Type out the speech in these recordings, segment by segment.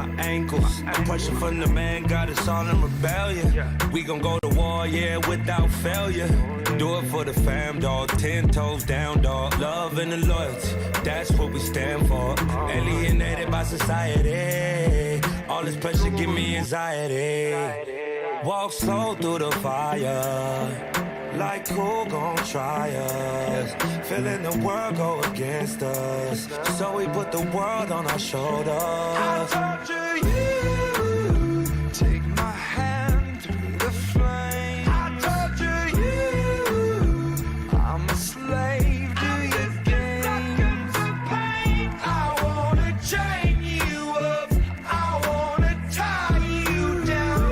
my ankles. The pressure from the man got us all in rebellion. We gon' go to war, yeah, without failure. Do it for the fam, dog. 10 toes down, dog. Love and the loyalty, that's what we stand for. Alienated by society. All this pressure give me anxiety. Walk slow through the fire. Like who gon' try us? Feeling the world go against us. So we put the world on our shoulders. I torture you. Take my hand through the flame. I torture you. I'm a slave to your games. I wanna chain you up. I wanna tie you down.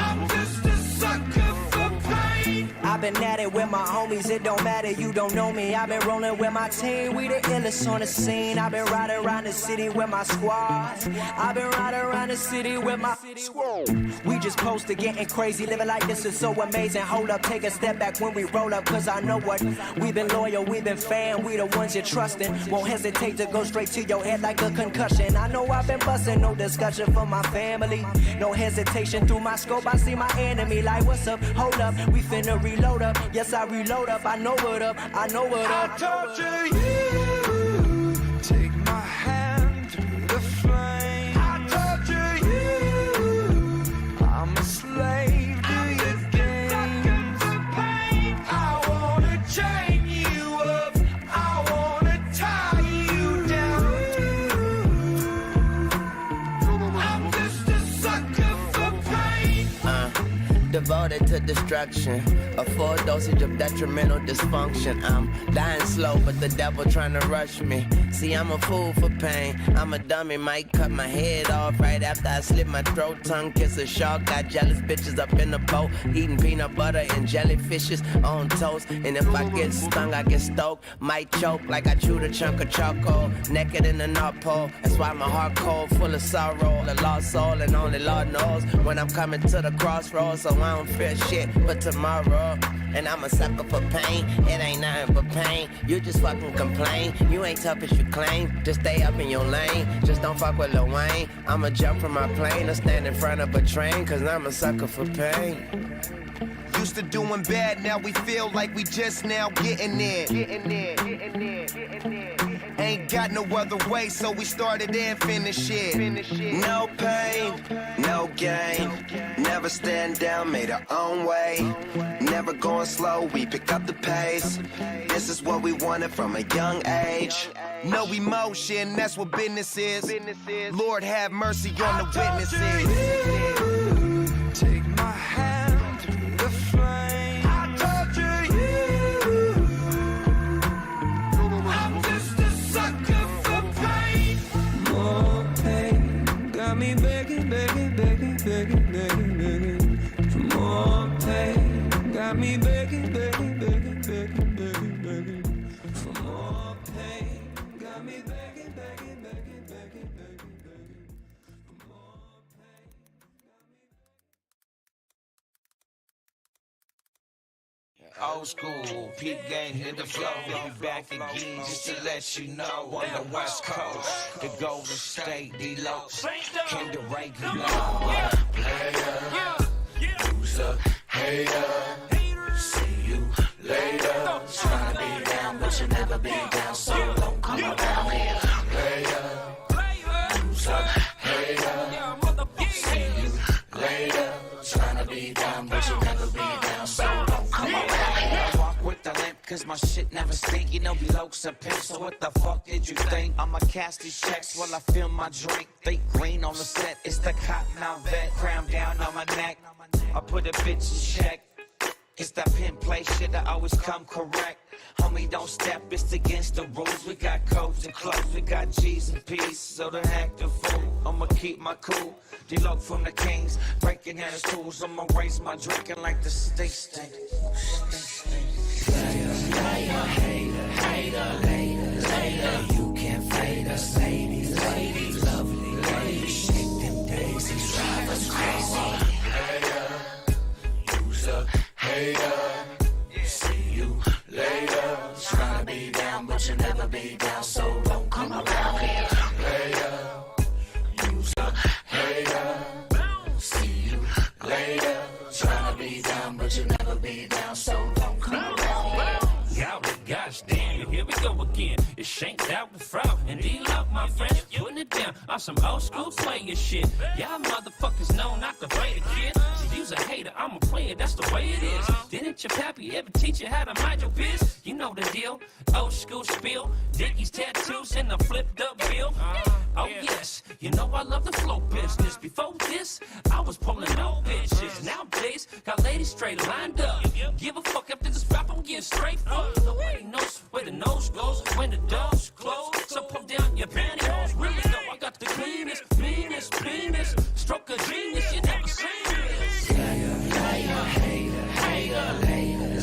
I'm just a sucker for pain. I've been at it with my homies, it don't matter, you don't know me. I've been rolling with my team, we the illest on the scene. I've been riding around the city with my squad. I've been riding around the city with my squad. We just close to getting crazy, living like this is so amazing. Hold up, take a step back when we roll up, cause I know what. We've been loyal, we've been fan, we the ones you're trusting. Won't hesitate to go straight to your head like a concussion. I know I've been busting, no discussion for my family. No hesitation through my scope, I see my enemy like, what's up, hold up, we finna reload up. Yes, I reload up, I know what up, I know what up. I torture you. Take my hand through the flame. I torture you. I'm a slave to your games. I wanna chain you up. I wanna tie you down. I'm just a sucker for pain. Devoted to destruction, a full dosage of detrimental dysfunction. I'm dying slow, but the devil trying to rush me. See, I'm a fool for pain. I'm a dummy, might cut my head off right after I slit my throat. Tongue kiss a shark, got jealous bitches up in the boat, eating peanut butter and jellyfishes on toast. And if I get stung, I get stoked, might choke like I chewed a chunk of charcoal. Naked in the North Pole, that's why my heart cold, full of sorrow. A lost soul, and only Lord knows when I'm coming to the crossroads. So I don't fear shit but tomorrow. And I'm a sucker for pain, it ain't nothing but pain. You just fucking complain, you ain't tough as you claim. Just stay up in your lane, just don't fuck with Lil Wayne. I'ma jump from my plane or stand in front of a train, cause I'm a sucker for pain. Used to doing bad, now we feel like we just now getting there. Ain't got no other way, so we started and finished it. No pain, no gain. Never stand down, made our own way. Never going slow, we pick up the pace. This is what we wanted from a young age. No emotion, that's what business is. Lord have mercy on the witnesses. Take my hand through the flame. I torture you. I'm just a sucker for pain. More pain got me begging, begging, begging, begging, begging, begging. For more pain got me begging, begging, begging, begging, begging, begging. For more pain got me begging, begging, begging, begging, begging, begging. For more pain got me. Old school, peep game, hit the flow. We'll be back again just to let you know. On the West Coast, the Golden State, D-Los, came to regular. Player, loser, hater, see you later. Trying to be down, but you never be down, so don't come around here. Player, loser, hater, see you later. Trying to be down, but you never be down, so don't come around here. Walk with the limp, cause my shit never stink. You know, Belo's a pimp, so what the fuck did you think? I'ma cash these checks while I fill my drink. Think green on the set, it's the cotton out vet. Crown down on my neck, I put a bitch in check. It's that pin play shit, I always come correct. Homie, don't step, it's against the rules. We got codes and clothes, we got G's and P's. So don't act the fool, I'ma keep my cool. D-Lo from the Kings, breaking down his tools. I'ma raise my drinking like the steak steak. Player, hater, later. You can't fade us, ladies, lovely ladies. Shake them daisies, drive us crazy. Player, loser, hater, see you later. Trying to be down, but you never be down, so don't come around here. D-Love, my friend, putting it down on some old school player shit. Y'all motherfuckers know not to play the kid. So you's a hater, I'm a player, that's the way it is. Didn't your pappy ever teach you how to mind your biz? You know the deal, old school spill, Dickies, tattoos, and a flipped up bill. Oh yes, you know I love the flow business. Before this, I was pulling no bitches. Nowadays, got ladies straight lined up. Give a fuck after this rap, I'm getting straight fucked. Nobody knows where the nose goes when the doors close. So pull down your pantyhose. Really though, I got the cleanest, meanest, penis. Stroke of genius, you never seen this.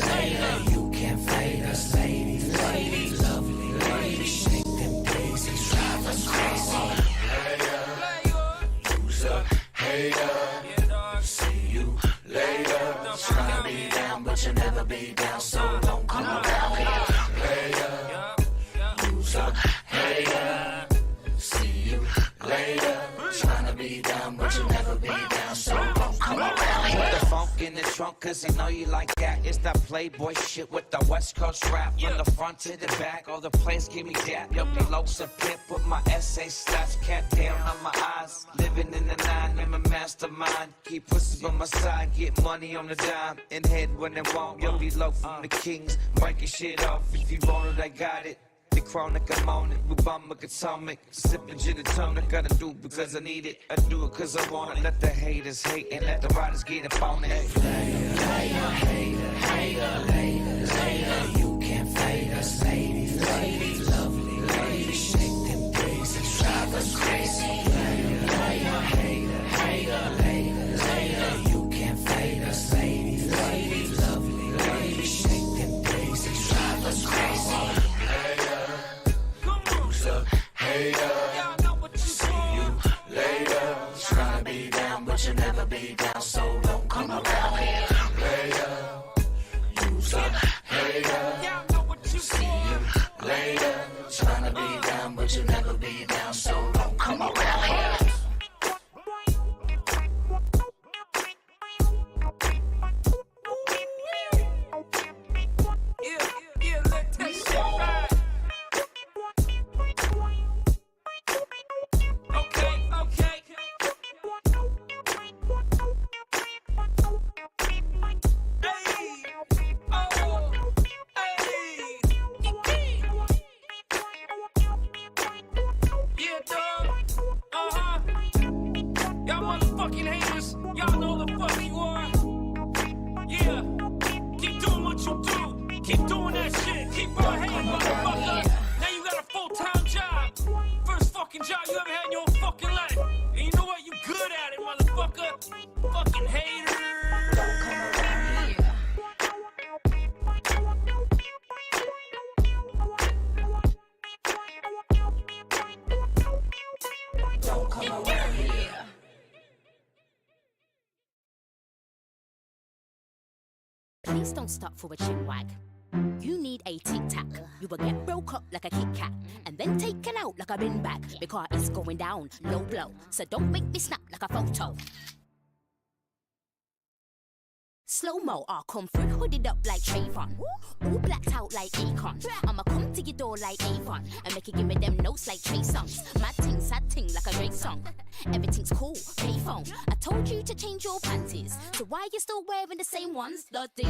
Hater, you can't fade us, ladies, lovely ladies, shake them days and drive us crazy. Player, loser, hater, see you later. Try to be down, but you never be down, so don't come around here. Player, loser, hater, see you later. Trying to be down, but you never be down, so don't come around here. Put the funk in the trunk, cause I know you like that. It's that Playboy shit with the West Coast rap. From the front to the back, all the place give me that. Yo, be low a pimp with my essay stats. Cat down on my eyes. Living in the nine, I'm a mastermind. Keep pussies on my side, get money on the dime. And head when they want, yo, be low from the kings. Breaking shit off, if you want it, I got it. The chronic, I'm on it, with bomber atomic. Sipping gin and tonic, gotta do because I need it. I do it cause I want it. Let the haters hate and let the riders get up on it. Hater, you can't fade us, ladies, lovely ladies, shake them days and drive us crazy. Hater, you can't fade us, ladies, lovely ladies, shake them days and drive us crazy. Hater, see you later. Try to be down, but you never be down, so don't come around here. Player, loser, hater, see you later. Trying to be down, but you never be down, so don't come around here. Please don't stop for a chin wag. You need a tic-tac. You will get broke up like a Kit Kat and then taken out like a bin bag because it's going down, low blow. So don't make me snap like a photo. Slow-mo, I'll come through, hooded up like Trayvon. All blacked out like Akon. I'ma come to your door like Avon and make you give me them notes like Trey songs. Mad ting, sad ting like a Drake song. Everything's cool, payphone. I told you to change your panties, so why you still wearing the same ones? Dirty,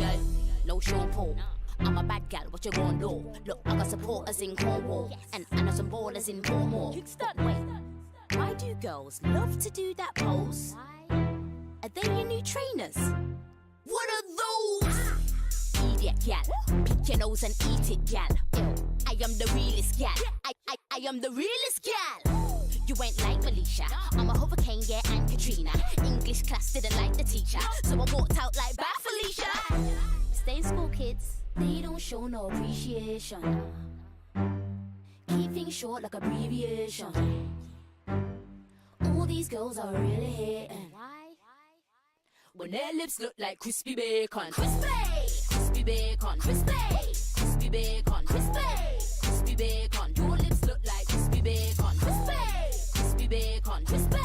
no Sean Paul. I'm a bad gal, what you gon' do? Look, I got supporters in Cornwall and I know some ballers in Baltimore. Wait, why do girls love to do that pose? Are they your new trainers? What are those? Idiot gal, pick your nose and eat it, gal. I am the realest gal. I am the realest gal. You ain't like Felicia. I'm a hurricane, yeah, and Katrina. English class didn't like the teacher, so I walked out like bad Felicia. Stay in school, kids. They don't show no appreciation. Keep things short like abbreviation. All these girls are really hating. When their lips look like crispy bacon. Crispy bacon, crispy bacon, crispy bacon. Your lips look like crispy bacon. Crispy bacon, crispy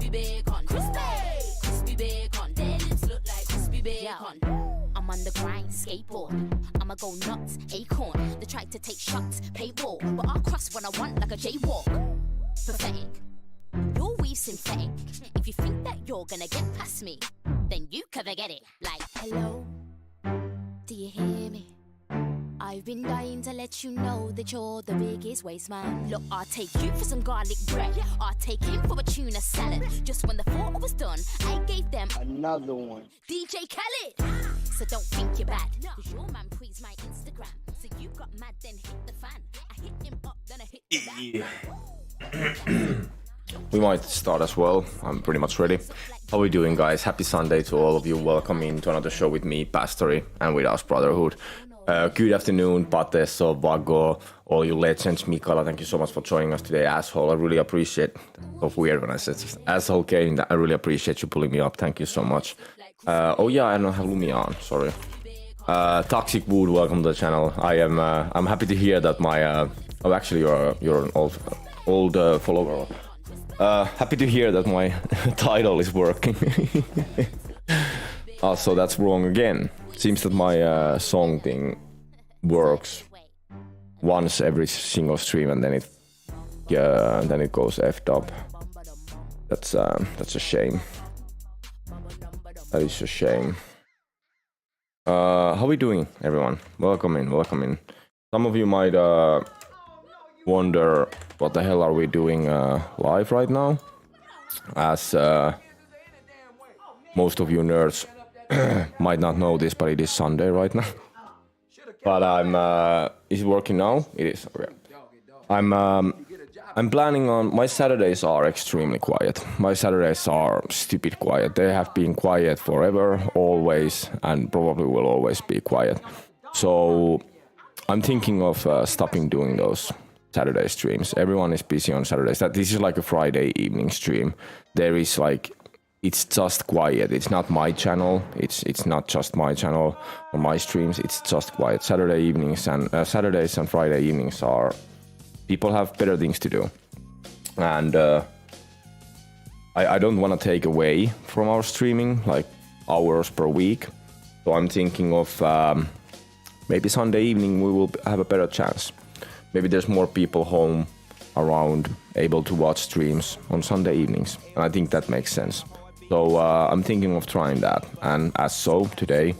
bacon, crispy bacon. Their lips look like crispy bacon. I'm on the grind, skateboard. I'ma go nuts, acorn. They try to take shots, pay ball. But I'll cross when I want like a jaywalk. Pathetic. Your weave's synthetic. If you think that you're gonna get past me, then you can forget it. Like, hello, do you hear me? I've been dying to let you know that you're the biggest waste man. Look, I'll take you for some garlic bread. I'll take him for a tuna salad. Just when the photo was done, I gave them another one. DJ Khaled. So don't think you're bad, cause your man praised my Instagram. So you got mad, then hit the fan. I hit him up, then I hit the back. We might start as well. I'm pretty much ready. How are we doing, guys? Happy Sunday to all of you. Welcome into another show with me, Pastory, and with us, Brotherhood. Good afternoon, Pate, Vago, all you legends. Mikala, thank you so much for joining us today, asshole. I really appreciate it. So weird when I said asshole Kane. I really appreciate you pulling me up. Thank you so much. Oh yeah, I don't have Lumia on. Sorry. Toxic Wood, welcome to the channel. I'm happy to hear that my oh, actually you're an old follower. Happy to hear that my title is working. Also, that's wrong again. Seems that my song thing works once every single stream, and then it goes effed up. That's a shame. That is a shame. How are we doing, everyone? Welcome in. Some of you might wonder what the hell are we doing live right now, as most of you nerds might not know this, but it is Sunday right now. But is it working now? It is. Okay. I'm planning on, my Saturdays are extremely quiet. My Saturdays are stupid quiet. They have been quiet forever, always, and probably will always be quiet. So I'm thinking of stopping doing those Saturday streams. Everyone is busy on Saturdays. This is like a Friday evening stream. There is like, it's just quiet. It's not my channel. It's not just my channel or my streams. It's just quiet. Saturday evenings and Saturdays and Friday evenings are, people have better things to do, and I don't want to take away from our streaming like hours per week. So I'm thinking of maybe Sunday evening we will have a better chance. Maybe there's more people home around able to watch streams on Sunday evenings, and I think that makes sense. So I'm thinking of trying that, and as so today,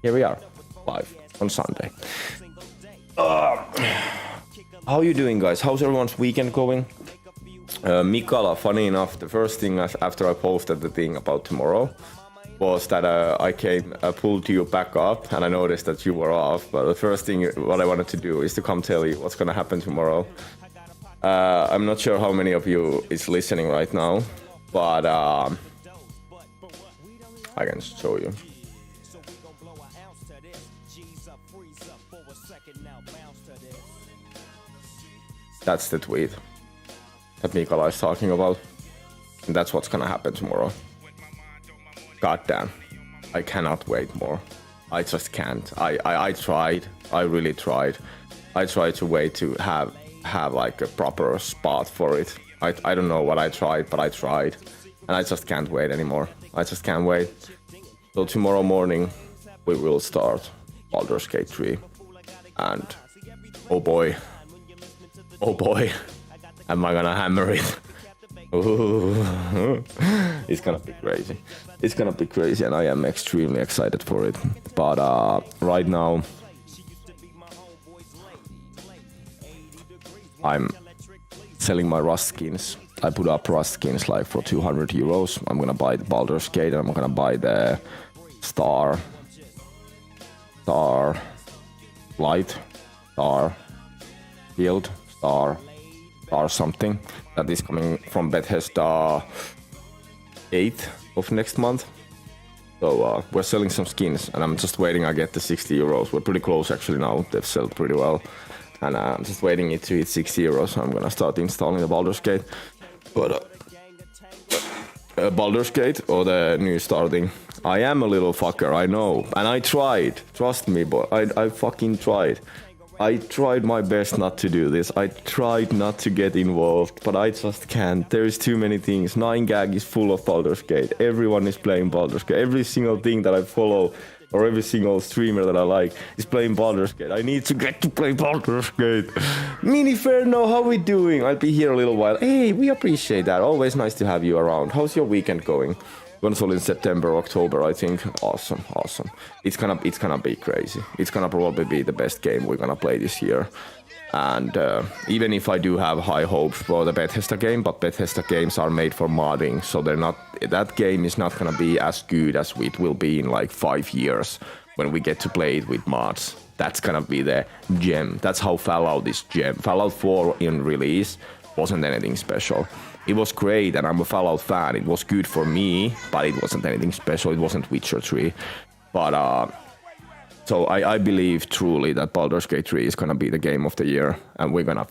here we are, live on Sunday. How are you doing, guys? How's everyone's weekend going? Mikala, funny enough, the first thing after I posted the thing about tomorrow was that I pulled you back up, and I noticed that you were off. But the first thing what I wanted to do is to come tell you what's gonna happen tomorrow. I'm not sure how many of you is listening right now, but I can show you. That's the tweet that Mikala is talking about. And that's what's gonna happen tomorrow. God damn. I cannot wait more. I just can't. I tried. I really tried. I tried to wait to have like a proper spot for it. I don't know what I tried, but I tried. And I just can't wait anymore. I just can't wait. So tomorrow morning we will start Baldur's Gate 3. And oh boy, am I gonna hammer it? Ooh. It's gonna be crazy. It's gonna be crazy, and I am extremely excited for it. But right now, I'm selling my Rust skins. I put up Rust skins like for 200 euros. I'm gonna buy the Baldur's Gate, and I'm gonna buy the Star Light, Star Field, Star something that is coming from Bethesda 8th of next month. So we're selling some skins, and I'm just waiting I get the 60 euros. We're pretty close actually now. They've sold pretty well. And I'm just waiting it to hit 60 euros. So I'm gonna start installing the Baldur's Gate. But Baldur's Gate or the new starting. I am a little fucker, I know. And I tried. Trust me, but I fucking tried. I tried my best not to do this. I tried not to get involved, but I just can't. There's too many things. 9gag is full of Baldur's Gate. Everyone is playing Baldur's Gate. Every single thing that I follow or every single streamer that I like is playing Baldur's Gate. I need to get to play Baldur's Gate. Miniferno, how we doing? I'll be here a little while. Hey, we appreciate that. Always nice to have you around. How's your weekend going? Console in September, October, I think. Awesome. It's gonna be crazy. It's gonna probably be the best game we're gonna play this year. And even if I do have high hopes for the Bethesda game, but Bethesda games are made for modding, so that game is not gonna be as good as it will be in like 5 years when we get to play it with mods. That's gonna be the gem. That's how Fallout is gem. Fallout 4 in release wasn't anything special. It was great, and I'm a Fallout fan. It was good for me, but it wasn't anything special. It wasn't Witcher 3. But so I believe truly that Baldur's Gate 3 is gonna be the game of the year, and we're gonna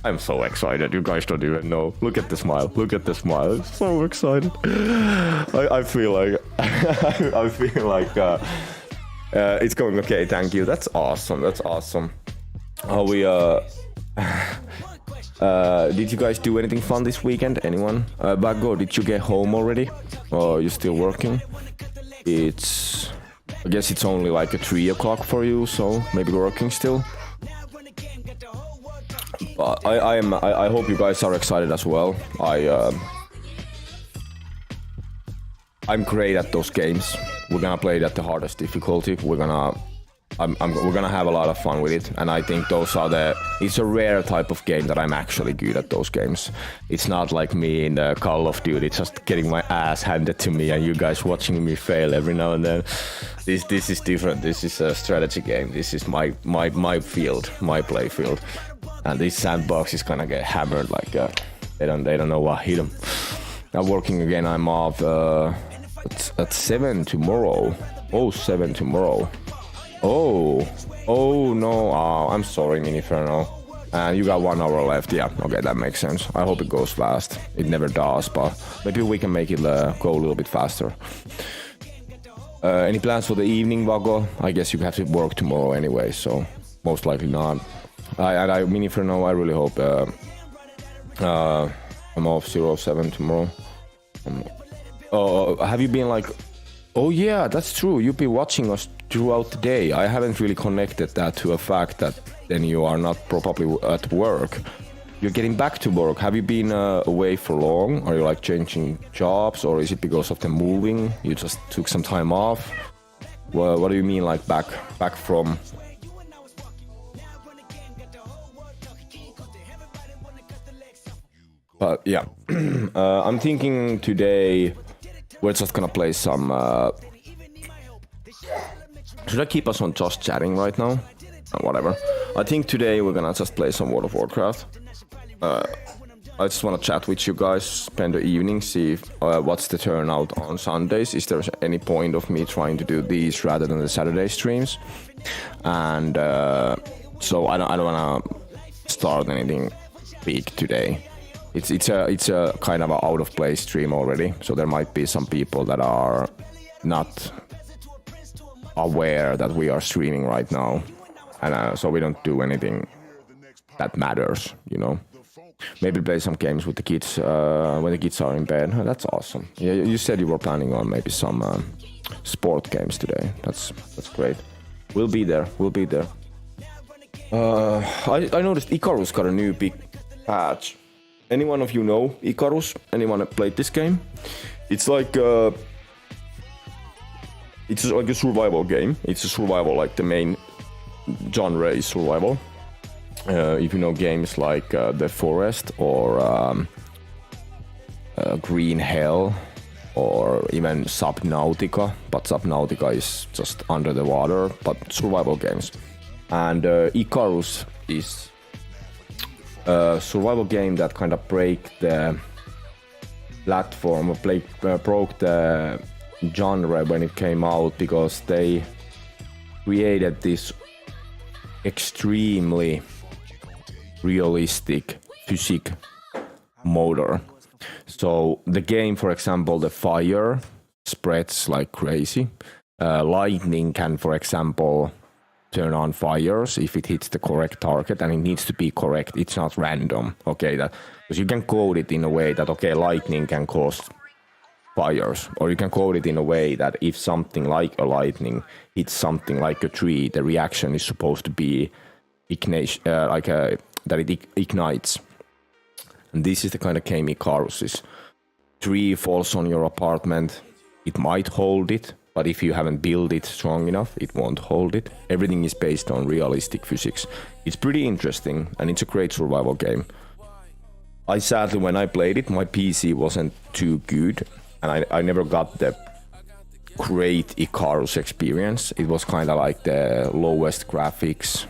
I'm so excited. You guys don't even know. Look at the smile. Look at the smile. I'm so excited. I feel like it's going okay. Thank you. That's awesome. How we did you guys do anything fun this weekend? Anyone? Bago, did you get home already? Or are you still working? I guess it's only like a 3 o'clock for you, so maybe working still. But I hope you guys are excited as well. I'm great at those games. We're gonna play it at the hardest difficulty. We're gonna have a lot of fun with it, and I think it's a rare type of game that I'm actually good at those games. It's not like me in Call of Duty, just getting my ass handed to me and you guys watching me fail every now and then. This is different. This is a strategy game. This is my field, my play field, and this sandbox is gonna get hammered like they don't know what hit them. I'm working again. I'm off at 7 tomorrow. 7 tomorrow. Oh no, I'm sorry, Miniferno. And you got 1 hour left. Yeah, okay, that makes sense. I hope it goes fast. It never does, but maybe we can make it go a little bit faster. Any plans for the evening, Vago? I guess you have to work tomorrow anyway, so most likely not. Miniferno, I really hope I'm off 07 tomorrow. Have you been like... Oh yeah, that's true. You've been watching us throughout the day. I haven't really connected that to a fact that then you are not probably at work. You're getting back to work. Have you been away for long? Are you like changing jobs, or is it because of the moving? You just took some time off? Well, what do you mean like back from? But yeah, I'm thinking today we're just gonna play some... Should I keep us on just chatting right now? Whatever. I think today we're gonna just play some World of Warcraft. I just wanna chat with you guys, spend the evening, see what's the turnout on Sundays. Is there any point of me trying to do these rather than the Saturday streams? And so I don't wanna start anything big today. It's a kind of an out of place stream already, so there might be some people that are not aware that we are streaming right now, and so we don't do anything that matters, you know. Maybe play some games with the kids when the kids are in bed. Oh, that's awesome. Yeah, you said you were planning on maybe some sport games today. That's great. We'll be there. I noticed Icarus got a new big patch. Anyone of you know Icarus? Anyone played this game? It's like a survival game. It's a survival, like the main genre is survival. If you know games like The Forest or Green Hell or even Subnautica, but Subnautica is just under the water, but survival games. And Icarus is a survival game that kind of broke the platform, broke the genre when it came out, because they created this extremely realistic physics motor. So the game, for example, the fire spreads like crazy. Lightning can, for example, turn on fires if it hits the correct target, and it needs to be correct. It's not random, okay? Because you can code it in a way that, okay, lightning can cause fires, or you can code it in a way that if something like a lightning hits something like a tree, the reaction is supposed to be that it ignites. And this is the kind of game Icarus is. Tree falls on your apartment, it might hold it, but if you haven't built it strong enough, it won't hold it. Everything is based on realistic physics. It's pretty interesting, and it's a great survival game. Sadly, when I played it, my PC wasn't too good, and I never got the great Icarus experience. It was kind of like the lowest graphics,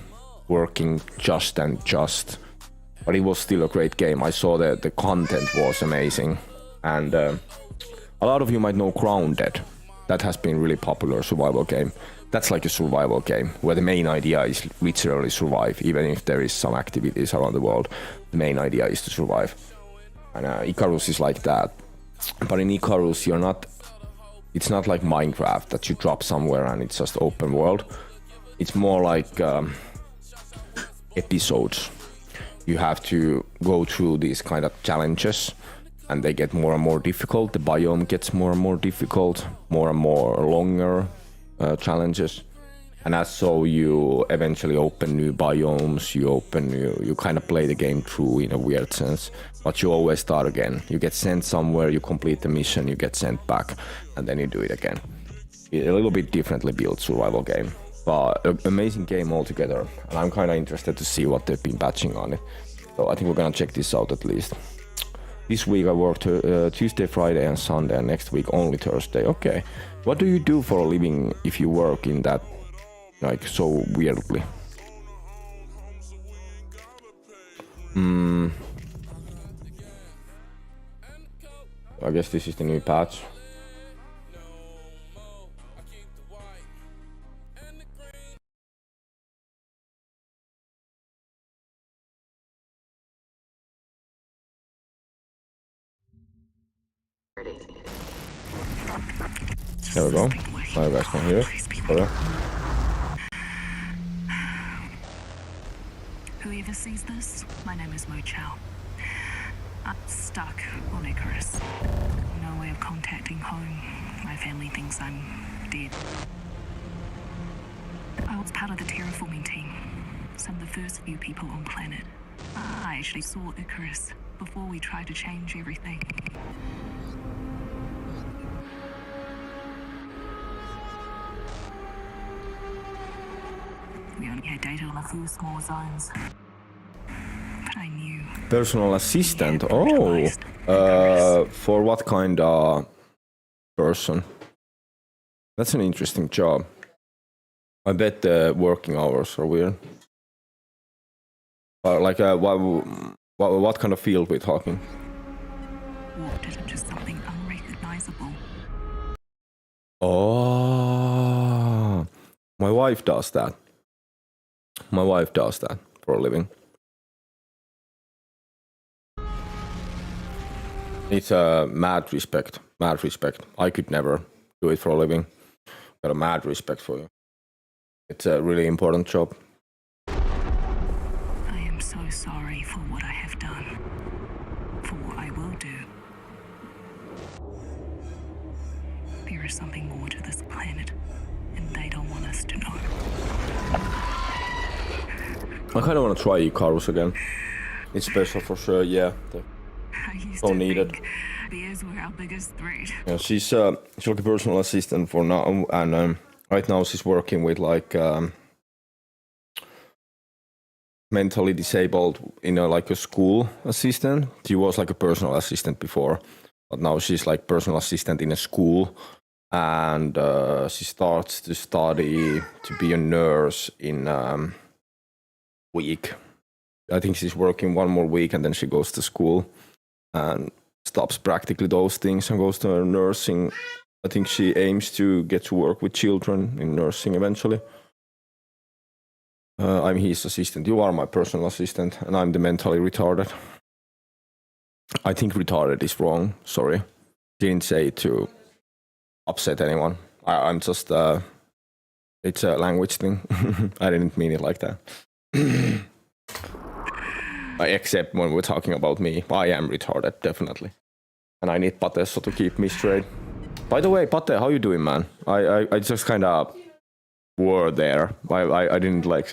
working just, but it was still a great game. I saw that the content was amazing, and a lot of you might know Grounded. That has been really popular survival game. That's like a survival game where the main idea is literally survive, even if there is some activities around the world. The main idea is to survive, and Icarus is like that. But in Icarus, it's not like Minecraft that you drop somewhere and it's just open world. It's more like episodes. You have to go through these kind of challenges, and they get more and more difficult. The biome gets more and more difficult, more and more longer challenges. And as so, you eventually open new biomes, you kind of play the game through in a weird sense, but you always start again. You get sent somewhere, you complete the mission, you get sent back, and then you do it again. It's a little bit differently built survival game, but an amazing game altogether. And I'm kind of interested to see what they've been patching on it. So I think we're gonna check this out at least. This week I worked Tuesday, Friday and Sunday, and next week only Thursday. Okay. What do you do for a living if you work in that, like, so weirdly? I guess this is the new patch. There we go. Now you guys can hear it. Better. Whoever sees this, my name is Mo Chow. I'm stuck on Icarus. No way of contacting home. My family thinks I'm dead. I was part of the terraforming team. Some of the first few people on planet. I actually saw Icarus before we tried to change everything. We only had data on a few small zones. But I knew. Personal assistant? Oh! For what kind of person? That's an interesting job. I bet the working hours are weird. Like, what kind of field we're talking? Walked into something unrecognizable. Oh! My wife does that. My wife does that for a living. It's a mad respect. Mad respect. I could never do it for a living. Got a mad respect for you. It's a really important job. I am so sorry for what I have done. For what I will do. There is something more to this planet, and they don't want us to know. I kind of want to try Icarus again. It's special for sure, yeah. Don't need it. Bears were our biggest threat. Yeah, she's like a personal assistant for now, and right now she's working with like mentally disabled in like a school assistant. She was like a personal assistant before, but now she's like personal assistant in a school, and she starts to study to be a nurse in week. I think she's working one more week and then she goes to school and stops practically those things and goes to nursing. I think she aims to get to work with children in nursing eventually. I'm his assistant. You are my personal assistant, and I'm the mentally retarded. I think retarded is wrong. Sorry. Didn't say it to upset anyone. I'm just... it's a language thing. I didn't mean it like that. Except when we're talking about me. I am retarded, definitely. and I need Patesso to keep me straight. By the way, Pate, how you doing, man? I just kind of were there. I didn't like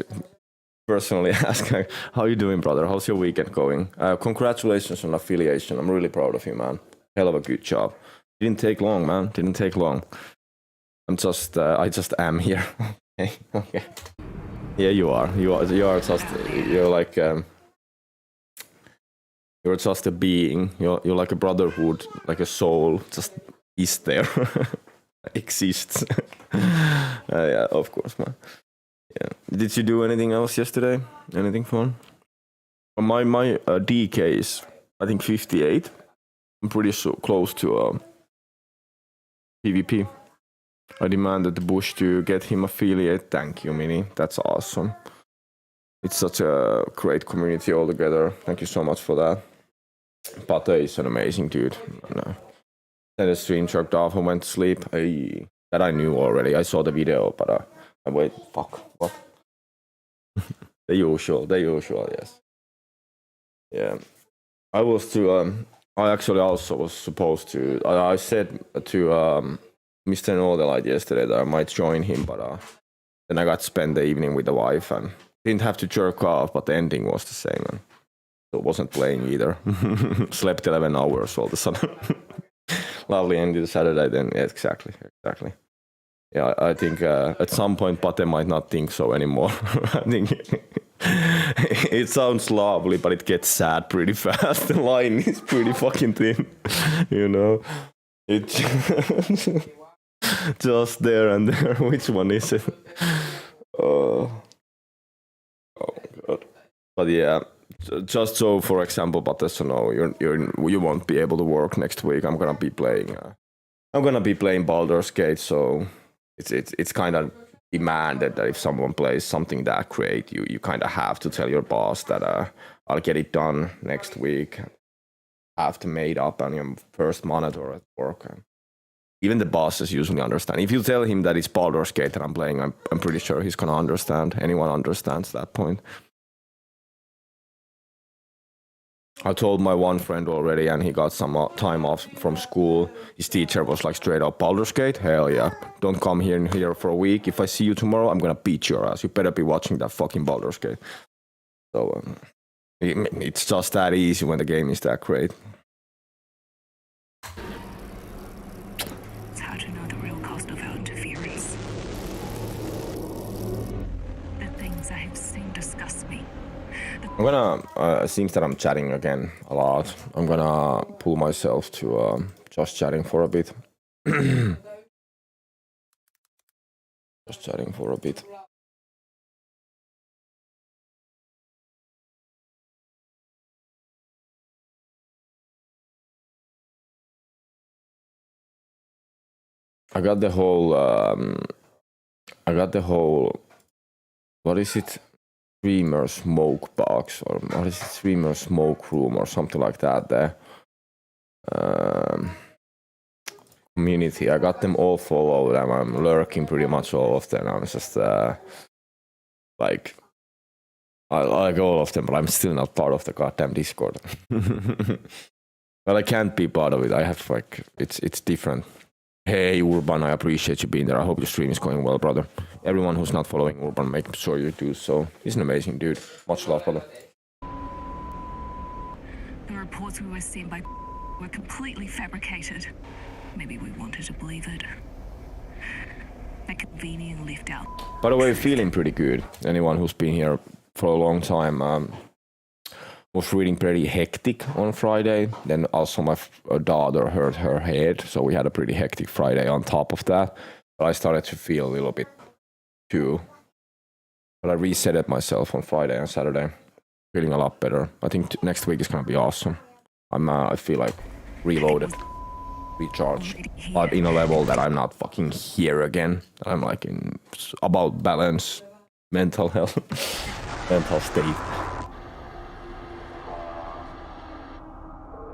personally ask how you doing, brother. How's your weekend going? Congratulations on affiliation. I'm really proud of you, man. Hell of a good job. Didn't take long, man. Didn't take long. I just am here. Okay. Yeah, you are. You're like you're just a being. You're like a brotherhood, like a soul. Just is there, exists. Yeah, of course, man. Yeah. Did you do anything else yesterday? Anything fun? My DK is I think 58. I'm pretty close to PvP. I demanded the Bush to get him affiliate. Thank you, Mini. That's awesome. It's such a great community altogether. Thank you so much for that. Pate is an amazing dude. Then the stream jerked off and went to sleep. That I knew already. I saw the video, but wait, fuck, what? The usual, yes. Yeah. I was to, I actually also was supposed to, I said to Mr. Nordelite yesterday that I might join him, but then I got to spend the evening with the wife and didn't have to jerk off, but the ending was the same. And so wasn't playing either. Slept 11 hours all of a sudden. Lovely end of the Saturday then. Yeah, exactly. Yeah, I think at some point Pate might not think so anymore. I think it sounds lovely, but it gets sad pretty fast. The line is pretty fucking thin, you know. It's just there and there. Which one is it? Oh god. But yeah, just so for example, Patesso, no, you won't be able to work next week. I'm gonna be playing Baldur's Gate, so it's kind of demanded that if someone plays something that great, you kind of have to tell your boss that I'll get it done next week. Have to made up on your first monitor at work. Even the bosses usually understand. If you tell him that it's Baldur's Gate that I'm playing, I'm pretty sure he's gonna understand. Anyone understands that point. I told my one friend already, and he got some time off from school. His teacher was like straight up, Baldur's Gate? Hell yeah. Don't come here for a week. If I see you tomorrow, I'm gonna beat your ass. You better be watching that fucking Baldur's Gate. So it's just that easy when the game is that great. It's hard to know the real cost of our interference. The things I have seen disgust me. I'm gonna, it seems that I'm chatting again a lot. I'm gonna pull myself to just chatting for a bit. Just chatting for a bit. I got the whole, what is it? Streamer smoke box, or what is it? Streamer smoke room, or something like that. The community. I got them all followed. I'm lurking pretty much all of them. I'm just like, I like all of them, but I'm still not part of the goddamn Discord. But I can't be part of it. I have like, it's different. Hey Urban, I appreciate you being there. I hope your stream is going well, brother. Everyone who's not following Urban, make sure you do so. He's an amazing dude. Much love, brother. The reports we were seen by were completely fabricated. Maybe we wanted to believe it. A convenient lift out. By the way, feeling pretty good. Anyone who's been here for a long time was feeling pretty hectic on Friday. Then also my daughter hurt her head, so we had a pretty hectic Friday on top of that. But I started to feel a little bit too. But I reset myself on Friday and Saturday, feeling a lot better. I think next week is gonna be awesome. I feel like reloaded, recharged, but in a level that I'm not fucking here again. I'm like in about balance, mental health, mental state.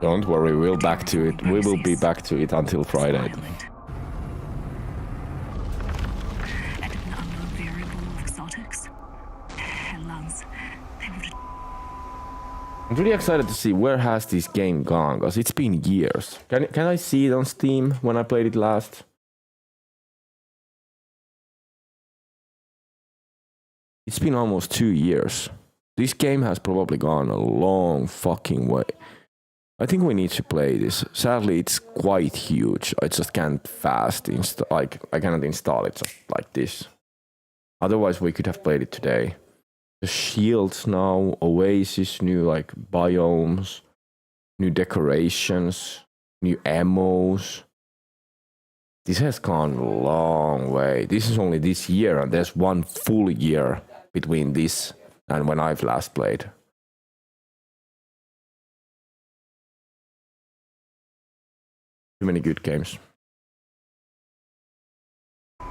Don't worry, we'll back to it. We will be back to it until Friday. I'm pretty excited to see where has this game gone, because it's been years. Can I see it on Steam when I played it last? It's been almost 2 years. This game has probably gone a long fucking way. I think we need to play this. Sadly, it's quite huge. I just can't I cannot install it just like this. Otherwise, we could have played it today. The shields now, Oasis, new like biomes, new decorations, new ammos. This has gone a long way. This is only this year, and there's 1 full year between this and when I've last played. Too many good games.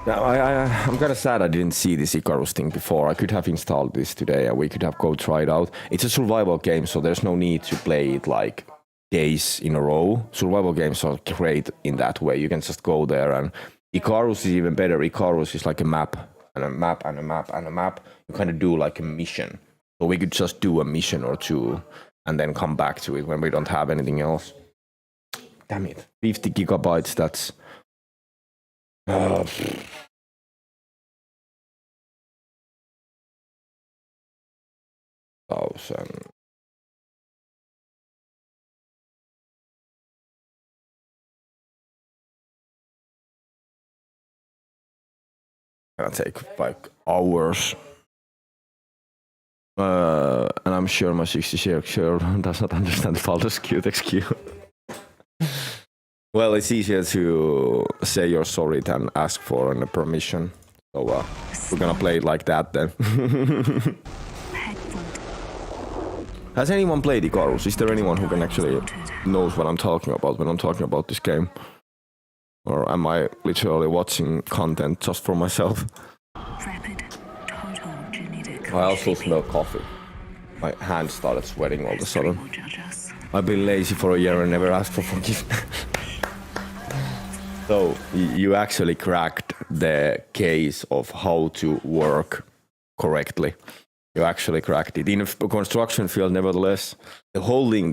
Now, I'm kind of sad I didn't see this Icarus thing before. I could have installed this today and we could have go try it out. It's a survival game, so there's no need to play it like days in a row. Survival games are great in that way. You can just go there, and Icarus is even better. Icarus is like a map and a map and a map and a map. You kind of do like a mission. So we could just do a mission or two and then come back to it when we don't have anything else. Damn it. 50 gigabytes, that's... 1,000. Gonna take like hours. And I'm sure my 60 does not understand Baldur's Gate XQ. Well, it's easier to say you're sorry than ask for a permission. So we're gonna play it like that then. Has anyone played Icarus? Is there anyone who can actually knows what I'm talking about when I'm talking about this game? Or am I literally watching content just for myself? I also smell coffee. My hand started sweating all of a sudden. I've been lazy for a year and never asked for forgiveness. So, you actually cracked the case of how to work correctly. You actually cracked it. In a construction field, nevertheless, the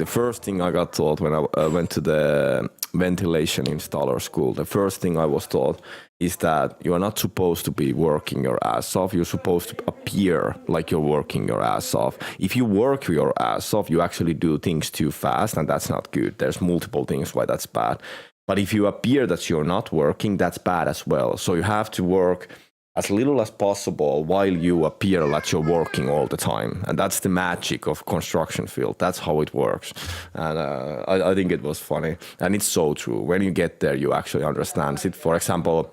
first thing I got taught when I went to the ventilation installer school, the first thing I was taught is that you are not supposed to be working your ass off. You're supposed to appear like you're working your ass off. If you work your ass off, you actually do things too fast, and that's not good. There's multiple things why that's bad. But if you appear that you're not working, that's bad as well. So you have to work as little as possible while you appear like you're working all the time. And that's the magic of construction field. That's how it works. And I think it was funny. And it's so true. When you get there, you actually understand it. For example,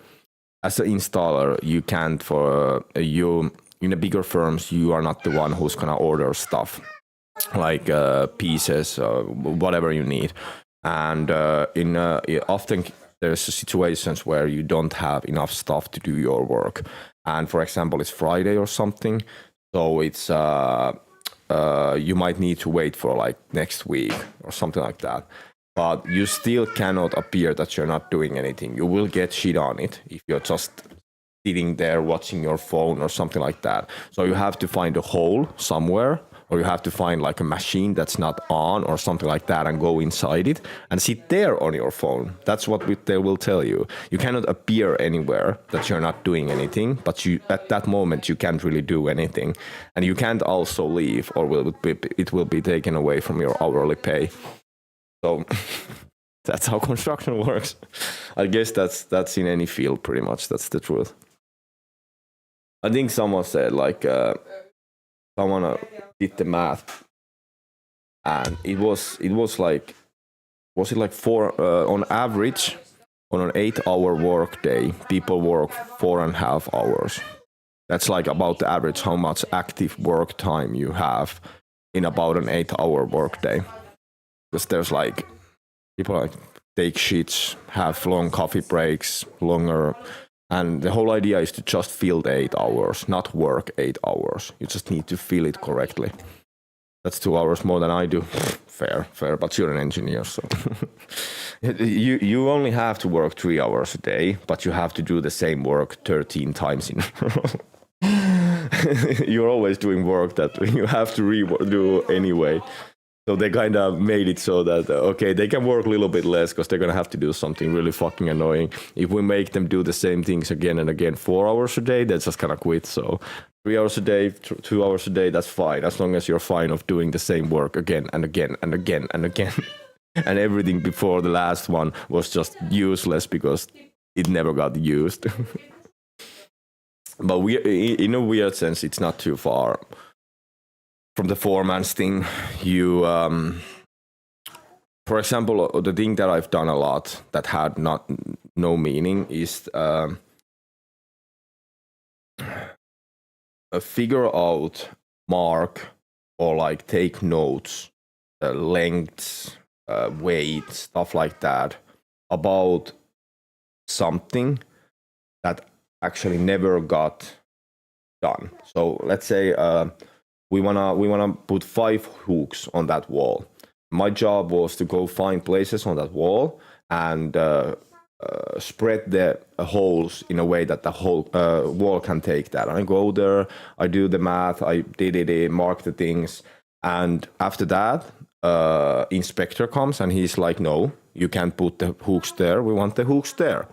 as an installer, you can't, in the bigger firms, you are not the one who's gonna order stuff like pieces, whatever you need. And often there's situations where you don't have enough stuff to do your work. And for example, it's Friday or something. So it's you might need to wait for like next week or something like that. But you still cannot appear that you're not doing anything. You will get shit on it if you're just sitting there watching your phone or something like that. So you have to find a hole somewhere, or you have to find like a machine that's not on or something like that and go inside it and sit there on your phone. That's what they will tell you. You cannot appear anywhere that you're not doing anything, but at that moment you can't really do anything. And you can't also leave, or it will be taken away from your hourly pay. So that's how construction works. I guess that's in any field pretty much. That's the truth. I think someone said like, someone did the math, and it was like, was it like on average on an 8-hour work day, people work 4.5 hours. That's like about the average how much active work time you have in about an 8-hour work day. Because there's like people like take shits, have long coffee breaks, longer. And the whole idea is to just fill the 8 hours, not work 8 hours. You just need to fill it correctly. That's 2 hours more than I do. Fair, but you're an engineer, so. you only have to work 3 hours a day, but you have to do the same work 13 times in a row. You're always doing work that you have to do anyway. So they kind of made it so that, okay, they can work a little bit less because they're going to have to do something really fucking annoying. If we make them do the same things again and again, 4 hours a day, they're just going to quit. So 3 hours a day, 2 hours a day, that's fine. As long as you're fine of doing the same work again and again and again and again. And everything before the last one was just useless because it never got used. But in a weird sense, it's not too far from the foreman's thing. You, for example, the thing that I've done a lot that had no meaning is figure out, mark, or like take notes, lengths, weight, stuff like that about something that actually never got done. So let's say we wanna put 5 hooks on that wall. My job was to go find places on that wall and spread the holes in a way that the whole wall can take that. I go there, I do the math, I did it, mark the things, and after that, inspector comes and he's like, no, you can't put the hooks there, we want the hooks there.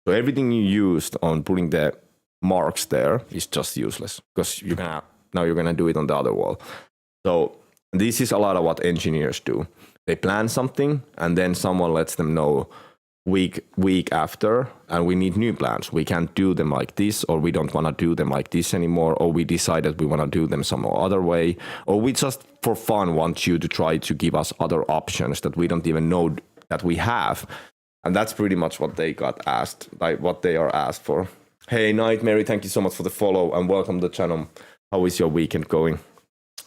So everything you used on putting the marks there is just useless because now you're gonna do it on the other wall. So this is a lot of what engineers do. They plan something and then someone lets them know week after, and we need new plans. We can't do them like this, or we don't want to do them like this anymore, or we decided we want to do them some other way, or we just for fun want you to try to give us other options that we don't even know that we have. And that's pretty much what they got asked, like what they are asked for. Hey, Nightmare, thank you so much for the follow and welcome to the channel. How is your weekend going?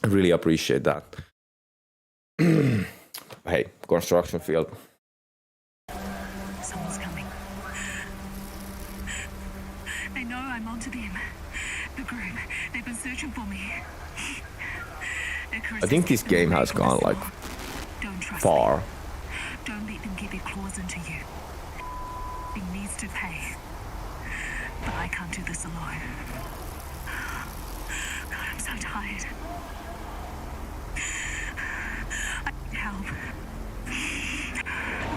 I really appreciate that. Hey, construction field. Someone's coming. They know I'm onto them. The group, they've been searching for me. I think this game has gone like far. Don't let them get their claws into you. It needs to pay. But I can't do this alone. God, I'm so tired. I need help.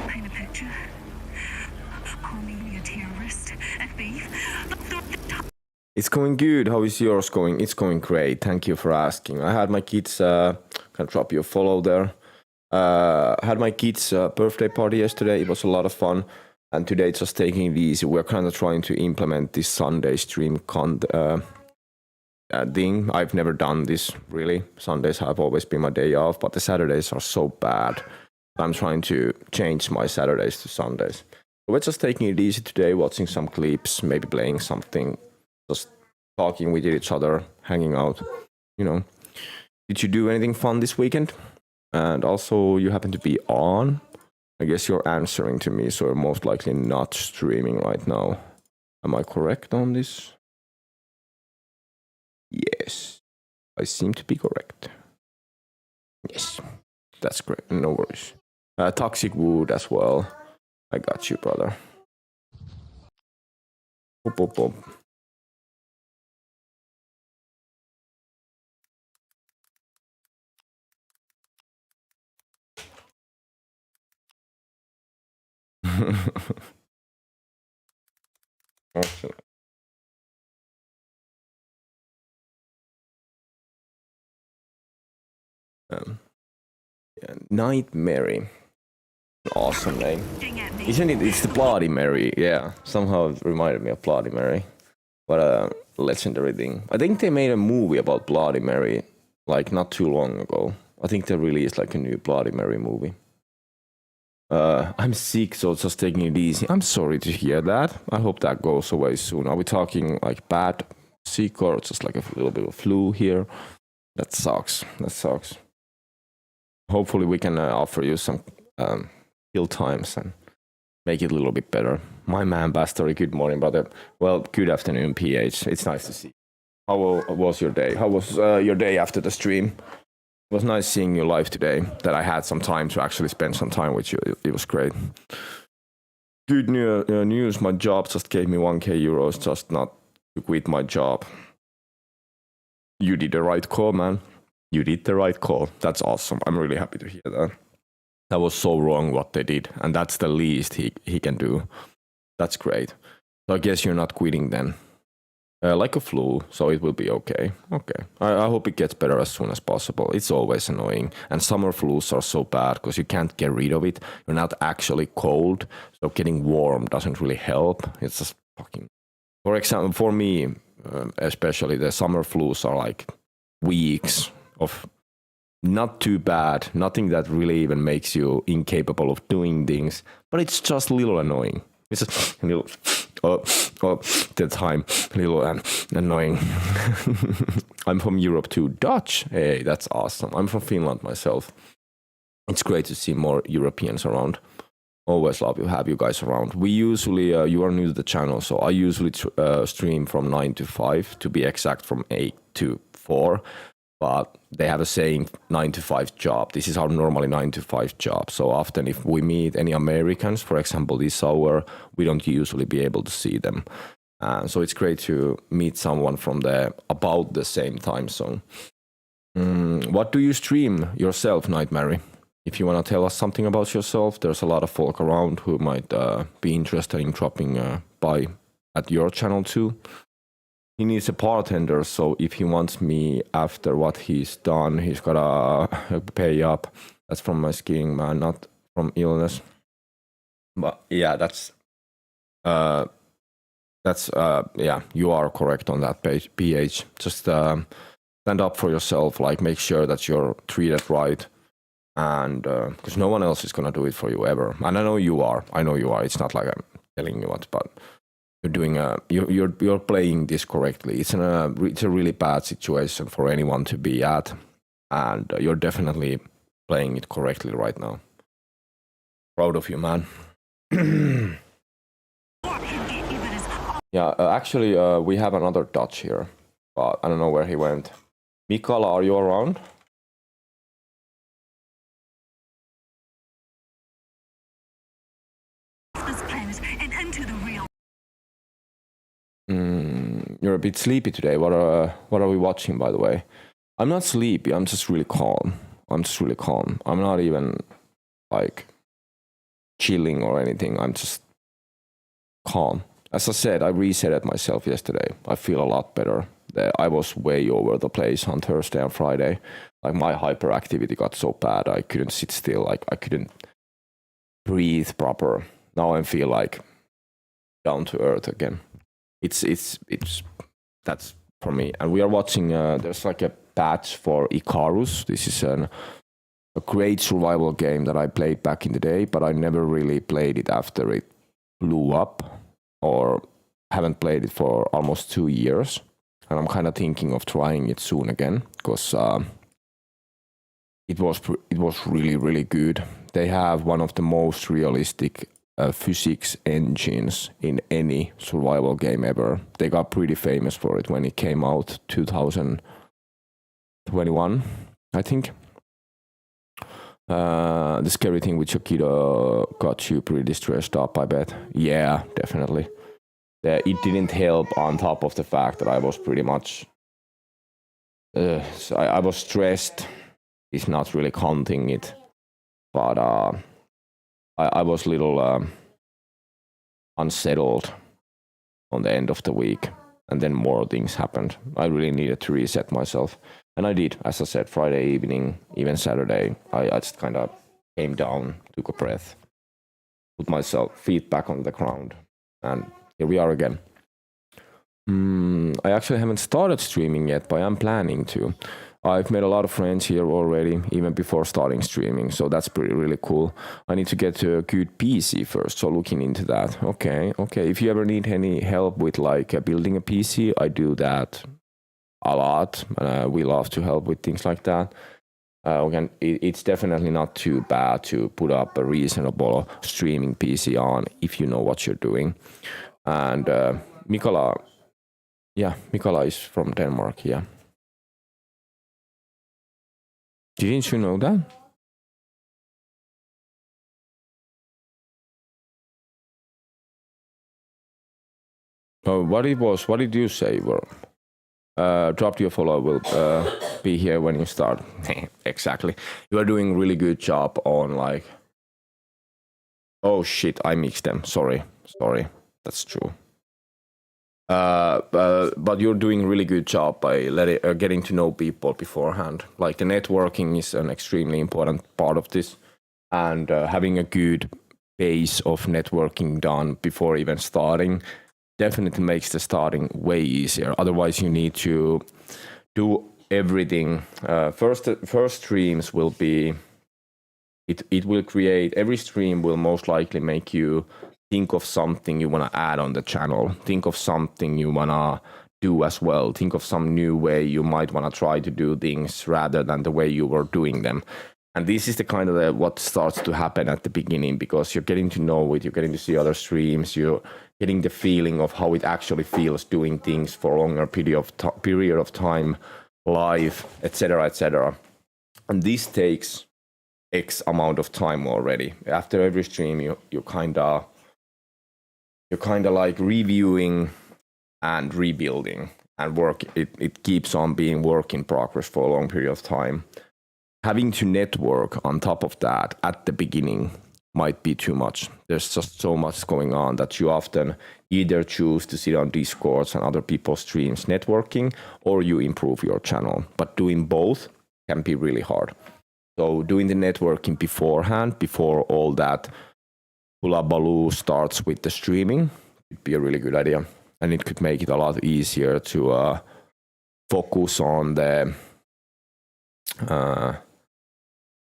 Paint a picture. Call me a terrorist, a thief. It's going good. How is yours going? It's going great. Thank you for asking. I had my kids, can drop you a follow there. Had my kids' birthday party yesterday. It was a lot of fun. And today, just taking it easy. We're kind of trying to implement this Sunday stream thing. I've never done this, really. Sundays have always been my day off, but the Saturdays are so bad. I'm trying to change my Saturdays to Sundays. We're just taking it easy today, watching some clips, maybe playing something, just talking with each other, hanging out, you know. Did you do anything fun this weekend? And also, you happen to be on? I guess you're answering to me, so you're most likely not streaming right now. Am I correct on this? Yes, I seem to be correct. Yes, that's great, no worries. Toxic Wood as well. I got you, brother. Boop, boop, boop. Awesome. Yeah, Night Mary. Awesome name. Isn't it? It's the Bloody Mary. Yeah, somehow it reminded me of Bloody Mary. But legendary thing. I think they made a movie about Bloody Mary like not too long ago. I think they released like a new Bloody Mary movie. I'm sick, so just taking it easy. I'm sorry to hear that. I hope that goes away soon. Are we talking like bad sick or just like a little bit of flu here? That sucks. That sucks. Hopefully we can offer you some heal times and make it a little bit better. My man, Bastori, good morning, brother. Well, good afternoon, PH. It's nice to see you. How was your day? How was your day after the stream? It was nice seeing you live today, that I had some time to actually spend some time with you. It was great. Good news, my job just gave me 1k euros just not to quit my job. You did the right call, man. You did the right call. That's awesome. I'm really happy to hear that. That was so wrong what they did, and that's the least he can do. That's great. So I guess you're not quitting then. Like a flu, so it will be okay. Okay. I hope it gets better as soon as possible. It's always annoying. And summer flus are so bad because you can't get rid of it. You're not actually cold, so getting warm doesn't really help. It's just fucking... For example, for me, especially, the summer flus are like weeks of not too bad, nothing that really even makes you incapable of doing things, but it's just a little annoying. It's just a little... the time, a little annoying. I'm from Europe too. Dutch. Hey, that's awesome. I'm from Finland myself. It's great to see more Europeans around. Always love to have you guys around. We usually, you are new to the channel, so I usually stream from 9 to 5, to be exact, from 8 to 4. But they have a saying 9 to 5 job. This is our normally 9 to 5 job. So often if we meet any Americans, for example, this hour, we don't usually be able to see them. So it's great to meet someone from about the same time zone. What do you stream yourself, Nightmare? If you want to tell us something about yourself, there's a lot of folk around who might be interested in dropping by at your channel too. He needs a bartender, so if he wants me after what he's done, he's gotta pay up. That's from my skiing, man, not from illness. But yeah, yeah, you are correct on that PH. Just stand up for yourself, like make sure that you're treated right, and because no one else is gonna do it for you ever. And I know you are. It's not like I'm telling you what, but. You're doing you're playing this correctly. It's a really bad situation for anyone to be at, and you're definitely playing it correctly right now. Proud of you, man. Yeah, actually, we have another Dutch here, but I don't know where he went. Mikala, are you around? You're a bit sleepy today. What are we watching, by the way? I'm not sleepy. I'm just really calm. I'm not even like chilling or anything. I'm just calm. As I said, I resetted myself yesterday. I feel a lot better. I was way over the place on Thursday and Friday. Like my hyperactivity got so bad I couldn't sit still. Like I couldn't breathe proper. Now I feel like down to earth again. It's that's for me. And we are watching, there's like a patch for Icarus. This is a great survival game that I played back in the day, but I never really played it after it blew up, or haven't played it for almost 2 years. And I'm kind of thinking of trying it soon again, because it was really, really good. They have one of the most realistic physics engines in any survival game ever. They got pretty famous for it when it came out 2021, I think. The scary thing with Yokido got you pretty stressed up, I bet. Yeah, definitely. It didn't help on top of the fact that I was pretty much... so I was stressed. It's not really counting it. But I was a little unsettled on the end of the week. And then more things happened. I really needed to reset myself. And I did, as I said, Friday evening, even Saturday. I just kind of came down, took a breath, put myself feet back on the ground. And here we are again. I actually haven't started streaming yet, but I'm planning to. I've made a lot of friends here already, even before starting streaming, so that's really cool. I need to get to a good PC first, so looking into that. Okay. If you ever need any help with like building a PC, I do that a lot. We love to help with things like that. Again, it's definitely not too bad to put up a reasonable streaming PC on if you know what you're doing. And Mikola is from Denmark, yeah. Didn't you know that? Oh, what did you say, bro? dropped your follow will be here when you start. Exactly. You are doing really good job on like... Oh shit, I mixed them. Sorry. That's true. But you're doing really good job by getting to know people beforehand. Like the networking is an extremely important part of this, and having a good base of networking done before even starting definitely makes the starting way easier. Otherwise, you need to do everything. First streams will be. It will create. Every stream will most likely make you think of something you want to add on the channel. Think of something you want to do as well. Think of some new way you might want to try to do things rather than the way you were doing them. And this is the kind of what starts to happen at the beginning, because you're getting to know it, you're getting to see other streams, you're getting the feeling of how it actually feels doing things for a longer period of time, live, etc., etc. And this takes X amount of time already. After every stream, you're kind of like reviewing and rebuilding, and it keeps on being work in progress for a long period of time. Having to network on top of that at the beginning might be too much. There's just so much going on that you often either choose to sit on Discords and other people's streams networking, or you improve your channel. But doing both can be really hard. So doing the networking beforehand, before all that hullabaloo starts with the streaming, would be a really good idea. And it could make it a lot easier to focus on the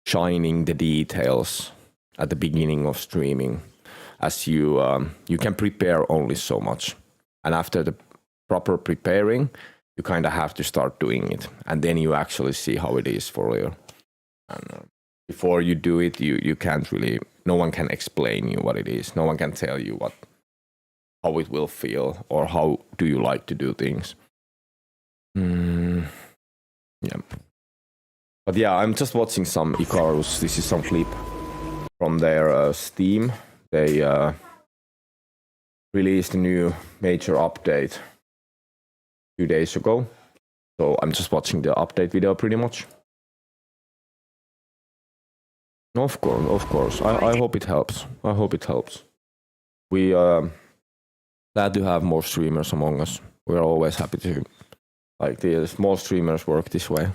shining the details at the beginning of streaming, as you can prepare only so much. And after the proper preparing, you kind of have to start doing it. And then you actually see how it is for real. And before you do it, you can't really, no one can explain you what it is. No one can tell you how it will feel, or how do you like to do things. Yeah. But yeah, I'm just watching some Icarus. This is some clip from their Steam. They released a new major update 2 days ago. So I'm just watching the update video pretty much. Of course. I hope it helps. We glad to have more streamers among us. We're always happy to, like, the small streamers work this way.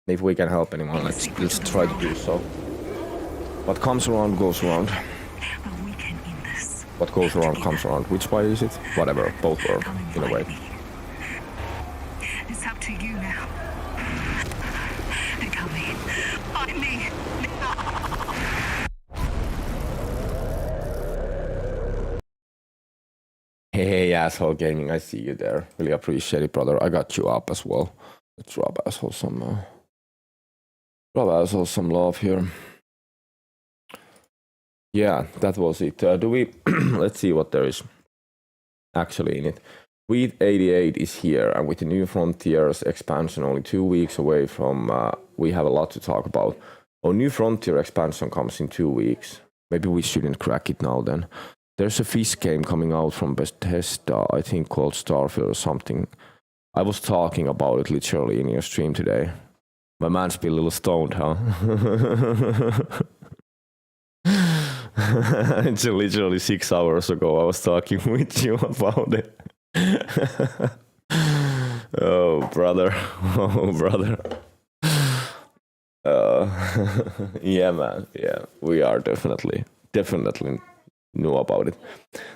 If we can help anyone, let's try to do so. What comes around goes around. What goes around comes around. Which way is it? Whatever, both work in a way. It's up to you now. They're coming. Find me. Hey, asshole gaming, I see you there. Really appreciate it, brother. I got you up as well. Let's drop asshole some love here. Yeah, that was it. Do we? Let's see what there is actually in it. Weed 88 is here, and with the New Frontiers expansion only 2 weeks away from, we have a lot to talk about. Oh, New Frontier expansion comes in 2 weeks. Maybe we shouldn't crack it now then. There's a fish game coming out from Bethesda, I think called Starfield or something. I was talking about it literally in your stream today. My man's been a little stoned, huh? It's literally 6 hours ago I was talking with you about it. Oh, brother. Yeah, man. Yeah, we are definitely knew about it.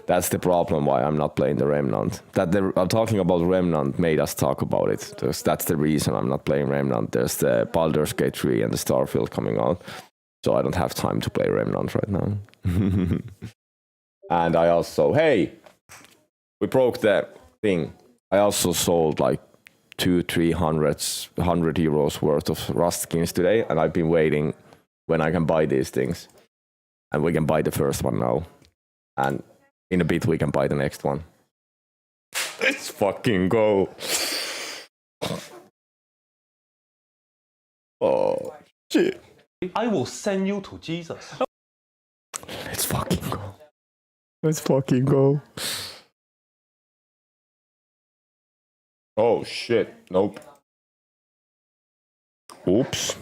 That's the problem why I'm not playing the Remnant. I'm talking about Remnant made us talk about it. That's the reason I'm not playing Remnant. There's the Baldur's Gate 3 and the Starfield coming out. So I don't have time to play Remnant right now. And I also, hey, we broke the thing. I also sold like 200-300 euros worth of Rust skins today, and I've been waiting when I can buy these things. And we can buy the first one now. And in a bit we can buy the next one. Let's fucking go. Oh, shit. I will send you to Jesus. Let's fucking go. Let's fucking go. Oh shit, nope. Oops.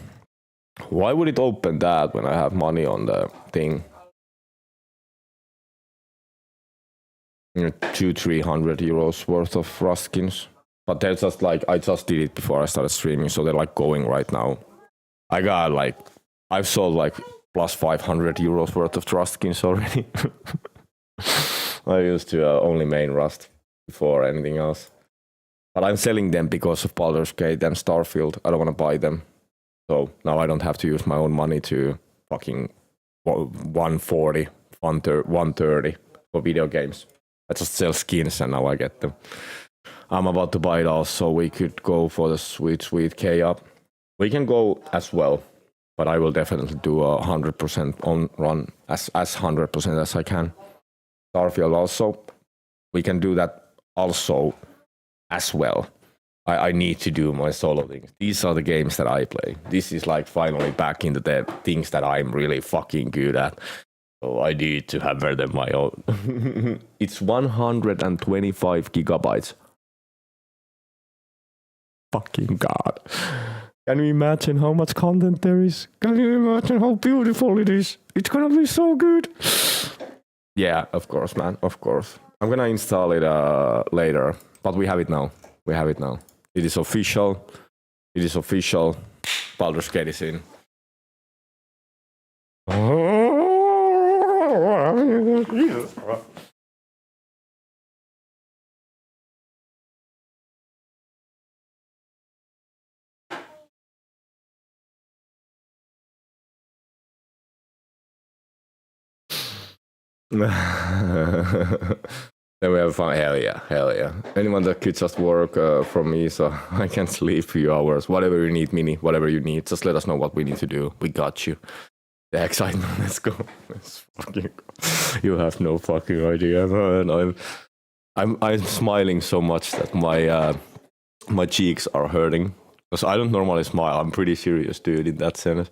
Why would it open that when I have money on the thing? 200-300 euros worth of Rust skins. But they're just like, I just did it before I started streaming, so they're like going right now. I got like, I've sold like plus 500 euros worth of Rust skins already. I used to only main Rust before anything else. But I'm selling them because of Baldur's Gate and Starfield. I don't want to buy them. So now I don't have to use my own money to fucking 140, 130 for video games. I just sell skins and now I get them. I'm about to buy it all, so we could go for the sweet K up. We can go as well, but I will definitely do a 100% on run as 100% as I can. Starfield also, we can do that also as well. I need to do my solo things. These are the games that I play. This is like finally back into the things that I'm really fucking good at. So I need to have them my own. It's 125 gigabytes. Fucking God. Can you imagine how much content there is? Can you imagine how beautiful it is? It's gonna be so good. Yeah, of course, man. Of course. I'm gonna install it later. But we have it now. We have it now. It is official. It is official. Baldur's Gate is in. Jesus. Then we have fun. Hell yeah, hell yeah. Anyone that could just work from me, so I can sleep a few hours. Whatever you need, Mini, whatever you need, just let us know what we need to do. We got you. The excitement, let's go. Let's fucking go. You have no fucking idea, man. I'm smiling so much that my cheeks are hurting. Because I don't normally smile. I'm pretty serious, dude, in that sense.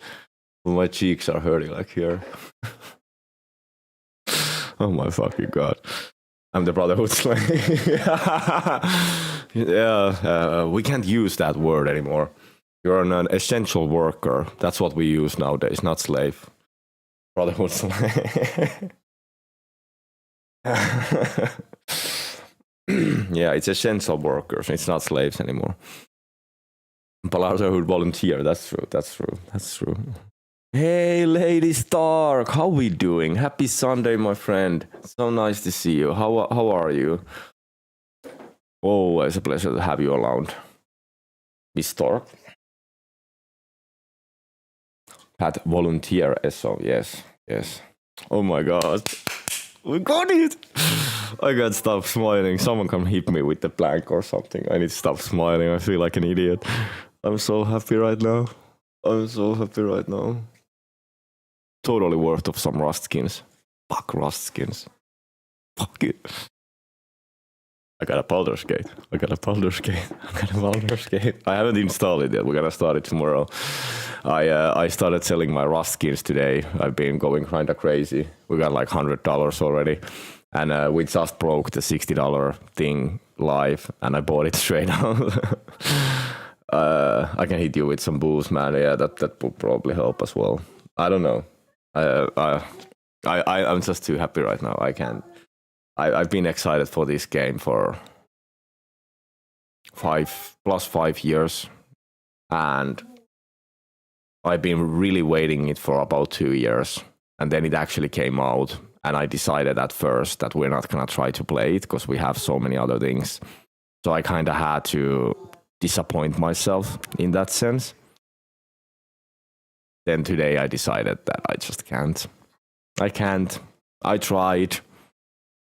But my cheeks are hurting, like here. Oh my fucking God. I'm the Brotherhood slave. Yeah, we can't use that word anymore. You're an essential worker. That's what we use nowadays, not slave. Brotherhood slave. Yeah, it's essential workers. It's not slaves anymore. Brotherhood volunteer. That's true. That's true. That's true. Hey, Lady Stark, how we doing? Happy Sunday, my friend. So nice to see you. How are you? Always a pleasure to have you around. Miss Stark. Pat volunteer SO, yes, yes. Oh my God. We got it! I can't stop smiling. Someone come hit me with the plank or something. I need to stop smiling. I feel like an idiot. I'm so happy right now. I'm so happy right now. Totally worth of some Rust skins. Fuck Rust skins. Fuck it. I got a Baldur's Gate. I got a Baldur's Gate. I got a Baldur's Gate. I haven't installed it yet. We're gonna start it tomorrow. I started selling my Rust skins today. I've been going kinda crazy. We got like $100 already. And we just broke the $60 thing live. And I bought it straight out. I can hit you with some boost, man. Yeah, that would probably help as well. I don't know. I'm just too happy right now. I can't. I've been excited for this game for 5+ years, and I've been really waiting it for about 2 years, and then it actually came out, and I decided at first that we're not gonna try to play it because we have so many other things. So I kind of had to disappoint myself in that sense. Then today I decided that I just can't. I can't. I tried.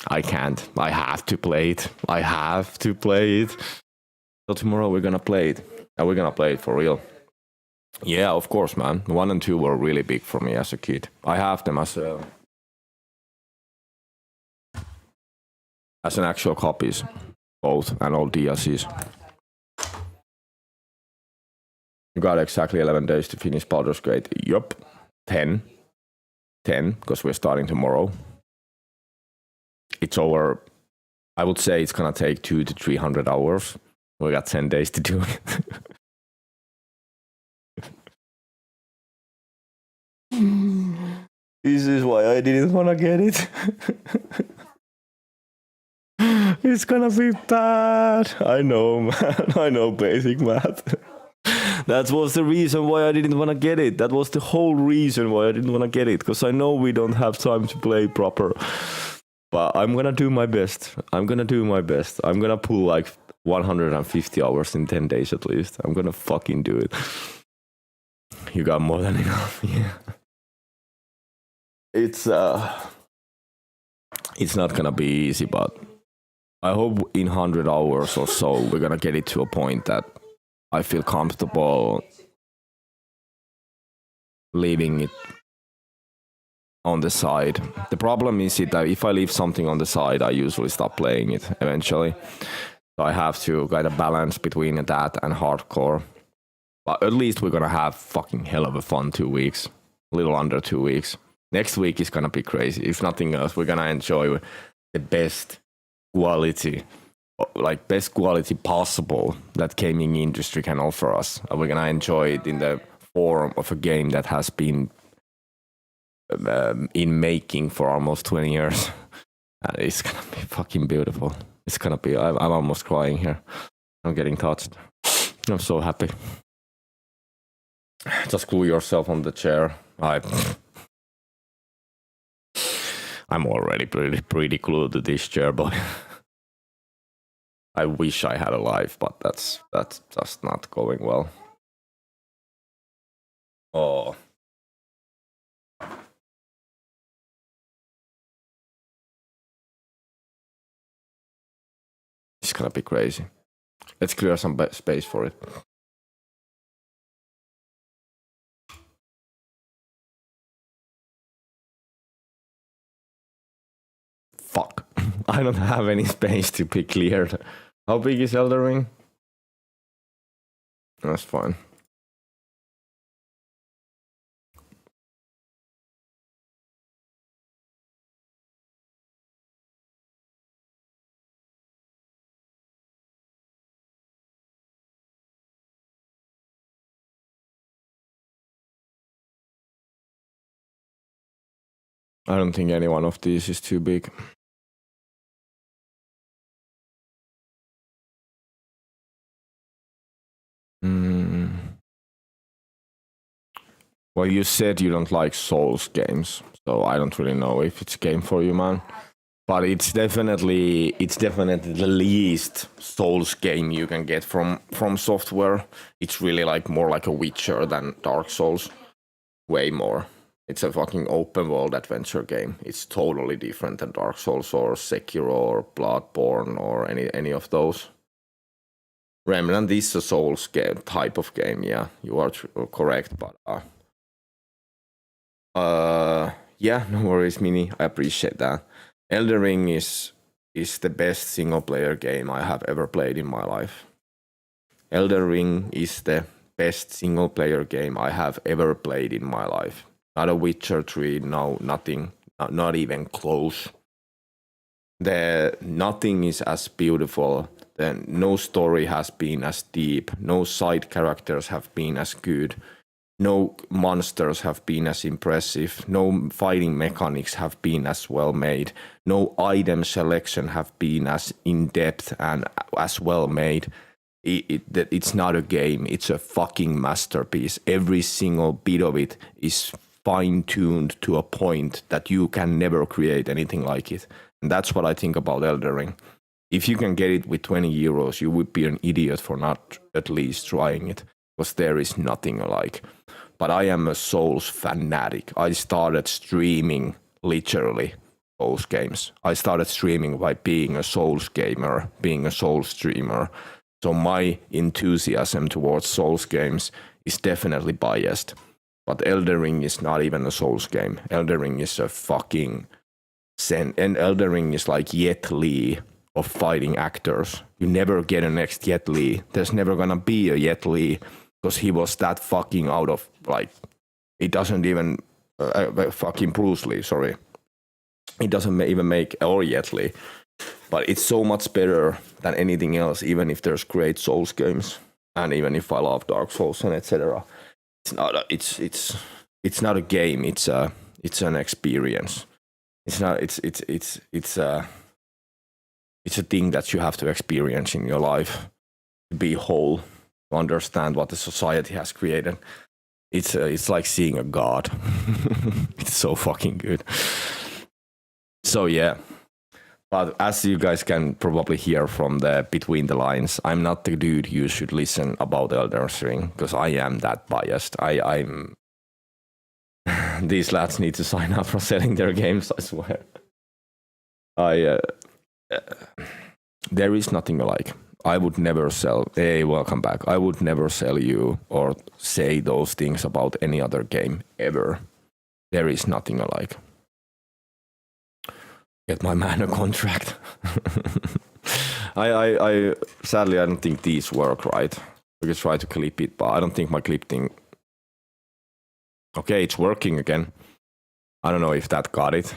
I can't. I have to play it. I have to play it. So tomorrow we're gonna play it. And we're gonna play it for real. Yeah, of course, man. 1 and 2 were really big for me as a kid. I have them as an actual copies. Both and all DLCs. You got exactly 11 days to finish Baldur's Gate. Yup. 10, because we're starting tomorrow. It's over. I would say it's gonna take 200 to 300 hours. We got 10 days to do it. This is why I didn't want to get it. It's gonna be bad. I know, man. I know basic math. That was the reason why I didn't want to get it. That was the whole reason why I didn't want to get it. Because I know we don't have time to play proper. But I'm gonna do my best. I'm gonna pull like 150 hours in 10 days at least. I'm gonna fucking do it. You got more than enough. Yeah. It's not gonna be easy, but I hope in 100 hours or so we're gonna get it to a point that I feel comfortable leaving it on the side. The problem is that if I leave something on the side, I usually stop playing it eventually. So I have to kind of balance between that and hardcore. But at least we're gonna have fucking hell of a fun 2 weeks. A little under 2 weeks. Next week is gonna be crazy. If nothing else, we're gonna enjoy the best quality possible that gaming industry can offer us. We're gonna enjoy it in the form of a game that has been in making for almost 20 years. And it's gonna be fucking beautiful. It's gonna be, I'm almost crying here. I'm getting touched. I'm so happy. Just glue yourself on the chair. I'm already pretty glued to this chair, but I wish I had a life, but that's just not going well. Oh. It's gonna be crazy. Let's clear some space for it. Fuck. I don't have any space to be cleared. How big is Elden Ring? That's fine. I don't think any one of these is too big. Well, you said you don't like Souls games, so I don't really know if it's a game for you, man. But it's definitely the least Souls game you can get from software. It's really like more like a Witcher than Dark Souls. Way more. It's a fucking open world adventure game. It's totally different than Dark Souls or Sekiro or Bloodborne or any of those. Remnant is a Souls game, type of game, yeah, you are correct, but yeah, no worries, Mini, I appreciate that. Elden Ring is the best single player game I have ever played in my life. Elden Ring is the best single player game I have ever played in my life. Not a Witcher 3, no, nothing, not even close. Nothing is as beautiful. No story has been as deep. No side characters have been as good. No monsters have been as impressive. No fighting mechanics have been as well made. No item selection have been as in-depth and as well made. It's not a game. It's a fucking masterpiece. Every single bit of it is fine-tuned to a point that you can never create anything like it. And that's what I think about Elden Ring. If you can get it with 20 euros, you would be an idiot for not at least trying it, because there is nothing alike. But I am a Souls fanatic. I started streaming literally Souls games. I started streaming by being a Souls gamer, being a Souls streamer. So my enthusiasm towards Souls games is definitely biased. But Elden Ring is not even a Souls game. Elden Ring is a fucking... And Elden Ring is like Jet Li of fighting actors. You never get a next Jet Li. There's never gonna be a Jet Li because he was that fucking out of, like, it doesn't even fucking Bruce Lee, sorry. It doesn't even make, or Jet Li. But it's so much better than anything else, even if there's great Souls games, and even if I love Dark Souls and etc. It's not a game. It's an experience. It's a thing that you have to experience in your life to be whole, to understand what the society has created. It's like seeing a god. It's so fucking good. So yeah. But as you guys can probably hear from the between the lines, I'm not the dude you should listen about Elden Ring, because I am that biased. I'm these lads need to sign up for selling their games, I swear. There is nothing alike. I would never sell. Hey, welcome back. I would never sell you or say those things about any other game ever. There is nothing alike. Get my man a contract. I sadly I don't think these work right. We could try to clip it, but I don't think my clip thing. Okay, it's working again. I don't know if that got it.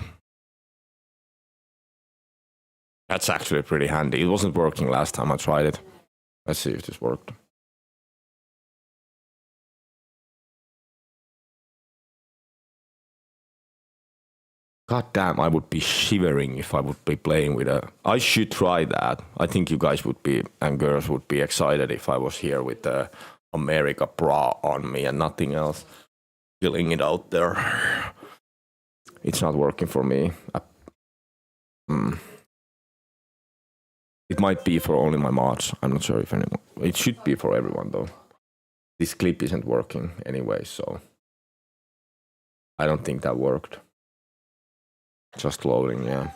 That's actually pretty handy. It wasn't working last time I tried it. Let's see if this worked. God damn, I would be shivering if I would be playing with a... I should try that. I think you guys would be, and girls would be excited if I was here with the America bra on me and nothing else. Filling it out there. It's not working for me. It might be for only my mods. I'm not sure if anyone... It should be for everyone though. This clip isn't working anyway, so... I don't think that worked. Just loading, yeah.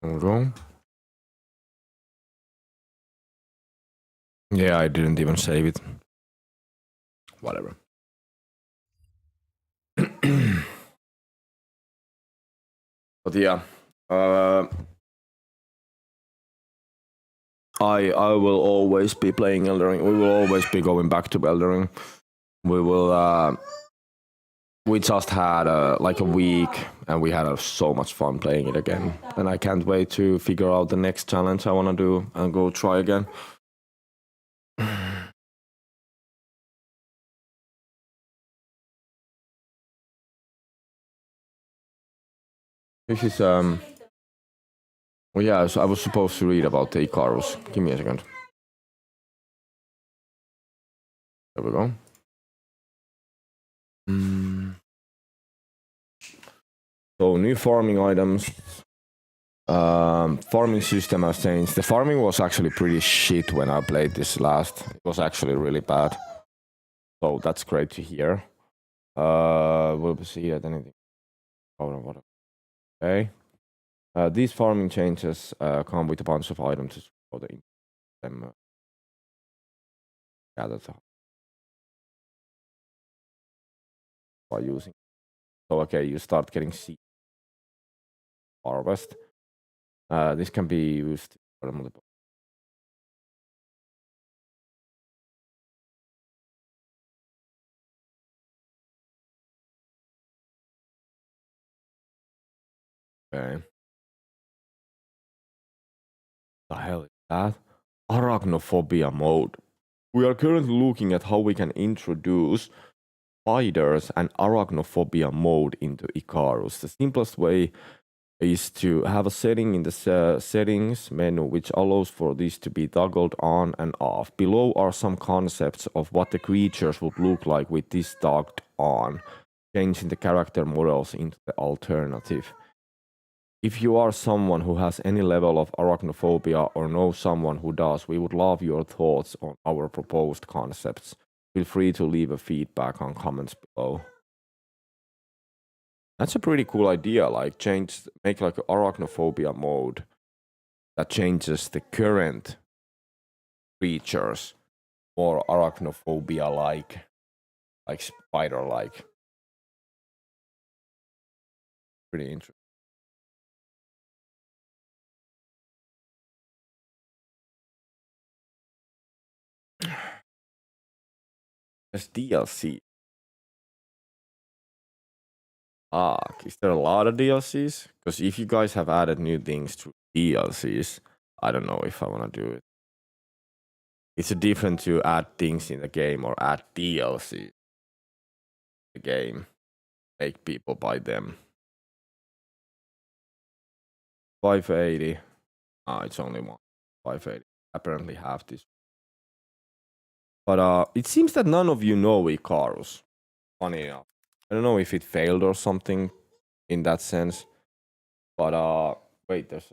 Hold on. Yeah, I didn't even save it. Whatever. But yeah, I will always be playing Elden Ring. We will always be going back to Elden Ring. We will. We just had like a week, and we had so much fun playing it again. And I can't wait to figure out the next challenge I want to do and go try again. This is well, yeah, so I was supposed to read about the Icarus. Give me a second. There we go. So new farming items. Farming system has changed. The farming was actually pretty shit when I played this last. It was actually really bad. So that's great to hear. We'll see that anything. Okay. These farming changes come with a bunch of items for them. Gather by using. So okay, you start getting seed harvest. This can be used for multiple. Okay. The hell is that? Arachnophobia mode. We are currently looking at how we can introduce spiders and arachnophobia mode into Icarus. The simplest way is to have a setting in the settings menu which allows for this to be toggled on and off. Below are some concepts of what the creatures would look like with this toggled on, changing the character models into the alternative. If you are someone who has any level of arachnophobia or know someone who does, we would love your thoughts on our proposed concepts. Feel free to leave a feedback on comments below. That's a pretty cool idea, like make like an arachnophobia mode that changes the current creatures more arachnophobia like spider-like. pretty interesting. There's DLC. Is there a lot of DLCs? Because if you guys have added new things to DLCs, I don't know if I want to do it. It's different to add things in the game or add DLC in the game. Make people buy them. 580. It's only one. 580. Apparently have this. But it seems that none of you know Icarus. Funny enough. I don't know if it failed or something in that sense. But wait, there's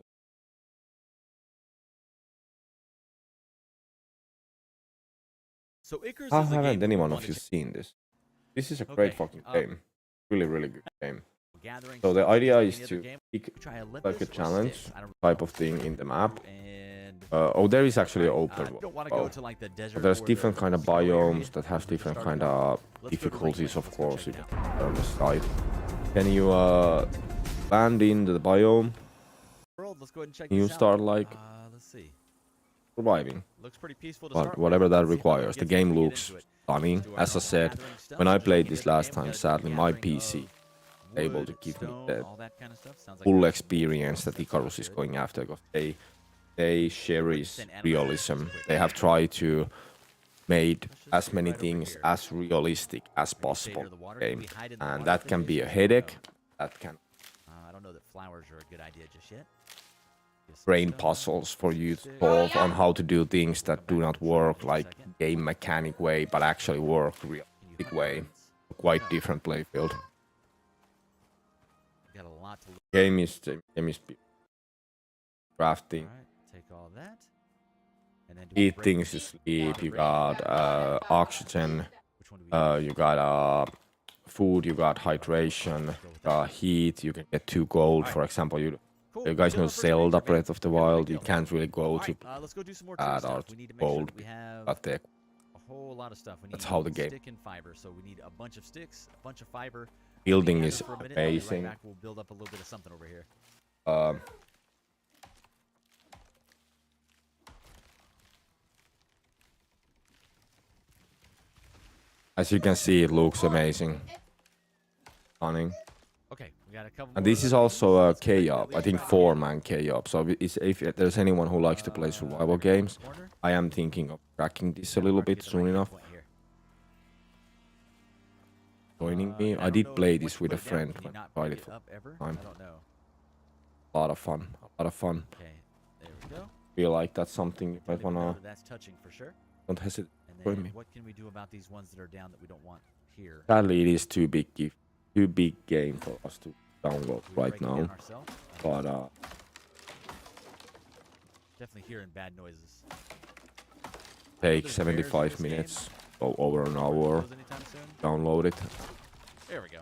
So Icarus how is a haven't game anyone we of you wanted seen this? This is a great Okay, fucking game. Really, really good game. gathering So the stuff idea like is any to other game. pick Try like a Olympus or challenge Styx, I don't type of thing in the map. And Oh, there is actually an open you world. don't want to Oh. go to like the desert. But there's or different the kind of snow area. biomes that have We're different starting kind of Let's go to difficulties, Ringland. of Let's go course, check you it can out. put on the side. Can you land into the biome? World, let's go ahead and check You this out. start like Let's see. surviving. Looks pretty peaceful to But start with. whatever that Let's see if I can requires, the get game something to get looks into it. stunning. Let's do our As I normal said, gathering stuff. when I Just played like this any other last game, time, we gotta do sadly my gathering PC of able to wood, give me stone, the all that kind of stuff. Sounds like full there's some experience that resources. Icarus is going after, because they cherish Send animals realism. quick. They have tried to make as many things as realistic as possible in the game, and that can be a headache. That can I don't know that flowers are a good idea just yet. brain puzzles for you to solve on how to do things that do not work like game mechanic way, but actually work realistic way. Quite different playfield. Got a lot to look. Game is crafting. All right, take all that. And then do Eat break. things to sleep. You got oxygen. Which one do we You got food. You got hydration. You got heat. You can get 2 gold, for example. You guys know Zelda Breath of the Wild. You can't really go to let's go do some more tree add stuff. our We need to make sure gold. that we have Got there. a whole lot of stuff. We need That's how the game- stick and fiber. So we need a bunch of sticks, a bunch of fiber. Building Hang is out for a minute, I'll be right amazing. back. We'll build up a little bit of something over here. As you can see, it looks amazing. Stunning. Okay, we got a couple. And more this is also a K-op. I think 4-man K-op. So if there's anyone who likes to play survival games, I am thinking of cracking this a little bit soon enough. Joining me. I did play this with a friend when I tried it for the ever? time. I don't know. A lot of fun. A lot of fun. Okay, there we go. Feel like that's something you might Didn't even know wanna. that that's touching for sure. Don't hesitate. And Join then me. what can we do about these ones that are down that we don't want here? Sadly, it is too big game for us to download Do we right break it down now. ourselves? But Definitely hearing bad noises. take There's bears in 75 this game. minutes, go over an hour, Those anytime soon? download it. There we go.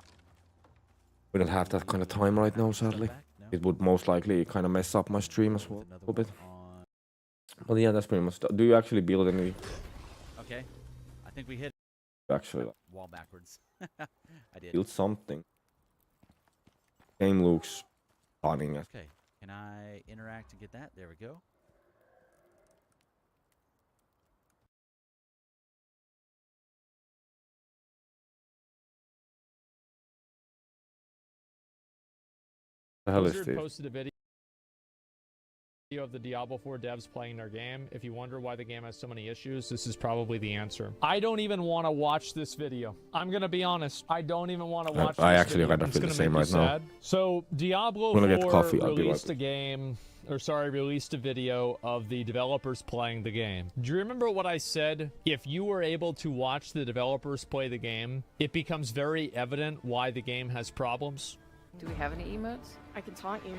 We don't have that kind of time right now, sadly. Back? No? It would most likely kind of mess up my stream as well a Another little bit. one on- But yeah, that's pretty much. Do you actually build any? Okay, I think we hit Actually, like, wall backwards. I did. build something. Game looks stunning. Okay, can I interact and get that? There we go. The hell is Blizzard this? posted a video of the Diablo 4 devs playing their game. If you wonder why the game has so many issues, this is probably the answer. I don't even want to watch this video. I'm gonna be honest. I don't even want to watch. I this actually video. kind of It's feel the gonna same make right you now. sad. So Diablo I'm gonna get 4 coffee, I'll be right released back. a game, released a video of the developers playing the game. Do you remember what I said? If you were able to watch the developers play the game, it becomes very evident why the game has problems. Do we have any emotes? I can taunt you.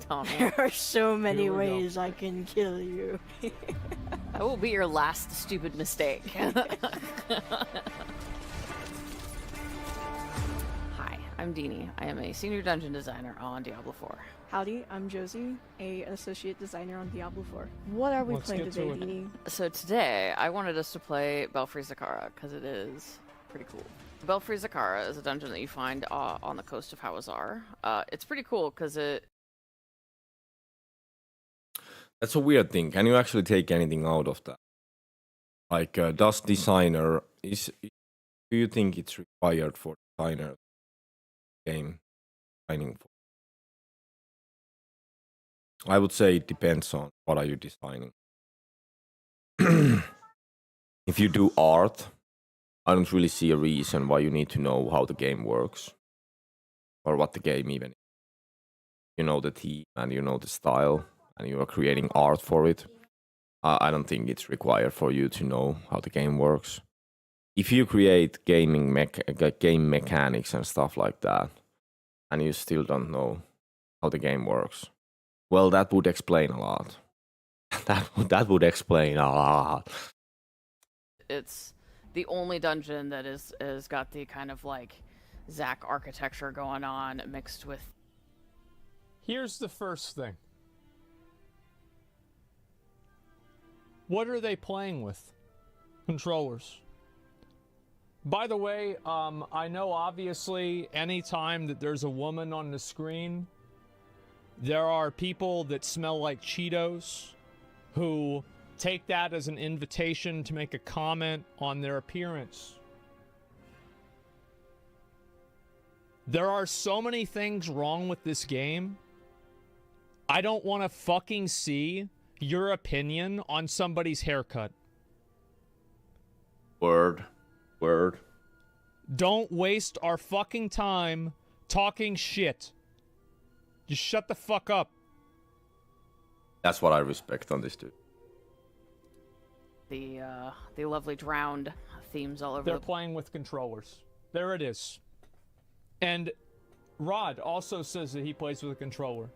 Taunt me. There are so many Here we go. ways I can kill you. That will be your last stupid mistake. Hi, I'm Deanie. I am a senior dungeon designer on Diablo 4. Howdy, I'm Josie, an associate designer on Diablo 4. What are we Let's playing get today, to it. Deanie? So today, I wanted us to play Belfry Zakara, because it is pretty cool. Belfry Zakara is a dungeon that you find on the coast of Hawazar. It's pretty cool because it... That's a weird thing. Can you actually take anything out of that? Like, does designer do you think it's required for designer game designing for? I would say it depends on what are you designing. If you do art, I don't really see a reason why you need to know how the game works or what the game even is. You know the theme and you know the style and you are creating art for it. I don't think it's required for you to know how the game works. If you create game mechanics and stuff like that, and you still don't know how the game works, well, that would explain a lot. that would explain a lot. It's the only dungeon that is got the kind of like Zack architecture going on mixed with... Here's the first thing. What are they playing with? Controllers. By the way, I know obviously anytime that there's a woman on the screen, there are people that smell like Cheetos who take that as an invitation to make a comment on their appearance. There are so many things wrong with this game. I don't want to fucking see your opinion on somebody's haircut. Word. Don't waste our fucking time talking shit. Just shut the fuck up. That's what I respect on this dude. The lovely drowned themes all over. They're playing with controllers. There it is. And Rod also says that he plays with a controller.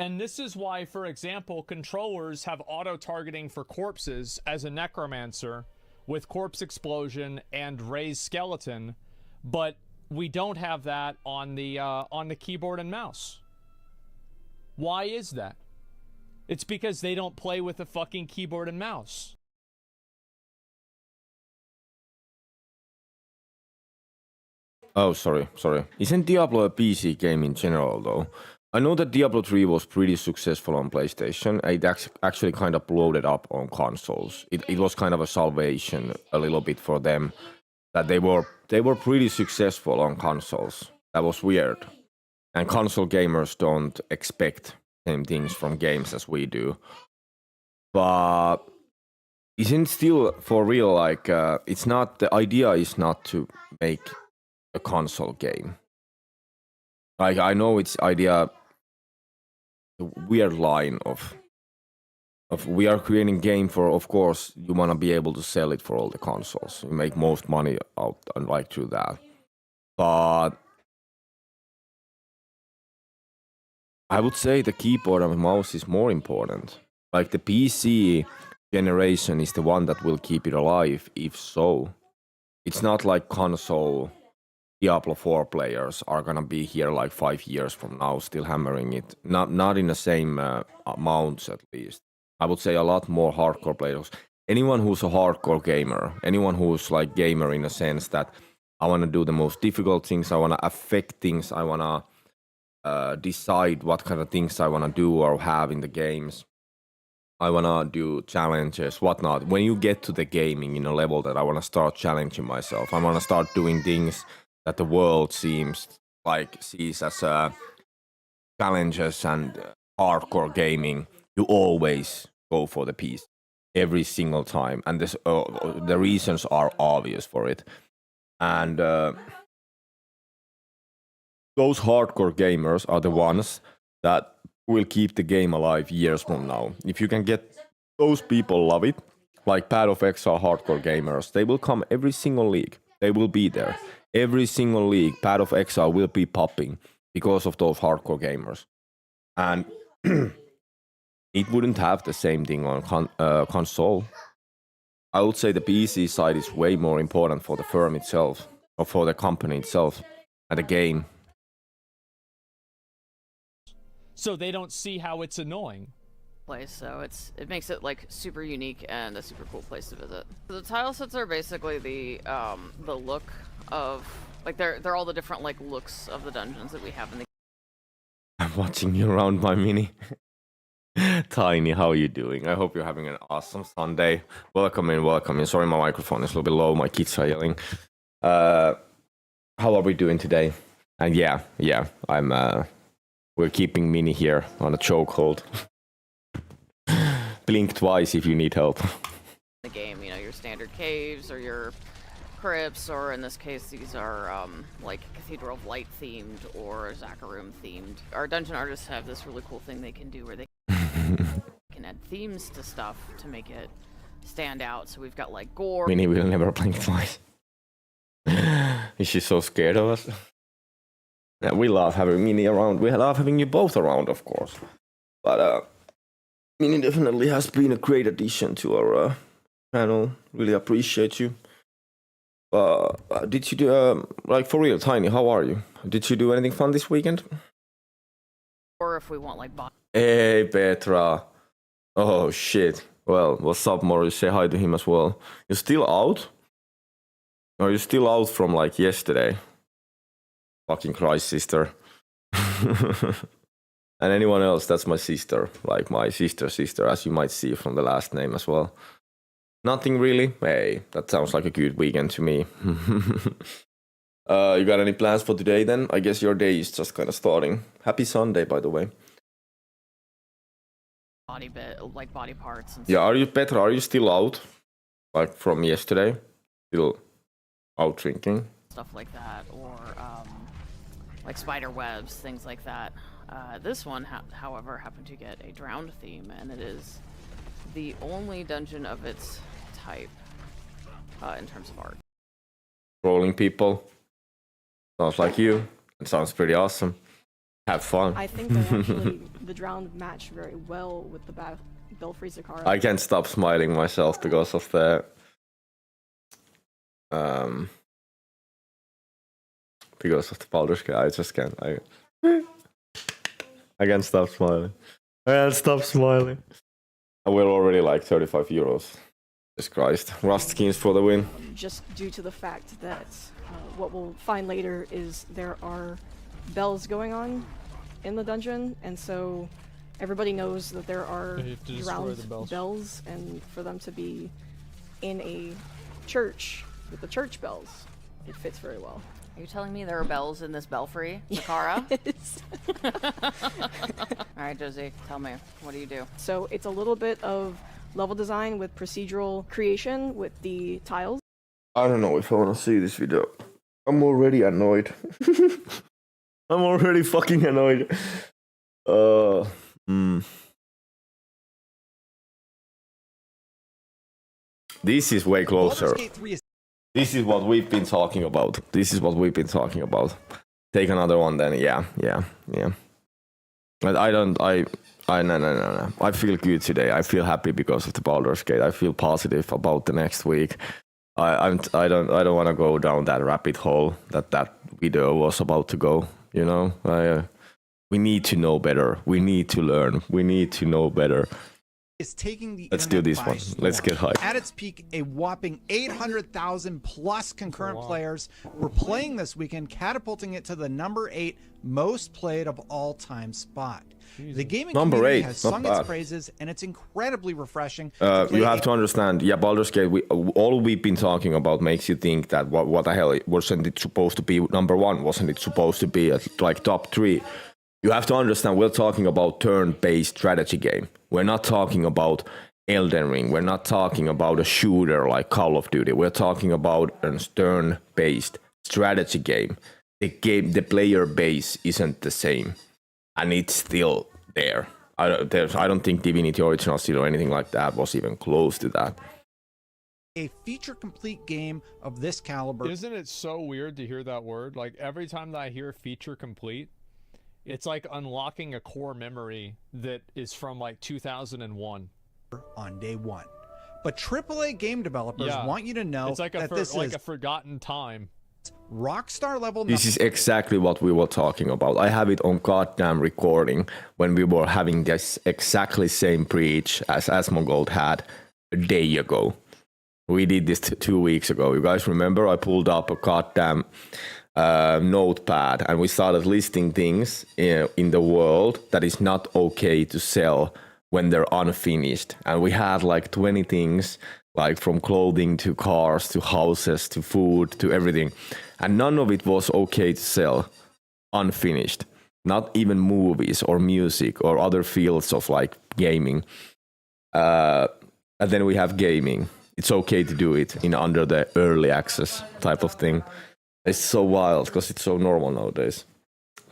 And this is why, for example, controllers have auto-targeting for corpses as a necromancer with corpse explosion and raised skeleton, but we don't have that on the keyboard and mouse. Why is that? It's because they don't play with a fucking keyboard and mouse. Oh, sorry. Isn't Diablo a PC game in general, though? I know that Diablo 3 was pretty successful on PlayStation. It actually kind of bloated up on consoles. It was kind of a salvation a little bit for them that they were pretty successful on consoles. That was weird. And console gamers don't expect same things from games as we do. But isn't still for real like it's not, the idea is not to make a console game. Like, I know it's idea, the weird line of we are creating game for, of course, you want to be able to sell it for all the consoles. You make most money out and like through that. But I would say the keyboard and mouse is more important. Like, the PC generation is the one that will keep it alive, if so. It's not like console Diablo 4 players are gonna be here like 5 years from now, still hammering it. Not in the same amounts, at least. I would say a lot more hardcore players. Anyone who's a hardcore gamer, anyone who's like gamer in a sense that I want to do the most difficult things, I want to affect things, I want to decide what kind of things I want to do or have in the games. I want to do challenges, whatnot. When you get to the gaming in a level that I want to start challenging myself, I want to start doing things that the world sees as challenges and hardcore gaming, you always go for the piece every single time, and this, the reasons are obvious for it. And those hardcore gamers are the ones that will keep the game alive years from now. If you can get those people love it, like Path of Exile hardcore gamers, they will come every single league. They will be there. Every single league, Path of Exile will be popping because of those hardcore gamers. And it wouldn't have the same thing on console. I would say the PC side is way more important for the firm itself, or for the company itself, and the game. So they don't see how it's annoying. place, so it makes it like super unique and a super cool place to visit. The tile sets are basically the look of like they're all the different like looks of the dungeons that we have in the. I'm watching you around my mini. Tiny, how are you doing? I hope you're having an awesome Sunday. Welcome in, welcome in. Sorry, my microphone is a little bit low. My kids are yelling. How are we doing today? And yeah, I'm. We're keeping Mini here on a chokehold. Blink twice if you need help. The game, you know, your standard caves or your crypts, or in this case, these are like Cathedral of Light themed or Zakharoom themed. Our dungeon artists have this really cool thing they can do where they can add themes to stuff to make it stand out. So we've got like gore. Mini will never blink twice. Is she so scared of us? Yeah, we love having Mini around. We love having you both around, of course. But Mini definitely has been a great addition to our channel. Really appreciate you. Did you do, like for real, Tiny, how are you? Did you do anything fun this weekend? Or if we want like Hey, Petra. Oh, shit. Well, what's up, Morris? Say hi to him as well. You're still out? Are you still out from like yesterday? Fucking Christ, sister. And anyone else, that's my sister. Like my sister, as you might see from the last name as well. Nothing really? Hey, that sounds like a good weekend to me. You got any plans for today then? I guess your day is just kind of starting. Happy Sunday, by the way. body parts and yeah, are you, Petra, are you still out? Like from yesterday? Still out drinking? stuff like that, or like spider webs, things like that. This one, however, happened to get a drowned theme, and it is the only dungeon of its type in terms of art. Rolling people. Sounds like you. It sounds pretty awesome. Have fun. I think that actually the drowned match very well with the Belfry Zakara. I can't stop smiling myself because of the Baldur's Gate. I just can't. I can't stop smiling. I can't stop smiling. And we're already like 35 euros. Jesus Christ. Rust skins for the win. Just due to the fact that what we'll find later is there are bells going on in the dungeon, and so everybody knows that there are drowned bells, and for them to be in a church with the church bells, it fits very well. Are you telling me there are bells in this belfry, Zakara? Yes. Alright, Josie, tell me, what do you do? So it's a little bit of level design with procedural creation with the tiles. I don't know if I want to see this video. I'm already annoyed. I'm already fucking annoyed. This is way closer. This is what we've been talking about. Take another one then. Yeah. But no. I feel good today. I feel happy because of the Baldur's Gate. I feel positive about the next week. I don't want to go down that rabbit hole that video was about to go. You know, we need to know better. We need to learn. We need to know better. Is taking the Let's do this one. Let's get hyped. At its peak, a whopping 800,000 plus concurrent players were playing this weekend, catapulting it to the number 8 most played of all time spot. The gaming community has sung its praises, and it's incredibly refreshing. You have to understand, Baldur's Gate, all we've been talking about makes you think that what the hell, wasn't it supposed to be number 1? Wasn't it supposed to be like top 3? You have to understand, we're talking about turn-based strategy game. We're not talking about Elden Ring. We're not talking about a shooter like Call of Duty. We're talking about a turn-based strategy game. The player base isn't the same, and it's still there. I don't think Divinity Original Sin or anything like that was even close to that. A feature-complete game of this caliber. Isn't it so weird to hear that word? Like every time that I hear feature complete, it's like unlocking a core memory that is from like 2001. On day one. But AAA game developers want you to know it's like that this is like a forgotten time. Rockstar level. This is exactly what we were talking about. I have it on goddamn recording when we were having this exactly same preach as Asmongold had a day ago. We did this 2 weeks ago. You guys remember? I pulled up a goddamn notepad and we started listing things in the world that is not okay to sell when they're unfinished. And we had like 20 things, like from clothing to cars to houses to food to everything. And none of it was okay to sell unfinished. Not even movies or music or other fields of like gaming. And then we have gaming. It's okay to do it in under the early access type of thing. It's so wild because it's so normal nowadays.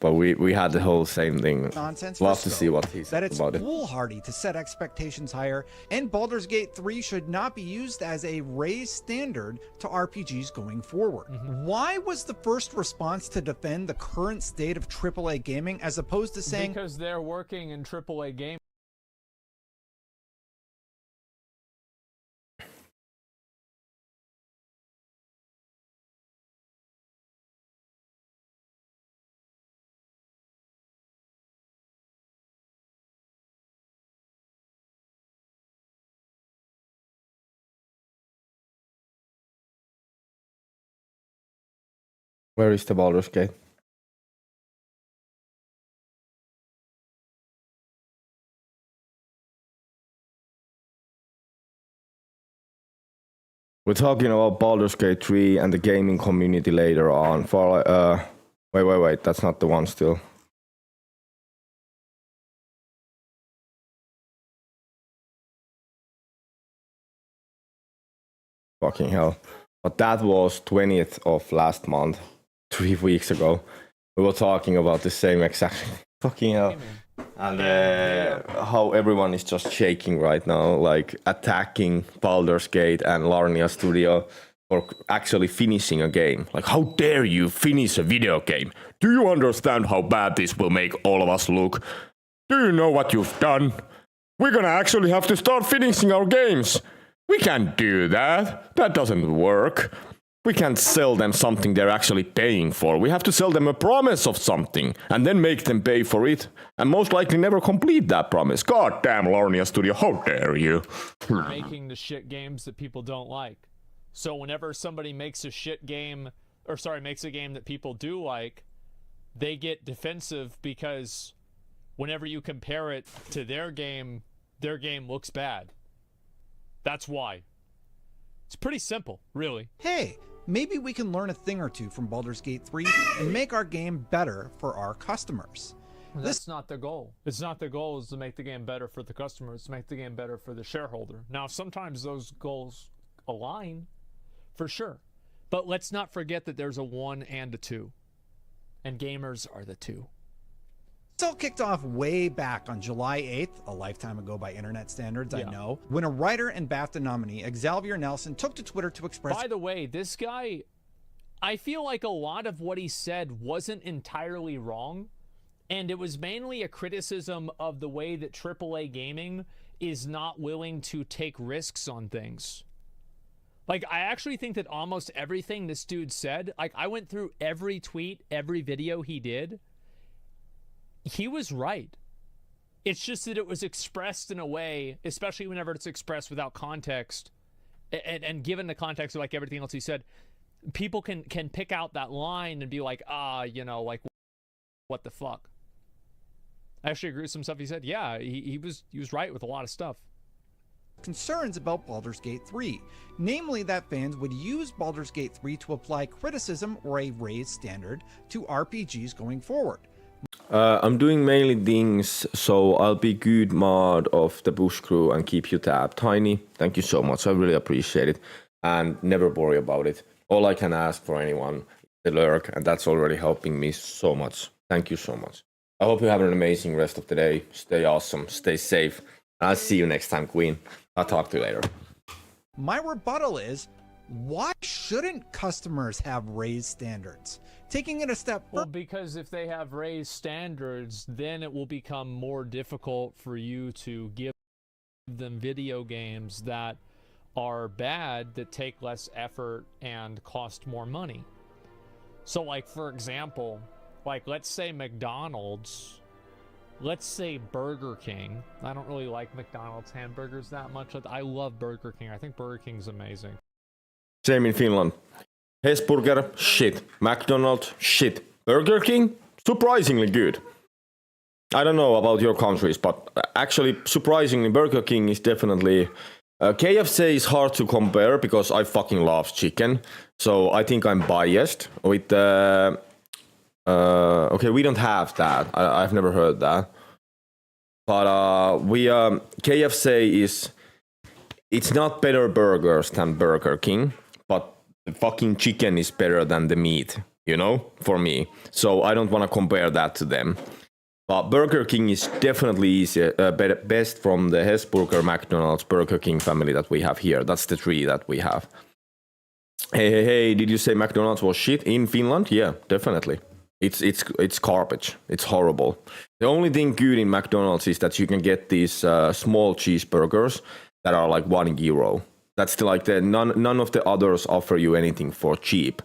But we had the whole same thing. Nonsense. Love to see what he said that it's about it. foolhardy to set expectations higher, and Baldur's Gate 3 should not be used as a raised standard to RPGs going forward. Why was the first response to defend the current state of AAA gaming as opposed to saying because they're working in AAA gaming? Where is the Baldur's Gate? We're talking about Baldur's Gate 3 and the gaming community later on. For wait, that's not the one still. Fucking hell. But that was 20th of last month, 3 weeks ago. We were talking about the same exact fucking hell. And how everyone is just shaking right now, like attacking Baldur's Gate and Larnia Studio for actually finishing a game. Like, how dare you finish a video game? Do you understand how bad this will make all of us look? Do you know what you've done? We're gonna actually have to start finishing our games. We can't do that. That doesn't work. We can't sell them something they're actually paying for. We have to sell them a promise of something and then make them pay for it. And most likely never complete that promise. God damn, Larnia Studio, how dare you? Making the shit games that people don't like. So whenever somebody makes a shit game, or sorry, makes a game that people do like, they get defensive because whenever you compare it to their game looks bad. That's why. It's pretty simple, really. hey, maybe we can learn a thing or two from Baldur's Gate 3 and make our game better for our customers? That's not the goal. It's not the goal is to make the game better for the customer. It's to make the game better for the shareholder. Now, sometimes those goals align, for sure. But let's not forget that there's a 1 and a 2. And gamers are the 2. This all kicked off way back on July 8th, a lifetime ago by internet standards, I know, when a writer and BAFTA nominee, Xavier Nelson, took to Twitter to express... By the way, this guy, I feel like a lot of what he said wasn't entirely wrong, and it was mainly a criticism of the way that AAA gaming is not willing to take risks on things. Like, I actually think that almost everything this dude said, like, I went through every tweet, every video he did, he was right. It's just that it was expressed in a way, especially whenever it's expressed without context, and given the context of like everything else he said, people can pick out that line and be like, you know, like, what the fuck? I actually agree with some stuff he said. Yeah, he was right with a lot of stuff. Concerns about Baldur's Gate 3, namely that fans would use Baldur's Gate 3 to apply criticism or a raised standard to RPGs going forward. I'm doing mainly things, so I'll be good mod of the Bush crew and keep you tabbed. Tiny, thank you so much. I really appreciate it. And never worry about it. All I can ask for anyone is the lurk, and that's already helping me so much. Thank you so much. I hope you have an amazing rest of the day. Stay awesome, stay safe. I'll see you next time, Queen. I'll talk to you later. My rebuttal is, why shouldn't customers have raised standards? Taking it a step further. Well, because if they have raised standards, then it will become more difficult for you to give them video games that are bad, that take less effort and cost more money. So, like, for example, like, let's say McDonald's, let's say Burger King. I don't really like McDonald's hamburgers that much. I love Burger King. I think Burger King's amazing. Same in Finland. Hesburger, shit. McDonald's, shit. Burger King, surprisingly good. I don't know about your countries, but actually, surprisingly, Burger King is definitely... KFC is hard to compare because I fucking love chicken. So I think I'm biased with the... okay, we don't have that. I've never heard that. But KFC is... It's not better burgers than Burger King, but the fucking chicken is better than the meat, you know, for me. So I don't want to compare that to them. But Burger King is definitely easier, best from the Hesburger, McDonald's, Burger King family that we have here. That's the three that we have. Hey, did you say McDonald's was shit in Finland? Yeah, definitely. It's garbage. It's horrible. The only thing good in McDonald's is that you can get these small cheeseburgers that are like €1. That's none of the others offer you anything for cheap.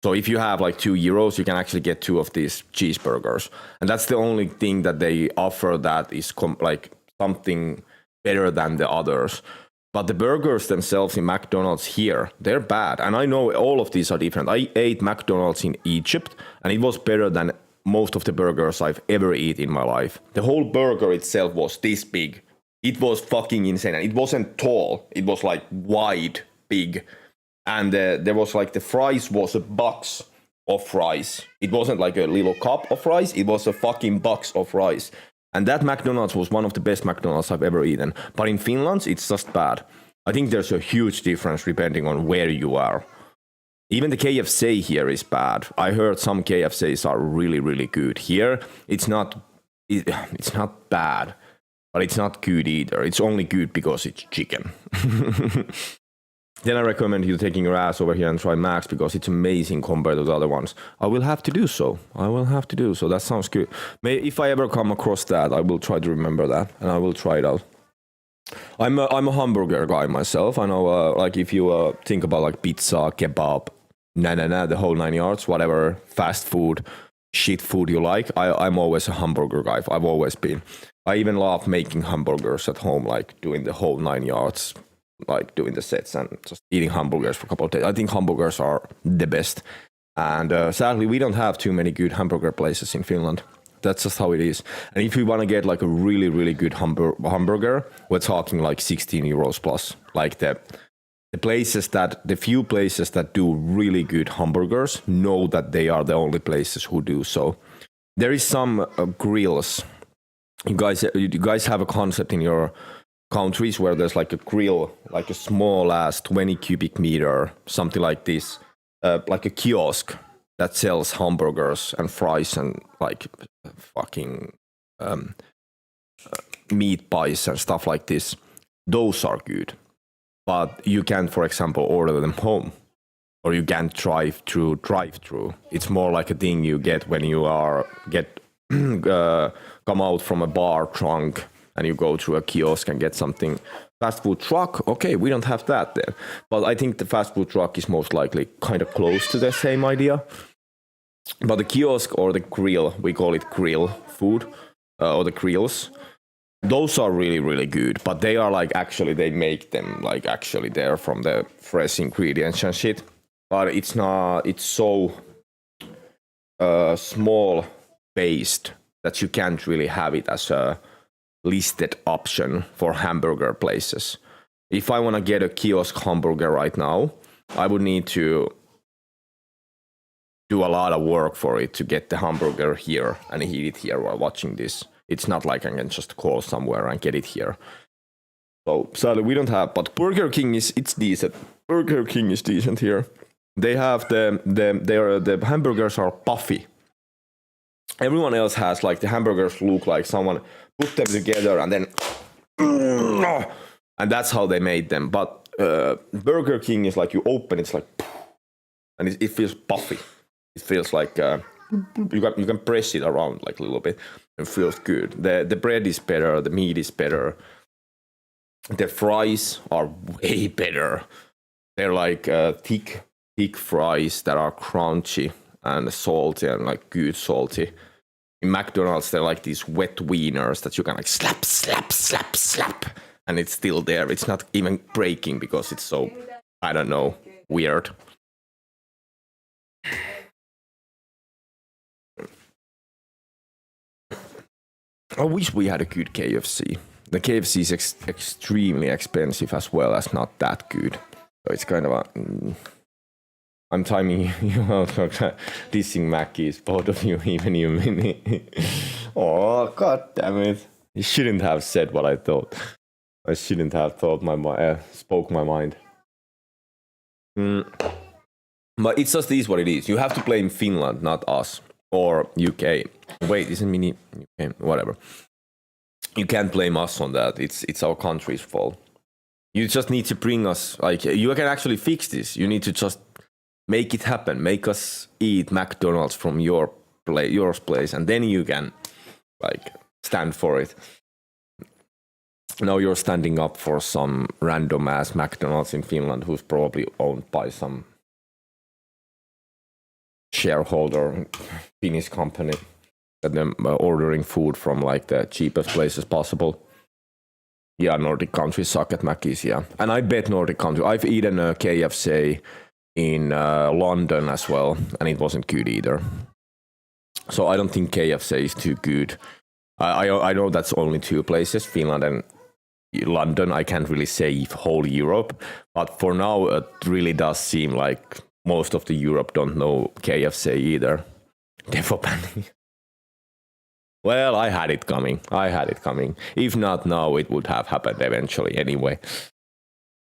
So if you have like €2, you can actually get 2 of these cheeseburgers. And that's the only thing that they offer that is like something better than the others. But the burgers themselves in McDonald's here, they're bad. And I know all of these are different. I ate McDonald's in Egypt, and it was better than most of the burgers I've ever eaten in my life. The whole burger itself was this big. It was fucking insane. And it wasn't tall. It was like wide, big. And there was like the fries was a box of fries. It wasn't like a little cup of fries. It was a fucking box of fries. And that McDonald's was one of the best McDonald's I've ever eaten. But in Finland, it's just bad. I think there's a huge difference depending on where you are. Even the KFC here is bad. I heard some KFCs are really, really good. Here, it's not bad, but it's not good either. It's only good because it's chicken. Then I recommend you taking your ass over here and try Max because it's amazing compared to the other ones. I will have to do so. That sounds good. If I ever come across that, I will try to remember that and I will try it out. I'm a hamburger guy myself. I know, like if you think about like pizza, kebab, the whole 9 yards, whatever fast food, shit food you like. I'm always a hamburger guy. I've always been. I even love making hamburgers at home, like doing the whole 9 yards. Like doing the sets and just eating hamburgers for a couple of days. I think hamburgers are the best. And sadly, we don't have too many good hamburger places in Finland. That's just how it is. And if you want to get like a really, really good hamburger, we're talking like €16 plus. Like the few places that do really good hamburgers know that they are the only places who do so. There is some grills. You guys have a concept in your countries where there's like a grill, like a small ass 20 cubic meter, something like this, like a kiosk that sells hamburgers and fries and like fucking meat pies and stuff like this. Those are good. But you can't, for example, order them home. Or you can't drive through. It's more like a thing you get when you come out from a bar drunk and you go to a kiosk and get something. Fast food truck, okay, we don't have that there. But I think the fast food truck is most likely kind of close to the same idea. But the kiosk or the grill, we call it grill food, or the grills, those are really, really good. But they are like, actually, they make them like actually there from the fresh ingredients and shit. But it's not, it's so small based that you can't really have it as a listed option for hamburger places. If I want to get a kiosk hamburger right now, I would need to do a lot of work for it to get the hamburger here and eat it here while watching this. It's not like I can just call somewhere and get it here. So sadly we don't have, but Burger King it's decent. Burger King is decent here. They have the hamburgers are puffy. Everyone else has like the hamburgers look like someone put them together and then and that's how they made them. But Burger King is like you open, it's like and it feels puffy. It feels like you can press it around like a little bit. It feels good. The bread is better. The meat is better. The fries are way better. They're like thick fries that are crunchy and salty and like good salty. In McDonald's, they're like these wet wieners that you can like slap, slap, slap, slap, and it's still there. It's not even breaking because it's so, I don't know, weird. I wish we had a good KFC. The KFC is extremely expensive as well as not that good. So it's kind of a... I'm timing you out for dissing Mackey's, both of you, even you, Minnie. Oh, god damn it. You shouldn't have said what I thought. I shouldn't have thought spoke my mind. But it's just what it is. You have to blame Finland, not us. Or UK. Wait, isn't Minnie UK? Whatever. You can't blame us on that. It's our country's fault. You just need to bring us, like, you can actually fix this. You need to just make it happen. Make us eat McDonald's from your place, and then you can, like, stand for it. Now you're standing up for some random ass McDonald's in Finland who's probably owned by some shareholder Finnish company that they're ordering food from like the cheapest places possible. Yeah, Nordic countries suck at Mackey's, yeah. And I bet Nordic countries. I've eaten a KFC in London as well, and it wasn't good either. So I don't think KFC is too good. I know that's only two places, Finland and London. I can't really say whole Europe, but for now it really does seem like most of the Europe don't know KFC either. Defo banning. Well, I had it coming. If not now, it would have happened eventually anyway.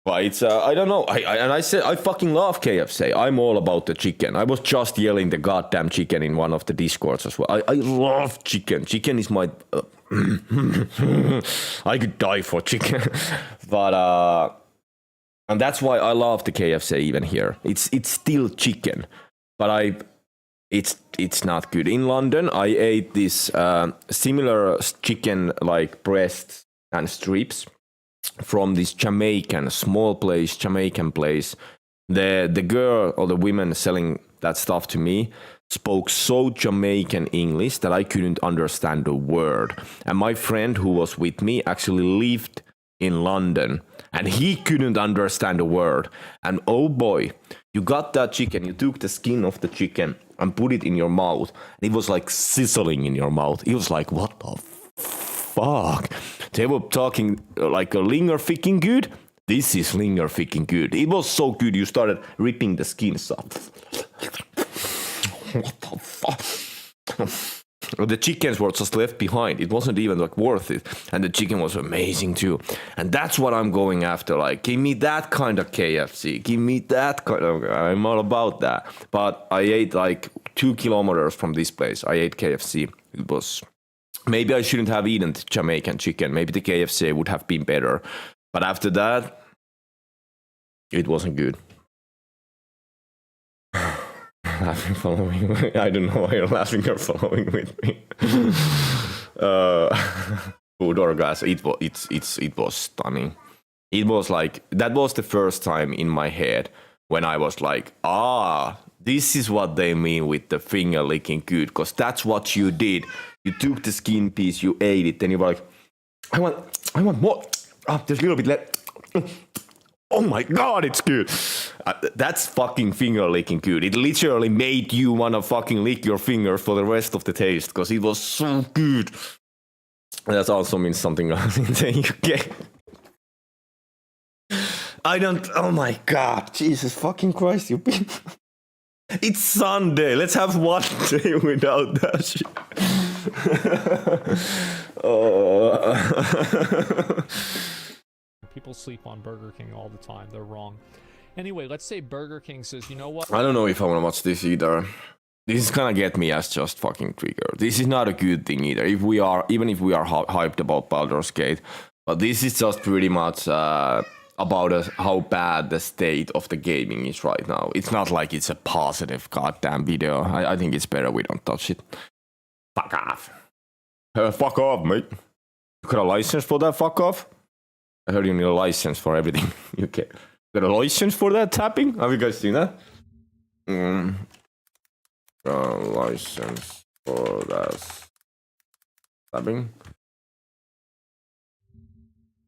But it's, I don't know. I said, I fucking love KFC. I'm all about the chicken. I was just yelling the goddamn chicken in one of the Discords as well. I love chicken. Chicken is my... I could die for chicken. But, and that's why I love the KFC even here. It's still chicken. But it's not good. In London, I ate this similar chicken like breasts and strips from this small place, Jamaican place. The girl or the women selling that stuff to me spoke so Jamaican English that I couldn't understand a word. And my friend who was with me actually lived in London and he couldn't understand a word. And oh boy, you got that chicken, you took the skin of the chicken and put it in your mouth. And it was like sizzling in your mouth. It was like, what the fuck? They were talking like a linger ficking good. This is linger ficking good. It was so good, you started ripping the skin off. What the fuck? The chickens were just left behind. It wasn't even like worth it. And the chicken was amazing too. And that's what I'm going after. Like, give me that kind of KFC. Give me that kind of... I'm all about that. But I ate like 2 kilometers from this place. I ate KFC. It was... Maybe I shouldn't have eaten the Jamaican chicken. Maybe the KFC would have been better. But after that, it wasn't good. Laughing, following. I don't know why you're laughing or following with me. Food orgasm. It was stunning. It was like that was the first time in my head when I was like, this is what they mean with the finger licking good, because that's what you did. You took the skin piece, you ate it, then you were like, I want more. There's a little bit left. Oh my god, it's good. That's fucking finger licking good. It literally made you want to fucking lick your finger for the rest of the taste, because it was so good. That also means something else in the UK. Oh my god, Jesus fucking Christ, you people. It's Sunday, let's have one day without that shit. People sleep on Burger King all the time. They're wrong. Anyway, let's say Burger King says, you know what? I don't know if I want to watch this either. This is gonna get me as just fucking triggered. This is not a good thing either. Even if we are hyped about Baldur's Gate, but this is just pretty much about how bad the state of the gaming is right now. It's not like it's a positive goddamn video. I think it's better we don't touch it. Fuck off. Fuck off, mate. You got a license for that? Fuck off. I heard you need a license for everything. You got a license for that tapping? Have you guys seen that? license for that stabbing.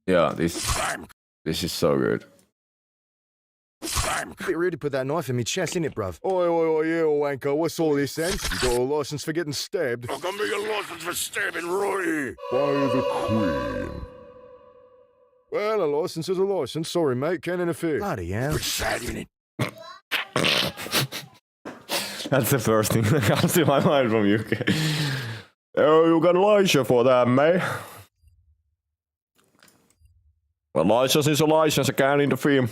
Yeah, this is so good. Bit rude to put that knife in me chest, innit, bruv? Oi, yeah, wanker, what's all this then? You got a license for getting stabbed? I got me a license for stabbing Roy. By the Queen. Well, a license is a license. Sorry, mate, can't interfere. Bloody hell. It's sad, innit? That's the first thing that comes to my mind from UK. Oh, you got a license for that, mate? A license is a license, I can't interfere.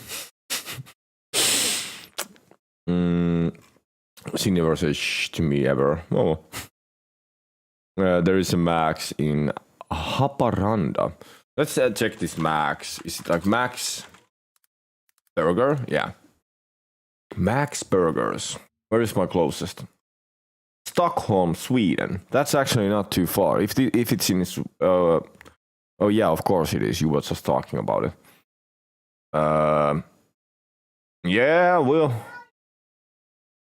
She never says shh to me ever. Oh. There is a Max in Haparanda. Let's check this Max. Is it like Max Burger? Yeah. Max Burgers. Where is my closest? Stockholm, Sweden. That's actually not too far. If it's in... oh yeah, of course it is. You were just talking about it. Yeah, well...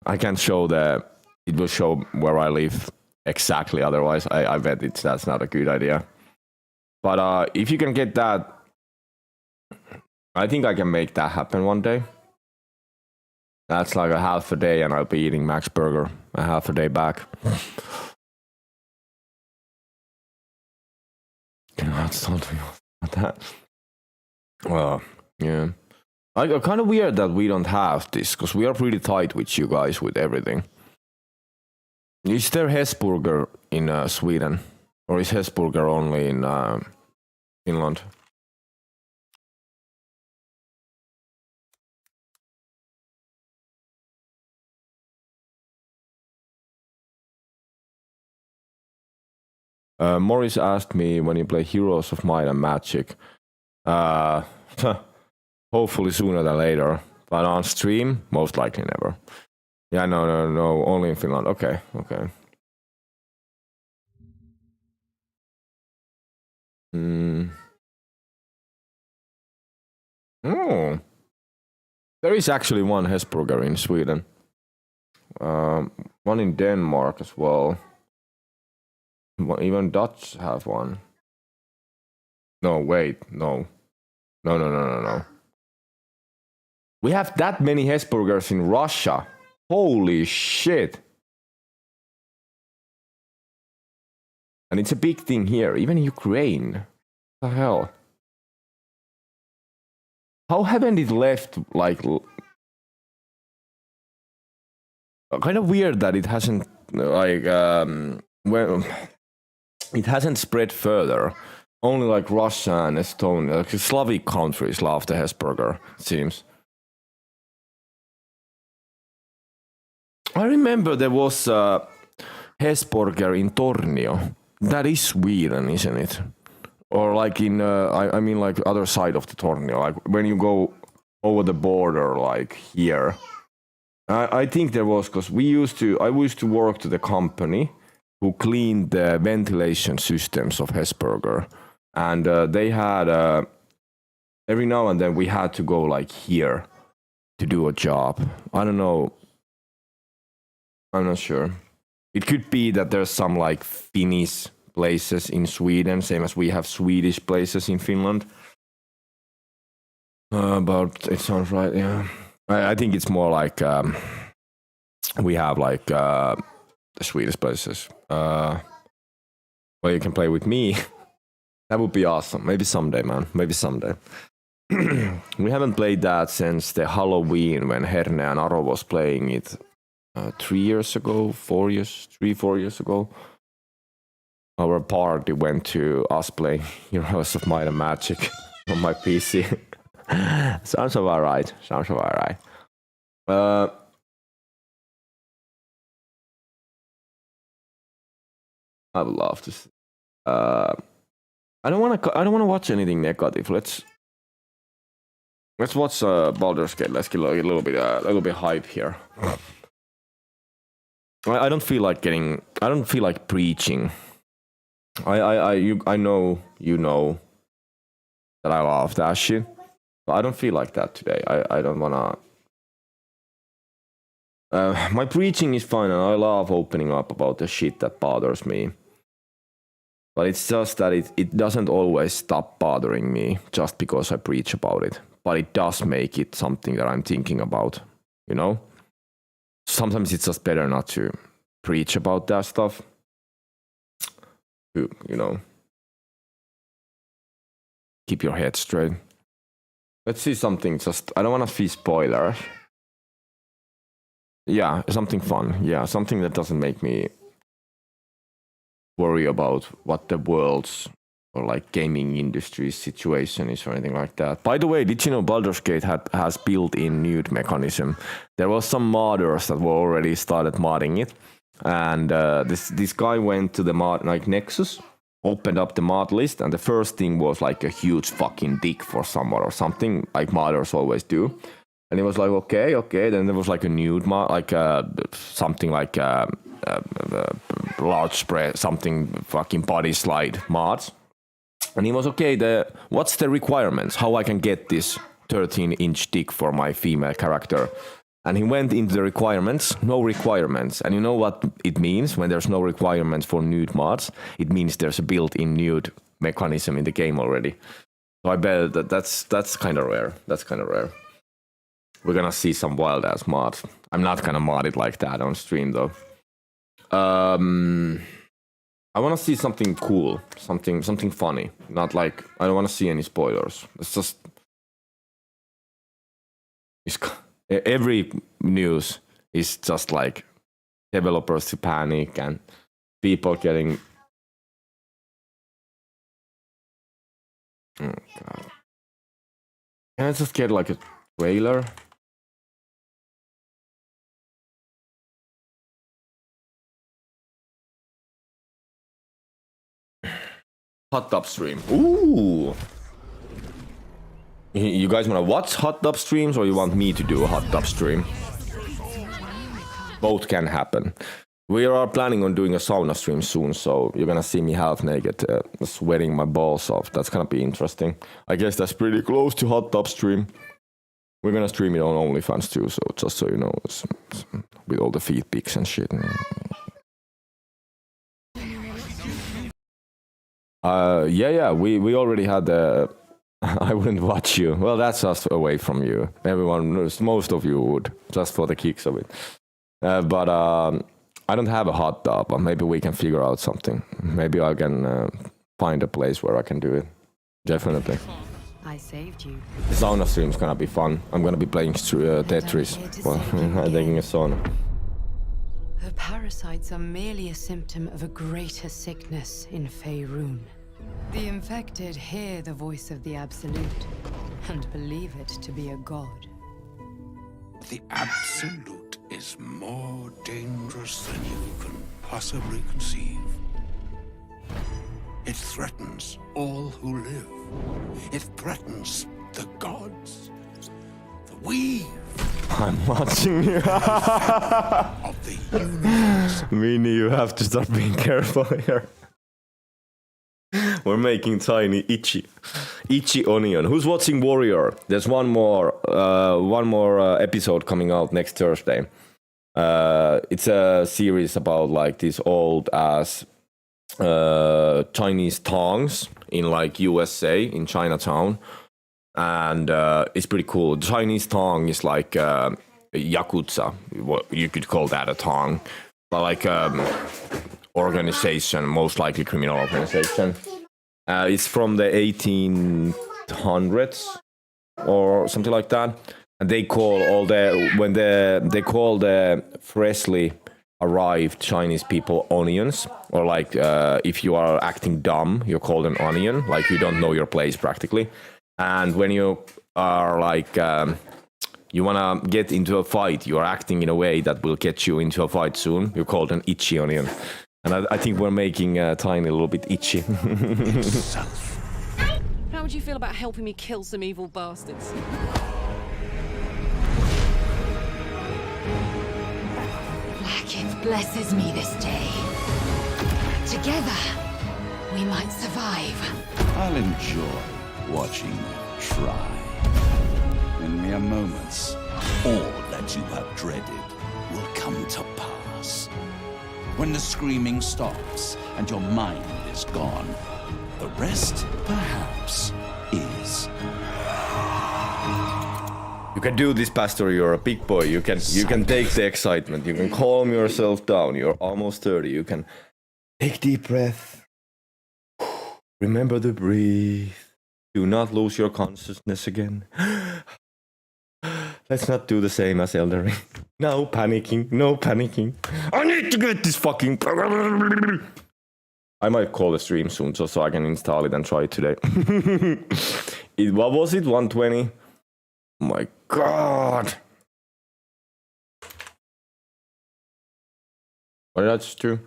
I can't show it will show where I live exactly, otherwise I bet that's not a good idea. But if you can get that, I think I can make that happen one day. That's like a half a day and I'll be eating Max Burger a half a day back. That's something about that. Well, yeah. Kind of weird that we don't have this, because we are pretty tight with you guys with everything. Is there Hesburger in Sweden? Or is Hesburger only in Finland? Morris asked me when you play Heroes of Might and Magic. Hopefully sooner than later. But on stream, most likely never. Yeah, no, only in Finland. Okay. Oh. There is actually one Hesburger in Sweden. One in Denmark as well. Even Dutch have one. No, wait, no. No. We have that many Hesburgers in Russia. Holy shit. And it's a big thing here, even Ukraine. What the hell? How haven't it left, like... Kind of weird that it hasn't, like, well... It hasn't spread further. Only like Russia and Estonia, like Slavic countries love the Hesburger, it seems. I remember there was a Hesburger in Tornio. That is Sweden, isn't it? Or like in, I mean like other side of the Tornio, like when you go over the border, like here. I think there was, because I used to work to the company who cleaned the ventilation systems of Hesburger. And they had, every now and then we had to go like here to do a job. I don't know. I'm not sure. It could be that there's some like Finnish places in Sweden, same as we have Swedish places in Finland. But it sounds right, yeah. I think it's more like we have like the Swedish places. Well, you can play with me. That would be awesome. Maybe someday, man. Maybe someday. We haven't played that since the Halloween when Herne and Aro was playing it 3 years ago, 4 years ago. Our party went to us playing Heroes of Might and Magic on my PC. Sounds about right. I would love to see. I don't want to watch anything negative. Let's watch Baldur's Gate. Let's get a little bit hype here. I don't feel like preaching. I know you know that I love that shit, but I don't feel like that today. I don't wanna. My preaching is fine, and I love opening up about the shit that bothers me. But it's just that it doesn't always stop bothering me just because I preach about it. But it does make it something that I'm thinking about, you know? Sometimes it's just better not to preach about that stuff. You know, keep your head straight. Let's see something just, I don't want to see spoilers. Yeah, something fun. Yeah, something that doesn't make me worry about what the world's or like gaming industry situation is or anything like that. By the way, did you know Baldur's Gate has built-in nude mechanism? There was some modders that were already started modding it, and this guy went to the mod like Nexus, opened up the mod list, and the first thing was like a huge fucking dick for someone or something, like modders always do. And he was like, okay. Then there was like a nude mod, like something like large spread, something fucking body slide mods. And he was okay. What's the requirements? How I can get this 13-inch dick for my female character? And he went into the requirements. No requirements. And you know what it means when there's no requirements for nude mods? It means there's a built-in nude mechanism in the game already. So I bet that's kind of rare. That's kind of rare. We're gonna see some wild ass mods. I'm not gonna mod it like that on stream though. I want to see something cool, something funny. Not like I don't want to see any spoilers. It's just every news is just like developers to panic and people getting. Oh God! Can I just get like a trailer? Hot tub stream. Ooh. You guys want to watch hot tub streams or you want me to do a hot tub stream? Both can happen. We are planning on doing a sauna stream soon, so you're gonna see me half naked, sweating my balls off. That's gonna be interesting. I guess that's pretty close to hot tub stream. We're gonna stream it on OnlyFans too, so just so you know, with all the feet pics and shit. Yeah, we already had the. I wouldn't watch you. Well, that's just away from you. Everyone knows, most of you would, just for the kicks of it. But I don't have a hot tub, but maybe we can figure out something. Maybe I can find a place where I can do it. Definitely. I saved you. The sauna stream's gonna be fun. I'm gonna be playing Tetris while taking a sauna. The parasites are merely a symptom of a greater sickness in Faerun. The infected hear the voice of the Absolute and believe it to be a god. The Absolute is more dangerous than you can possibly conceive. It threatens all who live. It threatens the gods. The weave. I'm watching you. Of the universe. Minnie, you have to start being careful here. We're making tiny itchy onion. Who's watching Warrior? There's one more episode coming out next Thursday. It's a series about like these old ass Chinese tongs in like USA in Chinatown, and it's pretty cool. Chinese tong is like yakuza. You could call that a tong, but like organization, most likely criminal organization. It's from the 1800s or something like that, and they call they call the freshly arrived Chinese people onions, or like if you are acting dumb, you're called an onion, like you don't know your place practically. And when you are like you wanna get into a fight, you're acting in a way that will get you into a fight soon, you're called an itchy onion. And I think we're making Tiny a little bit itchy. How would you feel about helping me kill some evil bastards? Blackith blesses me this day. Together, we might survive. I'll enjoy watching you try. In mere moments, all that you have dreaded will come to pass. When the screaming stops and your mind is gone, the rest, perhaps, is. You can do this, Pastor. You're a big boy. You can take the excitement. You can calm yourself down. You're almost 30. You can take deep breath. Remember to breathe. Do not lose your consciousness again. Let's not do the same as Elden Ring. No panicking. No panicking. I need to get this fucking. I might call the stream soon just so I can install it and try it today. What was it? 120? Oh my god. What did I just do?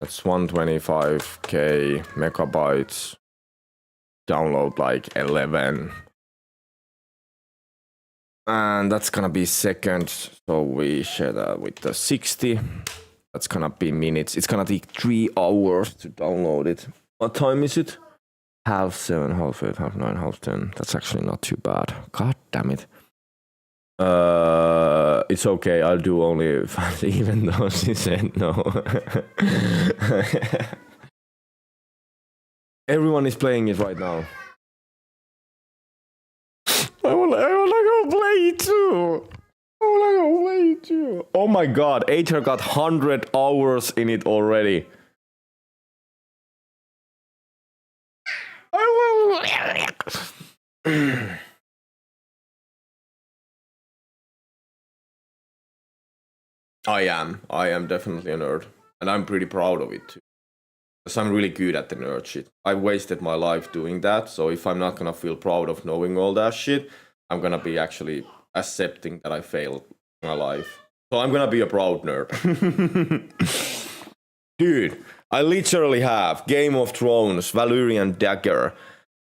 That's 125k megabytes. Download like 11. And that's gonna be seconds. So we share that with the 60. That's gonna be minutes. It's gonna take 3 hours to download it. What time is it? 7:30, 8:30, 9:30, 10:30. That's actually not too bad. God damn it. It's okay. I'll do only 5, even though she said no. Everyone is playing it right now. I wanna go play it too. Oh my god, Aether got 100 hours in it already. I am definitely a nerd, and I'm pretty proud of it too. Because I'm really good at the nerd shit. I wasted my life doing that, so if I'm not gonna feel proud of knowing all that shit, I'm gonna be actually accepting that I failed my life. So I'm gonna be a proud nerd. Dude, I literally have Game of Thrones, Valyrian Dagger,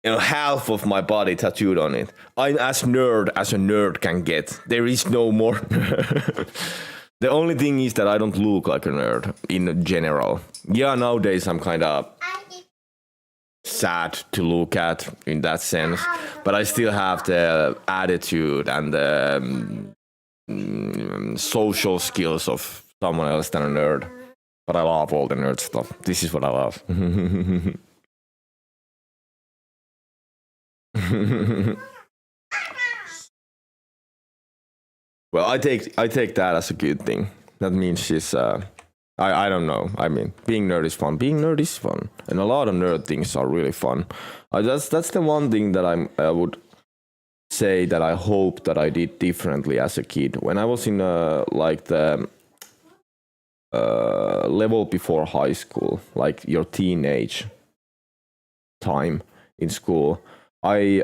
half of my body tattooed on it. I'm as nerd as a nerd can get. There is no more. The only thing is that I don't look like a nerd in general. Yeah, nowadays I'm kind of sad to look at in that sense, but I still have the attitude and the social skills of someone else than a nerd. But I love all the nerd stuff. This is what I love. Well, I take that as a good thing. That means she's I don't know. I mean, being nerd is fun. Being nerd is fun, and a lot of nerd things are really fun. That's the one thing that I would say that I hope that I did differently as a kid. When I was in like the level before high school, like your teenage time in school, I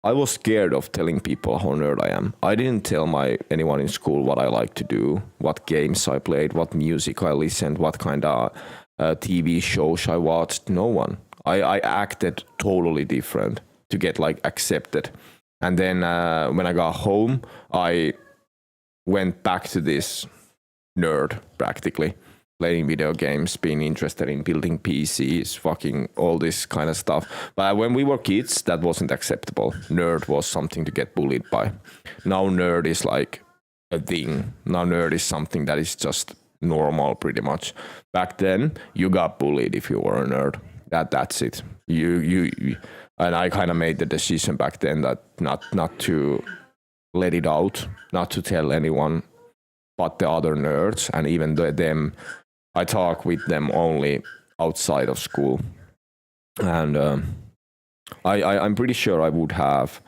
was scared of telling people how nerd I am. I didn't tell anyone in school what I like to do, what games I played, what music I listened, what kind of TV shows I watched. No one. I acted totally different to get like accepted. And then when I got home, I went back to this nerd practically. Playing video games, being interested in building PCs, fucking all this kind of stuff. But when we were kids, that wasn't acceptable. Nerd was something to get bullied by. Now nerd is like a thing. Now nerd is something that is just normal pretty much. Back then, you got bullied if you were a nerd. That's it. You and I kind of made the decision back then that not to let it out, not to tell anyone but the other nerds, and even them. I talk with them only outside of school, and I'm pretty sure I would have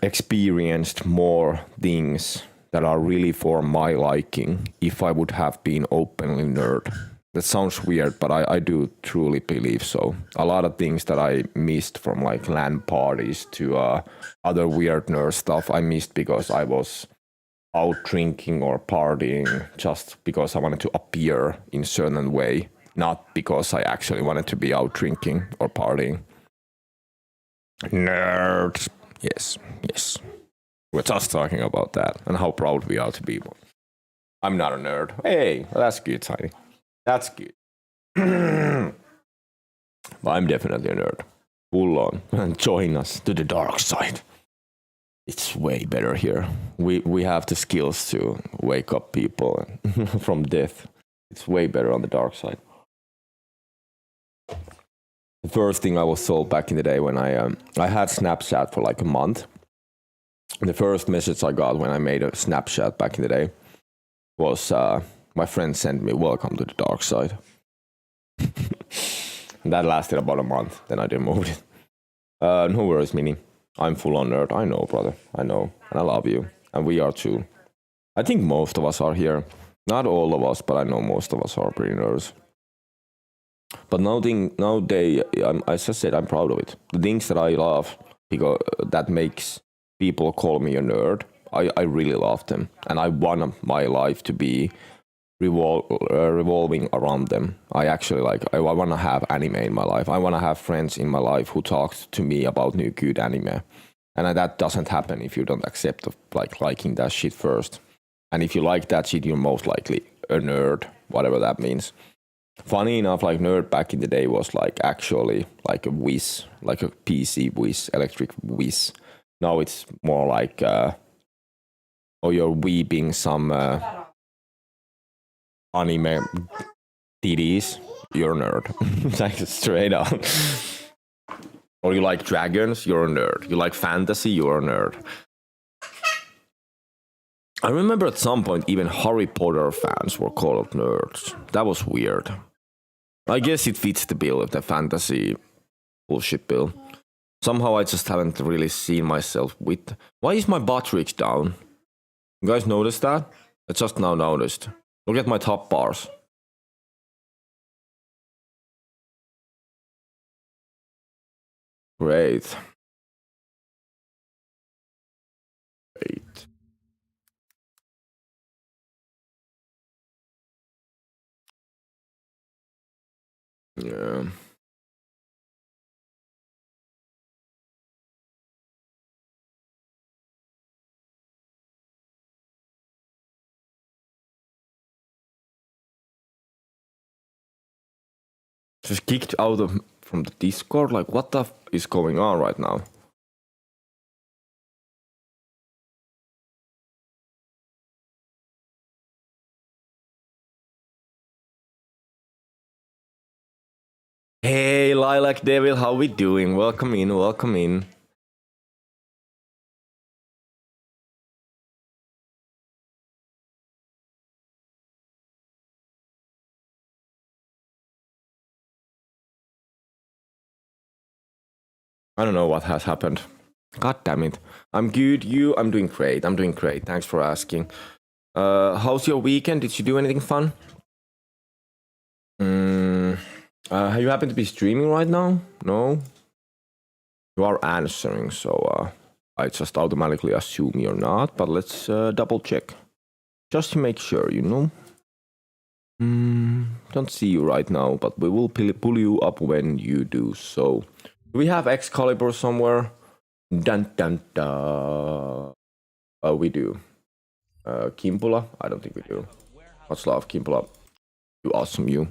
experienced more things that are really for my liking if I would have been openly nerd. That sounds weird, but I do truly believe so. A lot of things that I missed from like LAN parties to other weird nerd stuff, I missed because I was out drinking or partying just because I wanted to appear in a certain way, not because I actually wanted to be out drinking or partying. Nerds. Yes. We're just talking about that and how proud we are to be one. I'm not a nerd. Hey, that's good, Tiny. That's good. But I'm definitely a nerd. full on and join us to the dark side. It's way better here. We have the skills to wake up people from death. It's way better on the dark side. The first thing I was told back in the day when I had Snapchat for like a month. The first message I got when I made a Snapchat back in the day was my friend sent me "Welcome to the dark side." And that lasted about a month. Then I removed it. No worries, meaning I'm full on nerd. I know, brother. I know, and I love you, and we are too. I think most of us are here. Not all of us, but I know most of us are pretty nerds. But nowadays, as I said, I'm proud of it. The things that I love, because that makes people call me a nerd, I really love them. And I want my life to be revolving around them. I want to have anime in my life. I want to have friends in my life who talk to me about new good anime. And that doesn't happen if you don't accept liking that shit first. And if you like that shit, you're most likely a nerd, whatever that means. Funny enough, nerd back in the day was actually a whiz, like a PC whiz, electric whiz. Now it's more like, you're weeping some anime titties, you're a nerd. Straight up. Or you like dragons, you're a nerd. You like fantasy, you're a nerd. I remember at some point even Harry Potter fans were called nerds. That was weird. I guess it fits the bill of the fantasy bullshit bill. Somehow I just haven't really seen myself with... Why is my Bottrix down? You guys noticed that? I just now noticed. Look at my top bars. Great. Great. Yeah. Just kicked out from the Discord? What the is going on right now? Hey, Lilac Devil, how we doing? Welcome in, welcome in. I don't know what has happened. God damn it. I'm good, you? I'm doing great, Thanks for asking. How's your weekend? Did you do anything fun? You happen to be streaming right now? No? You are answering, so I just automatically assume you're not, but let's double check. Just to make sure, you know? Don't see you right now, but we will pull you up when you do so. Do we have Excalibur somewhere? Dun dun dun. We do. Kimpula? I don't think we do. Much love, Kimpula. You awesome, you.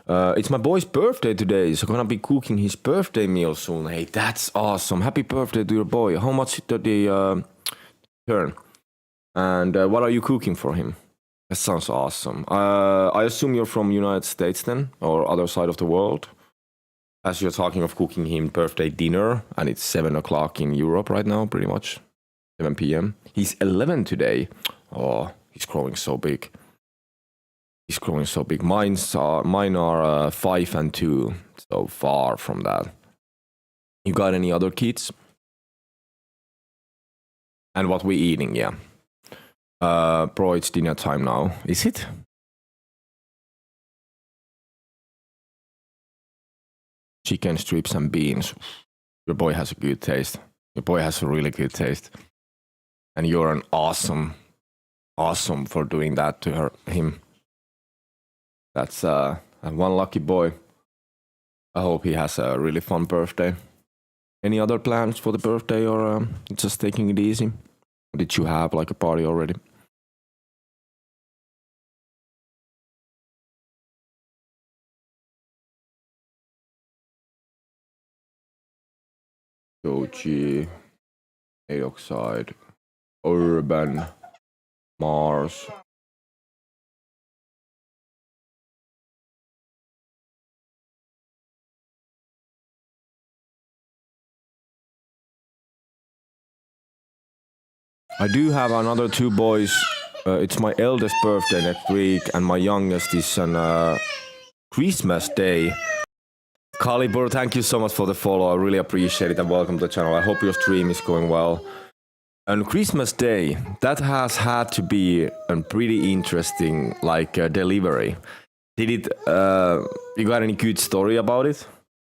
It's my boy's birthday today, so gonna be cooking his birthday meal soon. Hey, that's awesome. Happy birthday to your boy. How much did they turn? And what are you cooking for him? That sounds awesome. I assume you're from United States then, or other side of the world? As you're talking of cooking him birthday dinner, and it's 7 o'clock in Europe right now, pretty much. 7 p.m. He's 11 today. Oh, he's growing so big. He's growing so big. Mine are 5 and 2, so far from that. You got any other kids? And what we eating, yeah. Bro, it's dinner time now. Is it? Chicken strips and beans. Your boy has a good taste. Your boy has a really good taste. And you're an awesome for doing that to him. That's one lucky boy. I hope he has a really fun birthday. Any other plans for the birthday, or just taking it easy? Did you have a party already? Doji, Aoxide, Urban, Mars. I do have another 2 boys. It's my eldest birthday next week, and my youngest is on Christmas Day. Calibur, thank you so much for the follow. I really appreciate it, and welcome to the channel. I hope your stream is going well. On Christmas Day, that has had to be a pretty interesting delivery. Did it? You got any good story about it?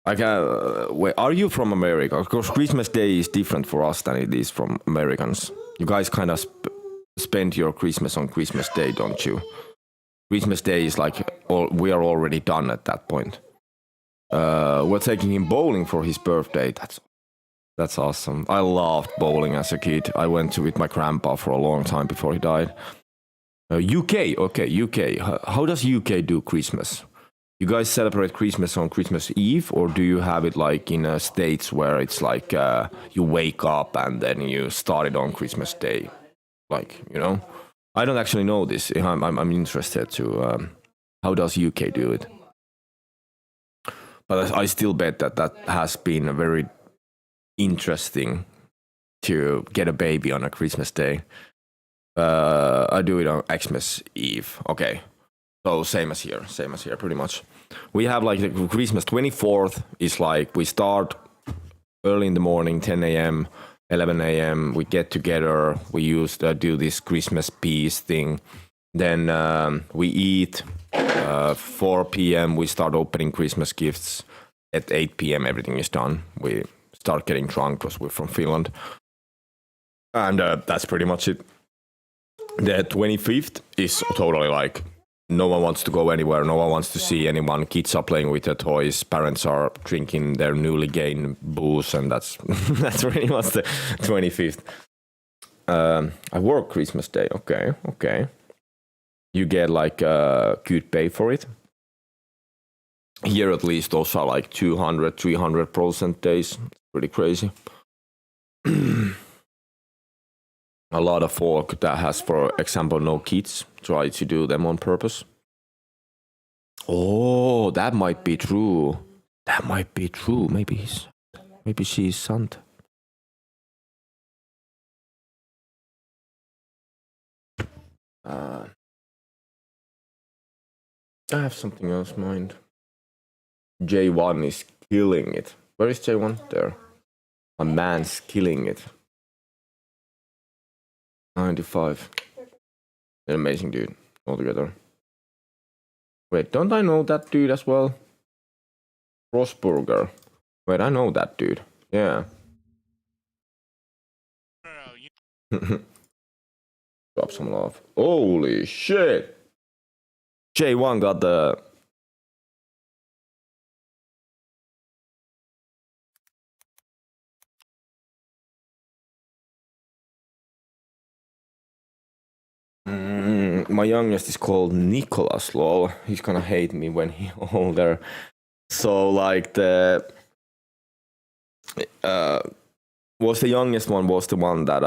Like, are you from America? Of course, Christmas Day is different for us than it is from Americans. You guys kind of spend your Christmas on Christmas Day, don't you? Christmas Day is like we are already done at that point. We're taking him bowling for his birthday. That's awesome. I loved bowling as a kid. I went with my grandpa for a long time before he died. UK, okay, UK. How does UK do Christmas? You guys celebrate Christmas on Christmas Eve, or do you have it like in States where it's like you wake up and then you start it on Christmas Day? Like, you know? I don't actually know this. I'm interested to how does UK do it? But I still bet that has been a very interesting to get a baby on a Christmas Day. I do it on Xmas Eve. Okay. So same as here, pretty much. We have like the Christmas 24th is like we start early in the morning, 10 a.m., 11 a.m. We get together. We used to do this Christmas peace thing. Then we eat. 4 p.m. we start opening Christmas gifts. At 8 p.m. everything is done. We start getting drunk because we're from Finland. And that's pretty much it. The 25th is totally like no one wants to go anywhere. No one wants to see anyone. Kids are playing with their toys. Parents are drinking their newly gained booze. And that's that's pretty much the 25th. I work Christmas Day. Okay. You get like good pay for it. Here at least those are like 200-300% days. Pretty crazy. A lot of folk that has, for example, no kids try to do them on purpose. Oh, that might be true. Maybe she's Sant. I have something else in mind. J1 is killing it. Where is J1? There. A man's killing it. 95. An amazing dude altogether. Wait, don't I know that dude as well? Rosburger. Wait, I know that dude. Yeah. Drop some love. Holy shit! J1 got the... My youngest is called Nicholas, lol. He's gonna hate me when he's older. So like the was the youngest one was the one that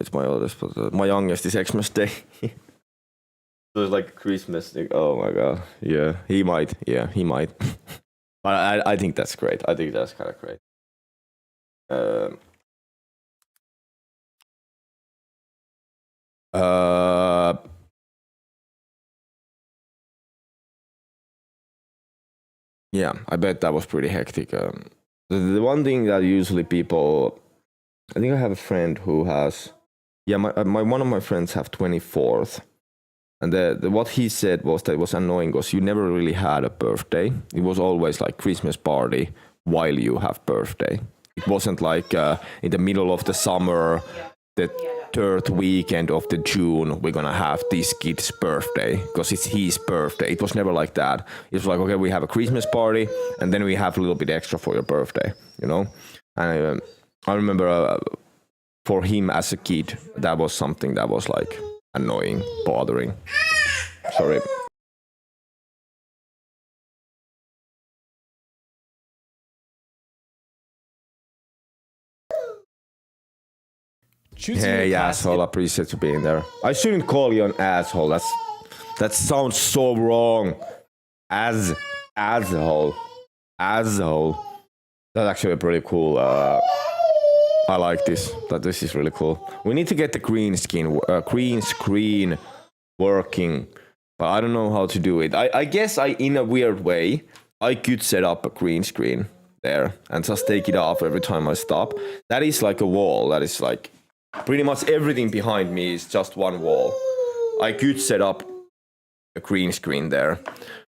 it's my oldest, but my youngest is Xmas Day. So it's like Christmas thing. Oh my god, yeah, he might. But I think that's great. I think that's kind of great. Yeah, I bet that was pretty hectic. The one thing that usually people, I think I have a friend who has, yeah, my one of my friends have 24th, and the what he said was that it was annoying because you never really had a birthday. It was always like Christmas party while you have birthday. It wasn't like in the middle of the summer, the third weekend of the June, we're gonna have this kid's birthday because it's his birthday. It was never like that. It was like, okay, we have a Christmas party and then we have a little bit extra for your birthday, you know? And I remember for him as a kid, that was something that was like annoying, bothering. Sorry. Hey, asshole, appreciate you being there. I shouldn't call you an asshole. That sounds so wrong. Asshole. That's actually pretty cool. I like this. This is really cool. We need to get the green screen working, but I don't know how to do it. I guess in a weird way, I could set up a green screen there and just take it off every time I stop. That is like a wall. That is like pretty much everything behind me is just one wall. I could set up a green screen there,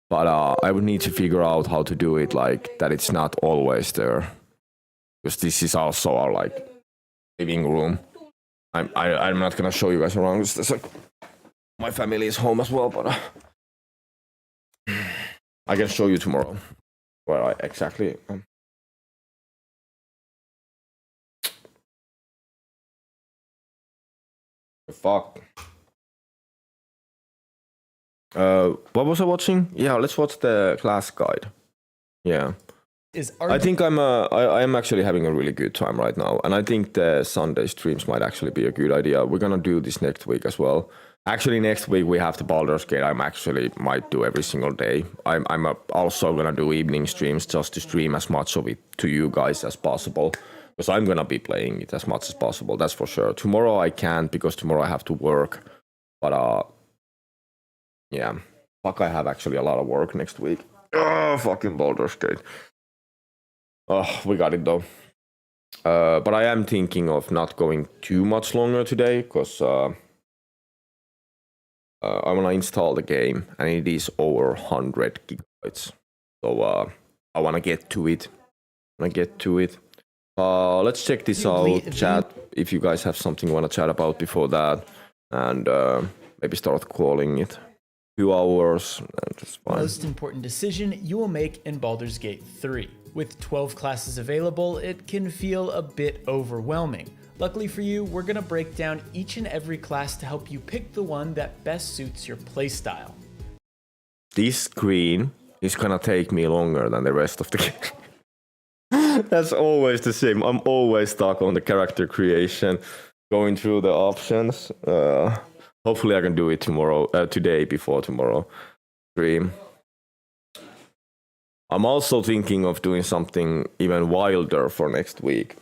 but I would need to figure out how to do it like that it's not always there. Because this is also our like living room. I'm not gonna show you guys around. There's like my family is home as well, but I can show you tomorrow where I exactly am. Fuck. What was I watching? Yeah, let's watch the class guide. Yeah. I think I'm actually having a really good time right now, and I think the Sunday streams might actually be a good idea. We're gonna do this next week as well. Actually, next week we have the Baldur's Gate. I'm actually might do every single day. I'm also gonna do evening streams just to stream as much of it to you guys as possible, because I'm gonna be playing it as much as possible. That's for sure. Tomorrow I can't because tomorrow I have to work, but yeah, fuck, I have actually a lot of work next week. Oh, fucking Baldur's Gate. Oh, we got it though. But I am thinking of not going too much longer today, because I want to install the game, and it is over 100 gigabytes. So I want to get to it. Let's check this out, chat, if you guys have something you want to chat about before that, and maybe start calling it. 2 hours, that's fine. Most important decision you will make in Baldur's Gate 3. With 12 classes available, it can feel a bit overwhelming. Luckily for you, we're going to break down each and every class to help you pick the one that best suits your playstyle. This screen is going to take me longer than the rest of the game. That's always the same. I'm always stuck on the character creation, going through the options. Hopefully I can do it today before tomorrow stream. I'm also thinking of doing something even wilder for next week.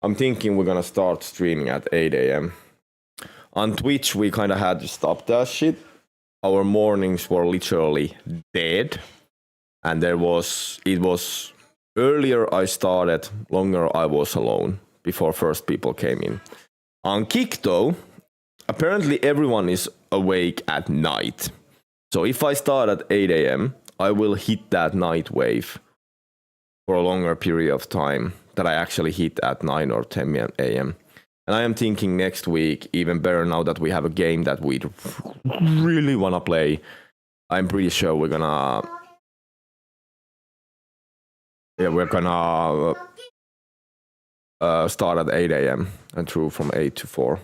I'm thinking we're gonna start streaming at 8 a.m. On Twitch, we kind of had to stop that shit. Our mornings were literally dead. And it was earlier I started, longer I was alone before first people came in. On Kick though, apparently everyone is awake at night. So if I start at 8 a.m., I will hit that night wave for a longer period of time that I actually hit at 9 or 10 a.m. And I am thinking next week, even better now that we have a game that we really want to play, I'm pretty sure we're gonna start at 8 a.m. and through from 8 to 4.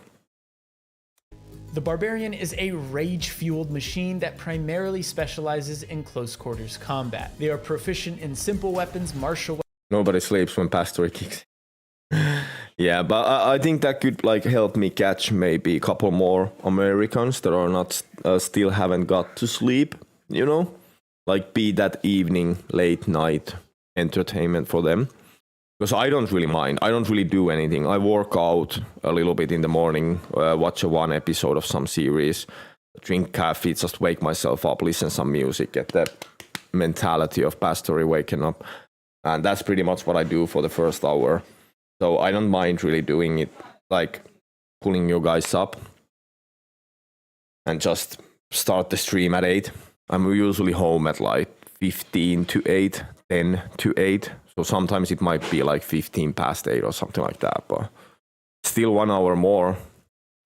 The Barbarian is a rage-fueled machine that primarily specializes in close-quarters combat. They are proficient in simple weapons, martial weapons. Nobody sleeps when Pastory kicks. Yeah, but I think that could like help me catch maybe a couple more Americans that are not still haven't got to sleep, you know? Like be that evening, late night entertainment for them. Because I don't really mind. I don't really do anything. I work out a little bit in the morning, watch one episode of some series, drink coffee, just wake myself up, listen some music, get that mentality of Pastory waking up. And that's pretty much what I do for the first hour. So I don't mind really doing it, like pulling you guys up and just start the stream at 8. I'm usually home at like 15 to 8, 10 to 8. So sometimes it might be like 15 past 8 or something like that, but still 1 hour more.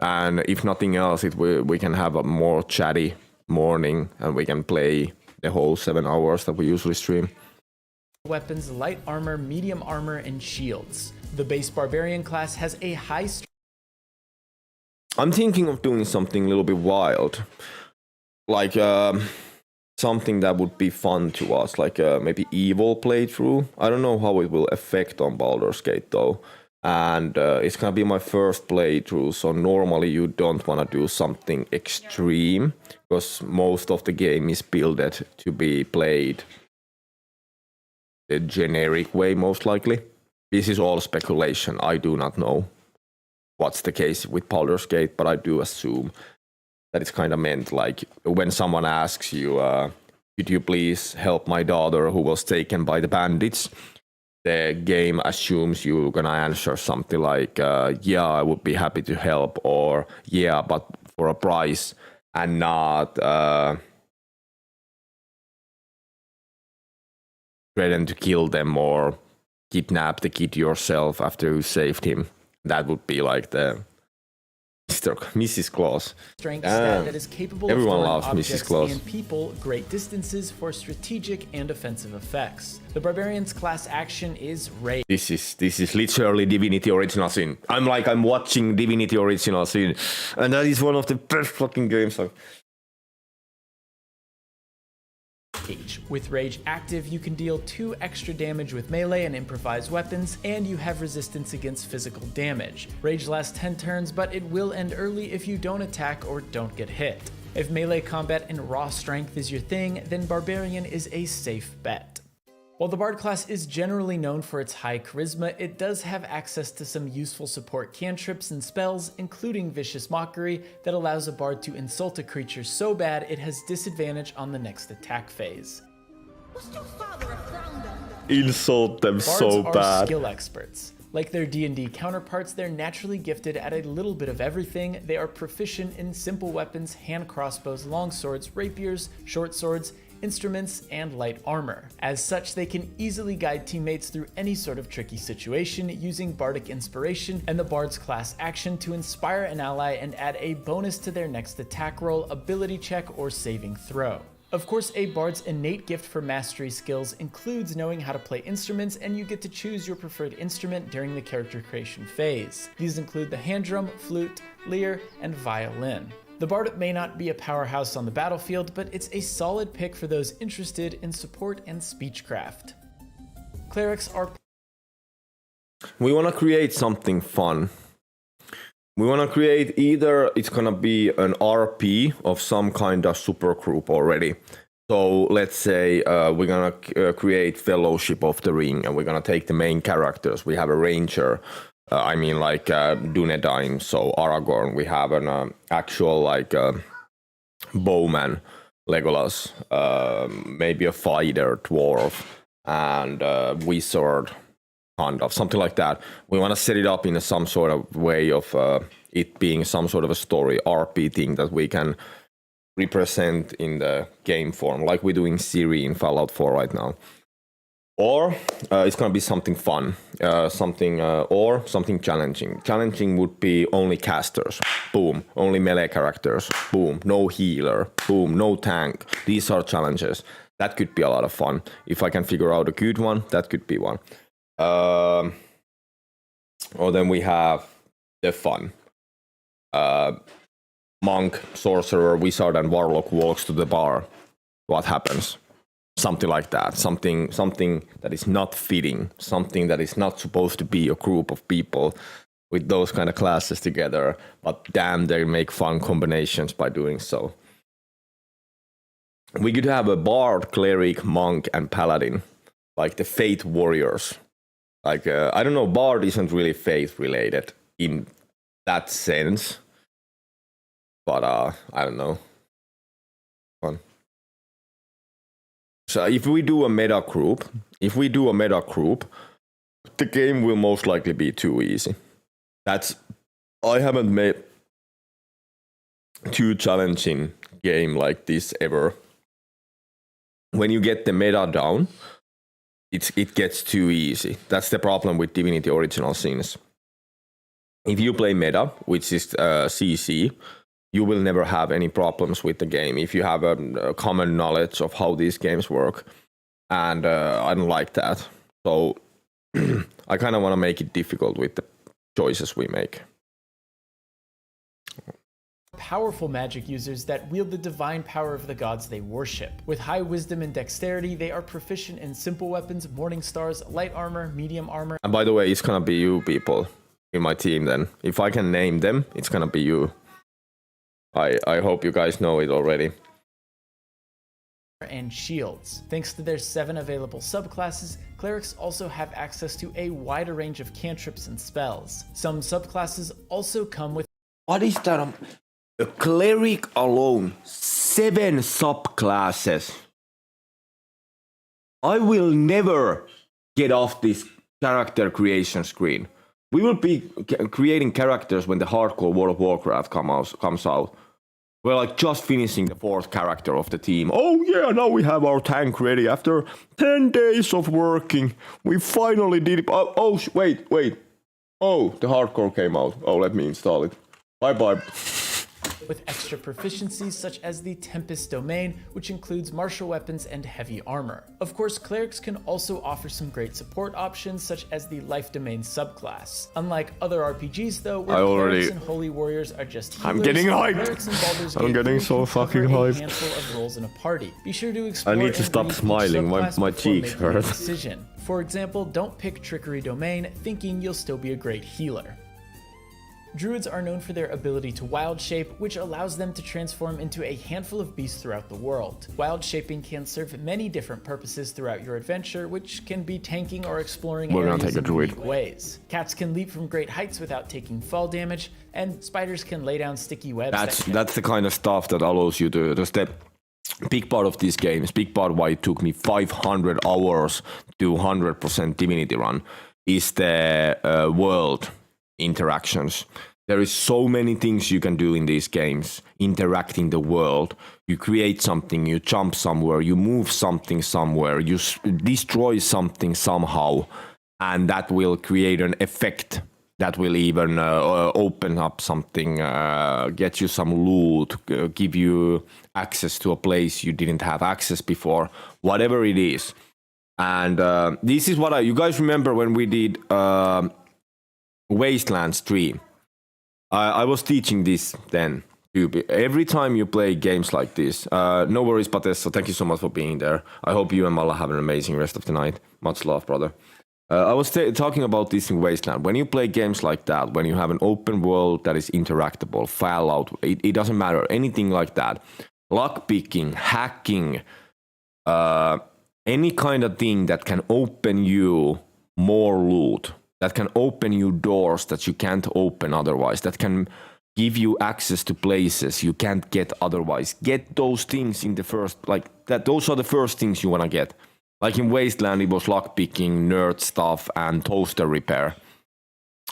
And if nothing else, we can have a more chatty morning and we can play the whole 7 hours that we usually stream. Weapons, light armor, medium armor, and shields. The base Barbarian class has a high strength. I'm thinking of doing something a little bit wild. Like something that would be fun to us, like maybe evil playthrough. I don't know how it will affect on Baldur's Gate though, and it's gonna be my first playthrough. So normally you don't want to do something extreme because most of the game is built to be played the generic way, most likely. This is all speculation. I do not know what's the case with Baldur's Gate, but I do assume that it's kind of meant like when someone asks you, could you please help my daughter who was taken by the bandits? The game assumes you're gonna answer something like, yeah, I would be happy to help, or yeah, but for a price, and not threaten to kill them or kidnap the kid yourself after you saved him. That would be like the Mrs. Claus. Strength stat that is capable Everyone of loves throwing Mrs. objects Claus. and people great distances for strategic and offensive effects. The Barbarian's class action is Rage. This is literally Divinity Original Sin. I'm watching Divinity Original Sin, and that is one of the best fucking games. With Rage active, you can deal 2 extra damage with melee and improvised weapons, and you have resistance against physical damage. Rage lasts 10 turns, but it will end early if you don't attack or don't get hit. If melee combat and raw strength is your thing, then Barbarian is a safe bet. While the Bard class is generally known for its high charisma, it does have access to some useful support cantrips and spells, including Vicious Mockery, that allows a Bard to insult a creature so bad it has disadvantage on the next attack phase. Insult them so Bards are bad. skill experts. Like their D&D counterparts, they're naturally gifted at a little bit of everything. They are proficient in simple weapons, hand crossbows, longswords, rapiers, short swords, instruments, and light armor. As such, they can easily guide teammates through any sort of tricky situation using Bardic Inspiration and the Bard's class action to inspire an ally and add a bonus to their next attack roll, ability check, or saving throw. Of course, a Bard's innate gift for mastery skills includes knowing how to play instruments, and you get to choose your preferred instrument during the character creation phase. These include the hand drum, flute, lyre, and violin. The Bard may not be a powerhouse on the battlefield, but it's a solid pick for those interested in support and speechcraft. Clerics are... We want to create something fun. We want to create either it's going to be an RP of some kind of supergroup already. So let's say we're going to create Fellowship of the Ring, and we're going to take the main characters. We have a ranger. Dunedain, so Aragorn. We have an actual bowman, Legolas, maybe a fighter, dwarf, and wizard, kind of something like that. We want to set it up in some sort of way of it being some sort of a story RP thing that we can represent in the game form, like we're doing Ciri in Fallout 4 right now. Or it's going to be something fun, or something challenging. Challenging would be only casters, boom, only melee characters, boom, no healer, boom, no tank. These are challenges. That could be a lot of fun. If I can figure out a good one, that could be one. Or then we have the fun. Monk, sorcerer, wizard, and warlock walks to the bar. What happens? Something like that, something that is not fitting, something that is not supposed to be a group of people with those kind of classes together, but damn, they make fun combinations by doing so. We could have a bard, cleric, monk, and paladin, like the faith warriors. I don't know, bard isn't really faith related in that sense, but I don't know. Fun. So if we do a meta group, the game will most likely be too easy. I haven't made too challenging game like this ever. When you get the meta down, it gets too easy. That's the problem with Divinity Original Sins. If you play meta, which is CC, you will never have any problems with the game if you have a common knowledge of how these games work. And I don't like that. So I kind of want to make it difficult with the choices we make. Powerful magic users that wield the divine power of the gods they worship. With high wisdom and dexterity, they are proficient in simple weapons, morning stars, light armor, medium armor. And by the way, it's gonna be you people in my team then. If I can name them, it's gonna be you. I hope you guys know it already. And shields. Thanks to their 7 available subclasses, clerics also have access to a wider range of cantrips and spells. Some subclasses also come with... What is that? A cleric alone, 7 subclasses. I will never get off this character creation screen. We will be creating characters when the hardcore World of Warcraft comes out. We're like just finishing the 4th character of the team. Oh yeah, now we have our tank ready. After 10 days of working, we finally did it. Wait. Oh, the hardcore came out. Oh, let me install it. Bye. With extra proficiencies such as the Tempest Domain, which includes martial weapons and heavy armor. Of course, clerics can also offer some great support options such as the Life Domain subclass. Unlike other RPGs though, where clerics and holy warriors are just healers, I'm getting hyped. I'm getting so fucking hyped. Handful of roles in a party. Be sure to explore. I need to stop smiling. My cheeks hurt. Decision. For example, don't pick Trickery Domain thinking you'll still be a great healer. Druids are known for their ability to wild shape, which allows them to transform into a handful of beasts throughout the world. Wild shaping can serve many different purposes throughout your adventure, which can be tanking or exploring areas in unique ways. Cats can leap from great heights without taking fall damage, and spiders can lay down sticky webs. That's the kind of stuff that allows you to step. Big part of these games, big part why it took me 500 hours to 100% Divinity run, is the world interactions. There is so many things you can do in these games, interacting the world. You create something, you jump somewhere, you move something somewhere, you destroy something somehow, and that will create an effect that will even open up something, get you some loot, give you access to a place you didn't have access before, whatever it is. And this is what you guys remember when we did Wasteland stream. I was teaching this then. Every time you play games like this, no worries, Patessa, thank you so much for being there. I hope you and Malla have an amazing rest of the night. Much love, brother. I was talking about this in Wasteland. When you play games like that, when you have an open world that is interactable, Fallout, it doesn't matter, anything like that. Lockpicking, hacking, any kind of thing that can open you more loot, that can open you doors that you can't open otherwise, that can give you access to places you can't get otherwise. Get those things in the first, like that. Those are the first things you want to get. Like in Wasteland, it was lockpicking, nerd stuff, and toaster repair.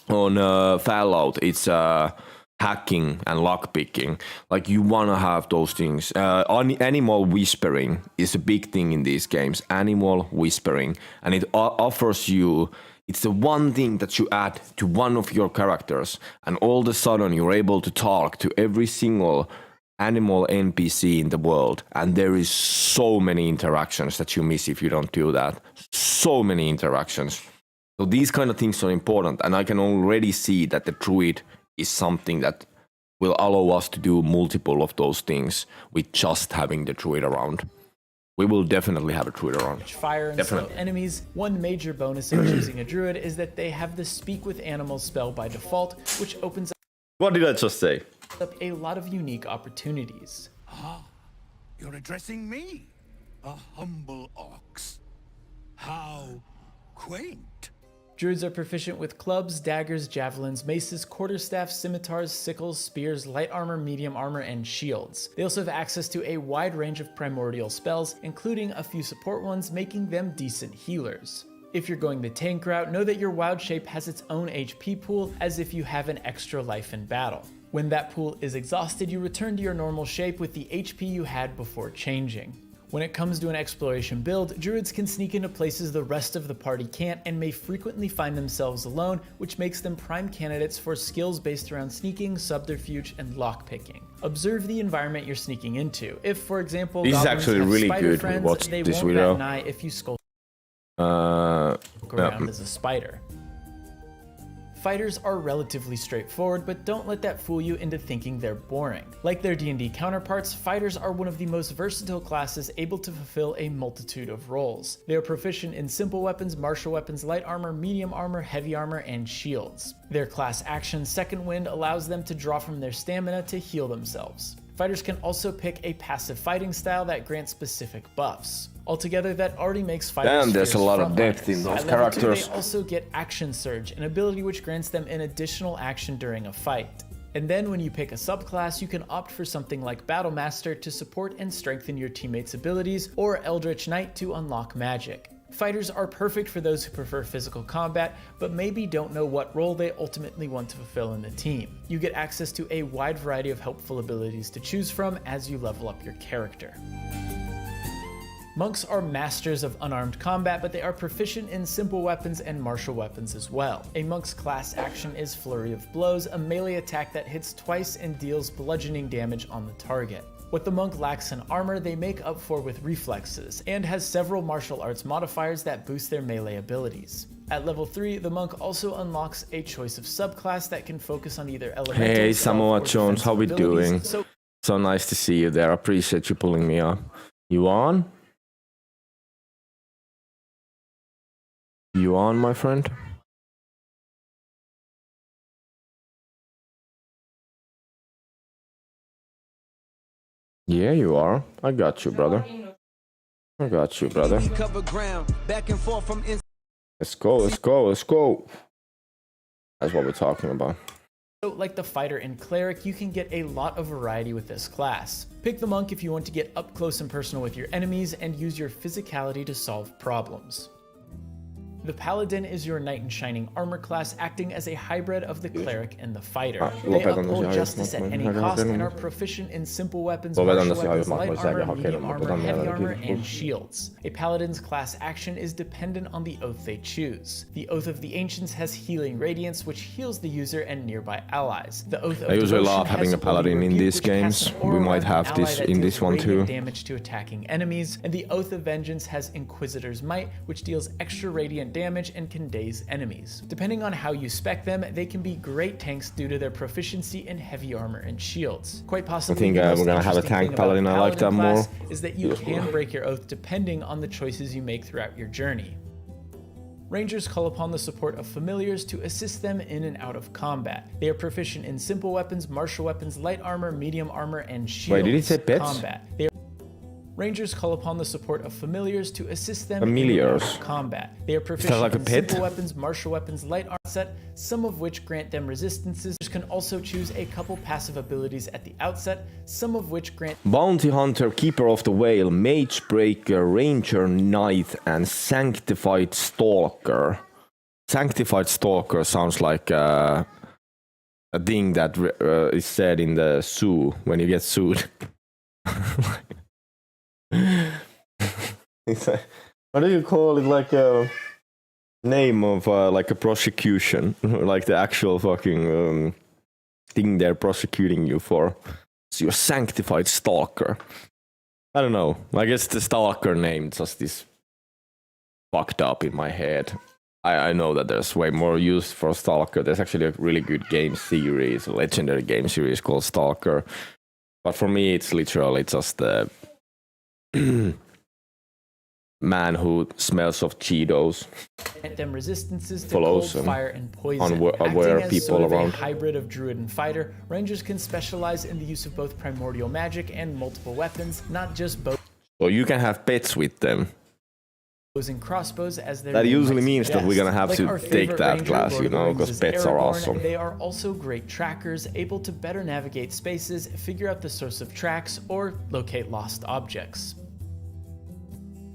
On Fallout, it's hacking and lockpicking. Like you want to have those things. Animal whispering is a big thing in these games. Animal whispering, and it offers you. It's the one thing that you add to one of your characters, and all of a sudden you're able to talk to every single animal NPC in the world, and there is so many interactions that you miss if you don't do that. So many interactions. So these kind of things are important, and I can already see that the druid is something that will allow us to do multiple of those things with just having the druid around. We will definitely have a druid around. Fire and slow enemies. One major bonus of choosing a druid is that they have the Speak with Animals spell by default, which opens What did I just say? up a lot of unique opportunities. Ah, you're addressing me, a humble ox. How quaint. Druids are proficient with clubs, daggers, javelins, maces, quarterstaffs, scimitars, sickles, spears, light armor, medium armor, and shields. They also have access to a wide range of primordial spells, including a few support ones, making them decent healers. If you're going the tank route, know that your wild shape has its own HP pool, as if you have an extra life in battle. When that pool is exhausted, you return to your normal shape with the HP you had before changing. When it comes to an exploration build, druids can sneak into places the rest of the party can't and may frequently find themselves alone, which makes them prime candidates for skills based around sneaking, subterfuge, and lockpicking. Observe the environment you're sneaking into. If, for example, this is goblins actually have really spider good. friends, Watch they this won't video. bat an eye if you skulk around as a spider. Fighters are relatively straightforward, but don't let that fool you into thinking they're boring. Like their D&D counterparts, fighters are one of the most versatile classes able to fulfill a multitude of roles. They are proficient in simple weapons, martial weapons, light armor, medium armor, heavy armor, and shields. Their class action, Second Wind, allows them to draw from their stamina to heal themselves. Fighters can also pick a passive fighting style that grants specific buffs. Altogether, that already makes fighters Damn, there's a lot of frontliners. depth in those At level 2, characters. they also get Action Surge, an ability which grants them an additional action during a fight. And then when you pick a subclass, you can opt for something like Battle Master to support and strengthen your teammates' abilities, or Eldritch Knight to unlock magic. Fighters are perfect for those who prefer physical combat, but maybe don't know what role they ultimately want to fulfill in the team. You get access to a wide variety of helpful abilities to choose from as you level up your character. Monks are masters of unarmed combat, but they are proficient in simple weapons and martial weapons as well. A monk's class action is Flurry of Blows, a melee attack that hits twice and deals bludgeoning damage on the target. What the monk lacks in armor, they make up for with reflexes, and has several martial arts modifiers that boost their melee abilities. At level 3, the monk also unlocks a choice of subclass that can focus on either elemental. Hey, stealth, Samoa or Jones, how we defensive abilities. doing? So nice to see you there. Appreciate you pulling me up. You on? You on, my friend? Yeah, you are. I got you, brother. I got you, brother. Let's go, let's go, let's go. That's what we're talking about. So, like the fighter and cleric, you can get a lot of variety with this class. Pick the monk if you want to get up close and personal with your enemies and use your physicality to solve problems. The Paladin is your knight in shining armor class, acting as a hybrid of the cleric and the fighter. They uphold justice at any cost and are proficient in simple weapons, martial weapons, light armor, medium armor, heavy armor, and shields. A Paladin's class action is dependent on the oath they choose. The Oath of the Ancients has Healing Radiance, which heals the user and nearby allies. The Oath of I usually Devotion love having has a Paladin Holy in Rebuke, these which casts games. an aura We might around have an ally this that in deals this one radiant too. damage to attacking enemies, and the Oath of Vengeance has Inquisitor's Might, which deals extra radiant damage and can daze enemies. Depending on how you spec them, they can be great tanks due to their proficiency in heavy armor and shields. Quite possibly, I think the most we're gonna have a interesting tank thing about Paladin. the I like that more. class is that you can break your oath depending on the choices you make throughout your journey. Rangers call upon the support of familiars to assist them in and out of combat. They are proficient in simple weapons, martial weapons, light armor, medium armor, and shields. Wait, did he say pets? Combat. Rangers call upon the support of familiars to assist them Familiars? in combat. They are proficient like a in pet? simple weapons, martial weapons, light armor set, some of which grant them resistances. You can also choose a couple passive abilities at the outset, some of which grant Bounty Hunter, Keeper of the Whale, Mage Breaker, Ranger Knight, and Sanctified Stalker. Sanctified Stalker sounds like a thing that is said in the zoo when you get sued. It's like, what do you call it? Like a name of like a prosecution, like the actual fucking thing they're prosecuting you for. It's your sanctified stalker. I don't know. I guess the stalker name just is fucked up in my head. I know that there's way more use for stalker. There's actually a really good game series, a legendary game series called Stalker. But for me, it's literally just the man who smells of Cheetos. grant them resistances to Follows cold, them. fire, and poison. Unaware Acting as people sort of around. a hybrid of druid and fighter, rangers can specialize in the use of both primordial magic and multiple weapons, not just bows So you can have pets with them. and crossbows as their That name usually might means that suggest. we're gonna have Like to our take favorite that ranger, class, Lord you of the know, Rings because is pets are Aragorn. awesome. They are also great trackers, able to better navigate spaces, figure out the source of tracks, or locate lost objects.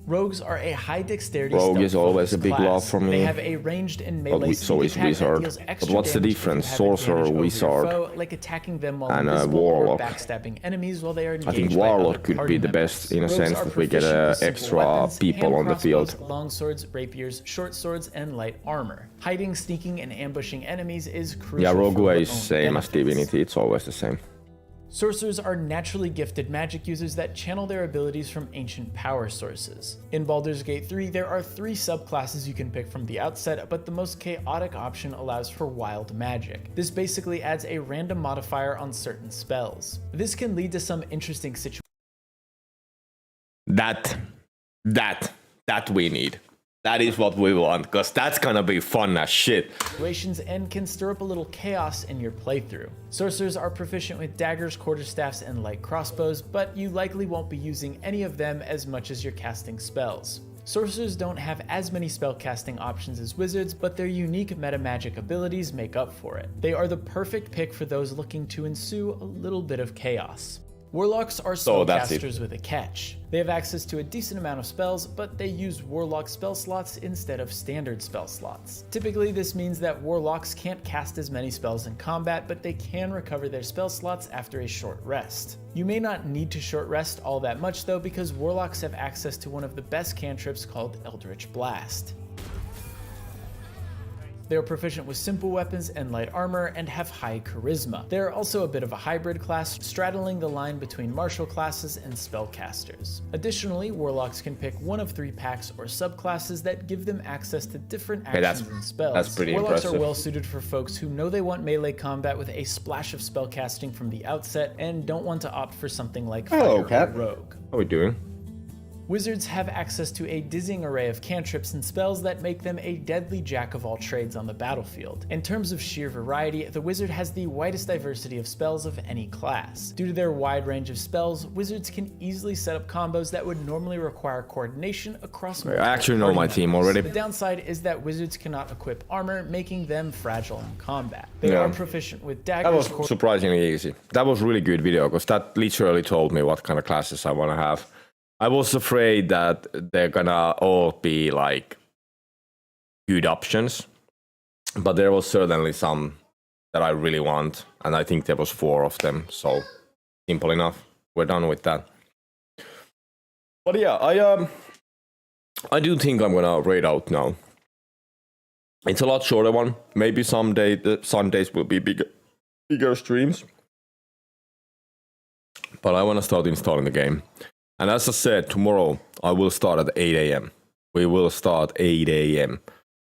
Rogues are a high dexterity Rogue is always a stealth-focused big class. love for me. They have a ranged and But melee so is sneak attack that Wizard. deals But extra what's the damage if you difference? have Sorcerer, advantage over your Wizard, foe, like attacking them while and invisible Warlock. or backstabbing enemies while they are engaged I think by Warlock other could party be the members. best in a Rogues sense are that we get proficient in simple extra weapons, people hand on the field. crossbows, long swords, rapiers, short swords, and light armor. Hiding, sneaking, and ambushing enemies is crucial. Yeah, for Rogue your is own same as benefits. Divinity. It's always the same. Sorcerers are naturally gifted magic users that channel their abilities from ancient power sources. In Baldur's Gate 3, there are 3 subclasses you can pick from the outset, but the most chaotic option allows for wild magic. This basically adds a random modifier on certain spells. This can lead to some interesting situations. That we need. That is what we want, because that's gonna be fun as shit. And can stir up a little chaos in your playthrough. Sorcerers are proficient with daggers, quarterstaffs, and light crossbows, but you likely won't be using any of them as much as you're casting spells. Sorcerers don't have as many spellcasting options as wizards, but their unique meta magic abilities make up for it. They are the perfect pick for those looking to ensue a little bit of chaos. Warlocks are spellcasters with a catch. They have access to a decent amount of spells, but they use Warlock spell slots instead of standard spell slots. Typically, this means that Warlocks can't cast as many spells in combat, but they can recover their spell slots after a short rest. You may not need to short rest all that much though, because Warlocks have access to one of the best cantrips called Eldritch Blast. They are proficient with simple weapons and light armor and have high charisma. They are also a bit of a hybrid class, straddling the line between martial classes and spellcasters. Additionally, Warlocks can pick one of 3 packs or subclasses that give them access to different actions and spells. That's pretty Warlocks impressive. are well suited for folks who know they want melee combat with a splash of spellcasting from the outset and don't want to opt for something like Fire or Rogue. How are we doing? Wizards have access to a dizzying array of cantrips and spells that make them a deadly jack of all trades on the battlefield. In terms of sheer variety, the wizard has the widest diversity of spells of any class. Due to their wide range of spells, wizards can easily set up combos that would normally require coordination across multiple I actually know my team already. The downside is that wizards cannot equip armor, making them fragile in combat. They are proficient with daggers. That was surprisingly easy. That was really good video, because that literally told me what kind of classes I want to have. I was afraid that they're gonna all be like good options, but there was certainly some that I really want, and I think there was 4 of them, so simple enough. We're done with that. But yeah, I do think I'm gonna raid out now. It's a lot shorter one. Maybe someday the Sundays will be bigger streams, but I want to start installing the game. And as I said, tomorrow I will start at 8 a.m. We will start 8 a.m.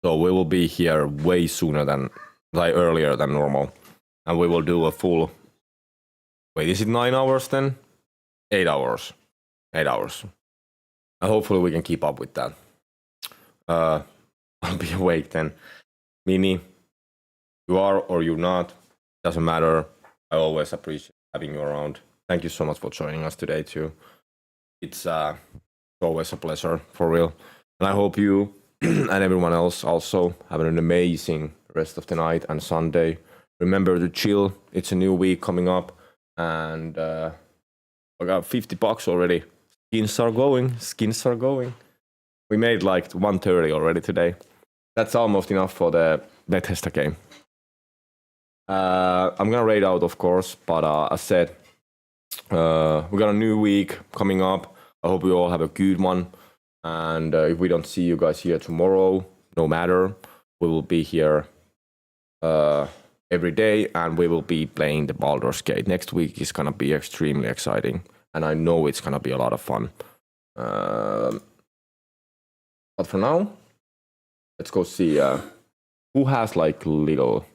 So we will be here way sooner than, like earlier than normal. And we will do a full... Wait, is it 9 hours then? 8 hours. 8 hours. And hopefully we can keep up with that. I'll be awake then. Mini, you are or you're not. Doesn't matter. I always appreciate having you around. Thank you so much for joining us today too. It's always a pleasure, for real. And I hope you and everyone else also have an amazing rest of the night and Sunday. Remember to chill. It's a new week coming up. And I got $50 already. Skins are going. We made like 130 already today. That's almost enough for the Bethesda game. I'm gonna raid out, of course, but as said, we got a new week coming up. I hope you all have a good one. And if we don't see you guys here tomorrow, no matter, we will be here every day, and we will be playing the Baldur's Gate. Next week is gonna be extremely exciting, and I know it's gonna be a lot of fun. But for now, let's go see who has like little...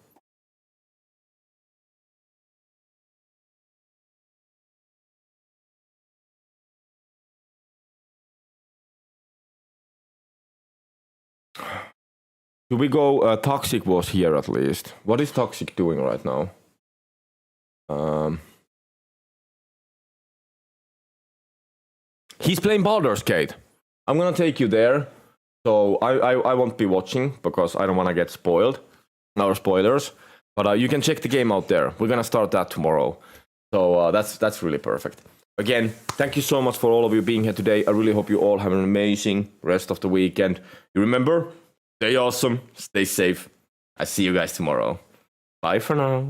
Do we go... Toxic was here at least. What is Toxic doing right now? He's playing Baldur's Gate. I'm gonna take you there. So I won't be watching because I don't want to get spoiled. No spoilers. But you can check the game out there. We're gonna start that tomorrow. So that's really perfect. Again, thank you so much for all of you being here today. I really hope you all have an amazing rest of the weekend. You remember, stay awesome, stay safe. I see you guys tomorrow. Bye for now.